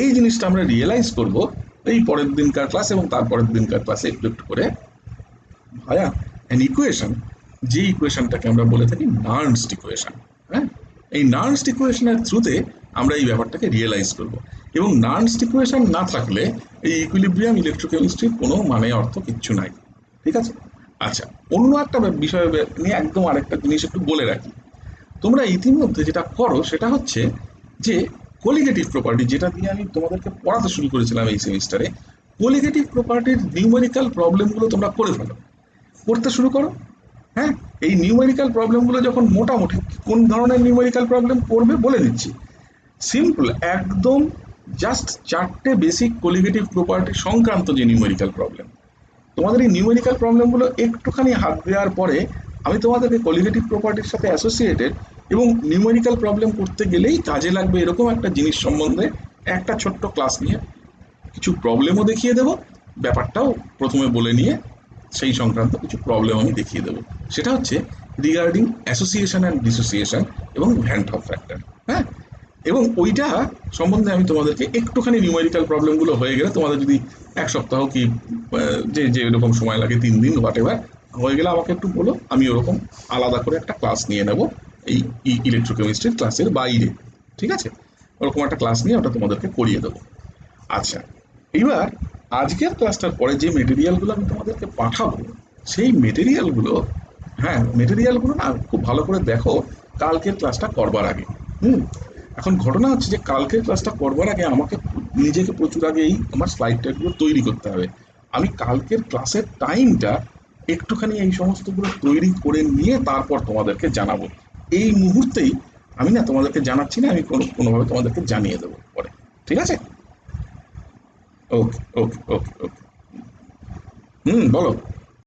এই জিনিসটা আমরা রিয়েলাইজ করব এই পরের দিনকার ক্লাস এবং তারপরের দিনকার ক্লাসে একটু একটু করে ভায়া অ্যান ইকুয়েশন, যে ইকুয়েশনটাকে আমরা বলে থাকি নার্নস্ট ইকুয়েশন। হ্যাঁ, এই নার্নস্ট ইকুয়েশনের থ্রুতে আমরা এই ব্যাপারটাকে রিয়েলাইজ করব। এবং নার্নস্ট ইকুয়েশন না থাকলে এই ইকুইলিব্রিয়াম ইলেকট্রোকেমিস্ট্রির কোনো মানে অর্থ কিচ্ছু নাই। ঠিক আছে? আচ্ছা, অন্য একটা বিষয় নিয়ে একদম আরেকটা জিনিস একটু বলে রাখি। তোমরা ইতিমধ্যে যেটা করো সেটা হচ্ছে যে কোলিগেটিভ প্রপার্টি, যেটা দিয়ে আমি তোমাদেরকে পড়াতে শুরু করেছিলাম এই সেমিস্টারে, কোলিগেটিভ প্রপার্টির নিউমেরিক্যাল প্রবলেমগুলো তোমরা করে ফেলো, করতে শুরু করো। হ্যাঁ, এই নিউমেরিক্যাল প্রবলেমগুলো যখন মোটামুটি, কোন ধরনের নিউমেরিক্যাল প্রবলেম করবে বলে দিচ্ছি, সিম্পল একদম, জাস্ট চারটে বেসিক কোলিগেটিভ প্রপার্টি সংক্রান্ত যে নিউমেরিক্যাল প্রবলেম, তোমাদের এই নিউমেরিক্যাল প্রবলেমগুলো একটুখানি হাত দেওয়ার পরে আমি তোমাদেরকে কোলিগেটিভ প্রপার্টির সাথে অ্যাসোসিয়েটেড এবং নিউমেরিক্যাল প্রবলেম করতে গেলেই কাজে লাগবে এরকম একটা জিনিস সম্বন্ধে একটা ছোট্ট ক্লাস নিয়ে কিছু প্রবলেমও দেখিয়ে দেবো, ব্যাপারটাও প্রথমে বলে নিয়ে সেই সংক্রান্ত কিছু প্রবলেম আমি দেখিয়ে দেবো। সেটা হচ্ছে রিগার্ডিং অ্যাসোসিয়েশন অ্যান্ড ডিসোসিয়েশন এবং ভ্যান টপ ফ্যাক্টর। হ্যাঁ, এবং ওইটা সম্বন্ধে আমি তোমাদেরকে একটুখানি নিউমেরিক্যাল প্রবলেমগুলো হয়ে গেলে, তোমাদের যদি এক সপ্তাহ কি যে যে এরকম সময় লাগে, 3 দিন হোয়াট এভার হয়ে গেলে আমাকে একটু বলো, আমি ওরকম আলাদা করে একটা ক্লাস নিয়ে নেব এই ইলেকট্রোকেমিস্ট্রির ক্লাসের বাইরে। ঠিক আছে? ওরকম একটা ক্লাস নিয়ে ওটা তোমাদেরকে করিয়ে দেবো। আচ্ছা, এবার আজকের ক্লাসটার পরে যে মেটেরিয়ালগুলো আমি তোমাদেরকে পাঠাবো, সেই মেটেরিয়ালগুলো, হ্যাঁ, মেটেরিয়ালগুলো না খুব ভালো করে দেখো কালকের ক্লাসটা করবার আগে। হুম। এখন ঘটনা হচ্ছে যে কালকের ক্লাসটা করবার আগে আমাকে নিজেকে প্রচুর আগেই আমার স্লাইড টাইডগুলো তৈরি করতে হবে। আমি কালকের ক্লাসের টাইমটা একটুখানি এই সমস্তগুলো তৈরি করে নিয়ে তারপর তোমাদেরকে জানাবো। এই মুহূর্তেই আমি না তোমাদেরকে জানাচ্ছি না, আমি কোনোভাবে তোমাদেরকে জানিয়ে দেবো পরে। ঠিক আছে? ওকে, ওকে, ওকে, ওকে। হুম, বলো।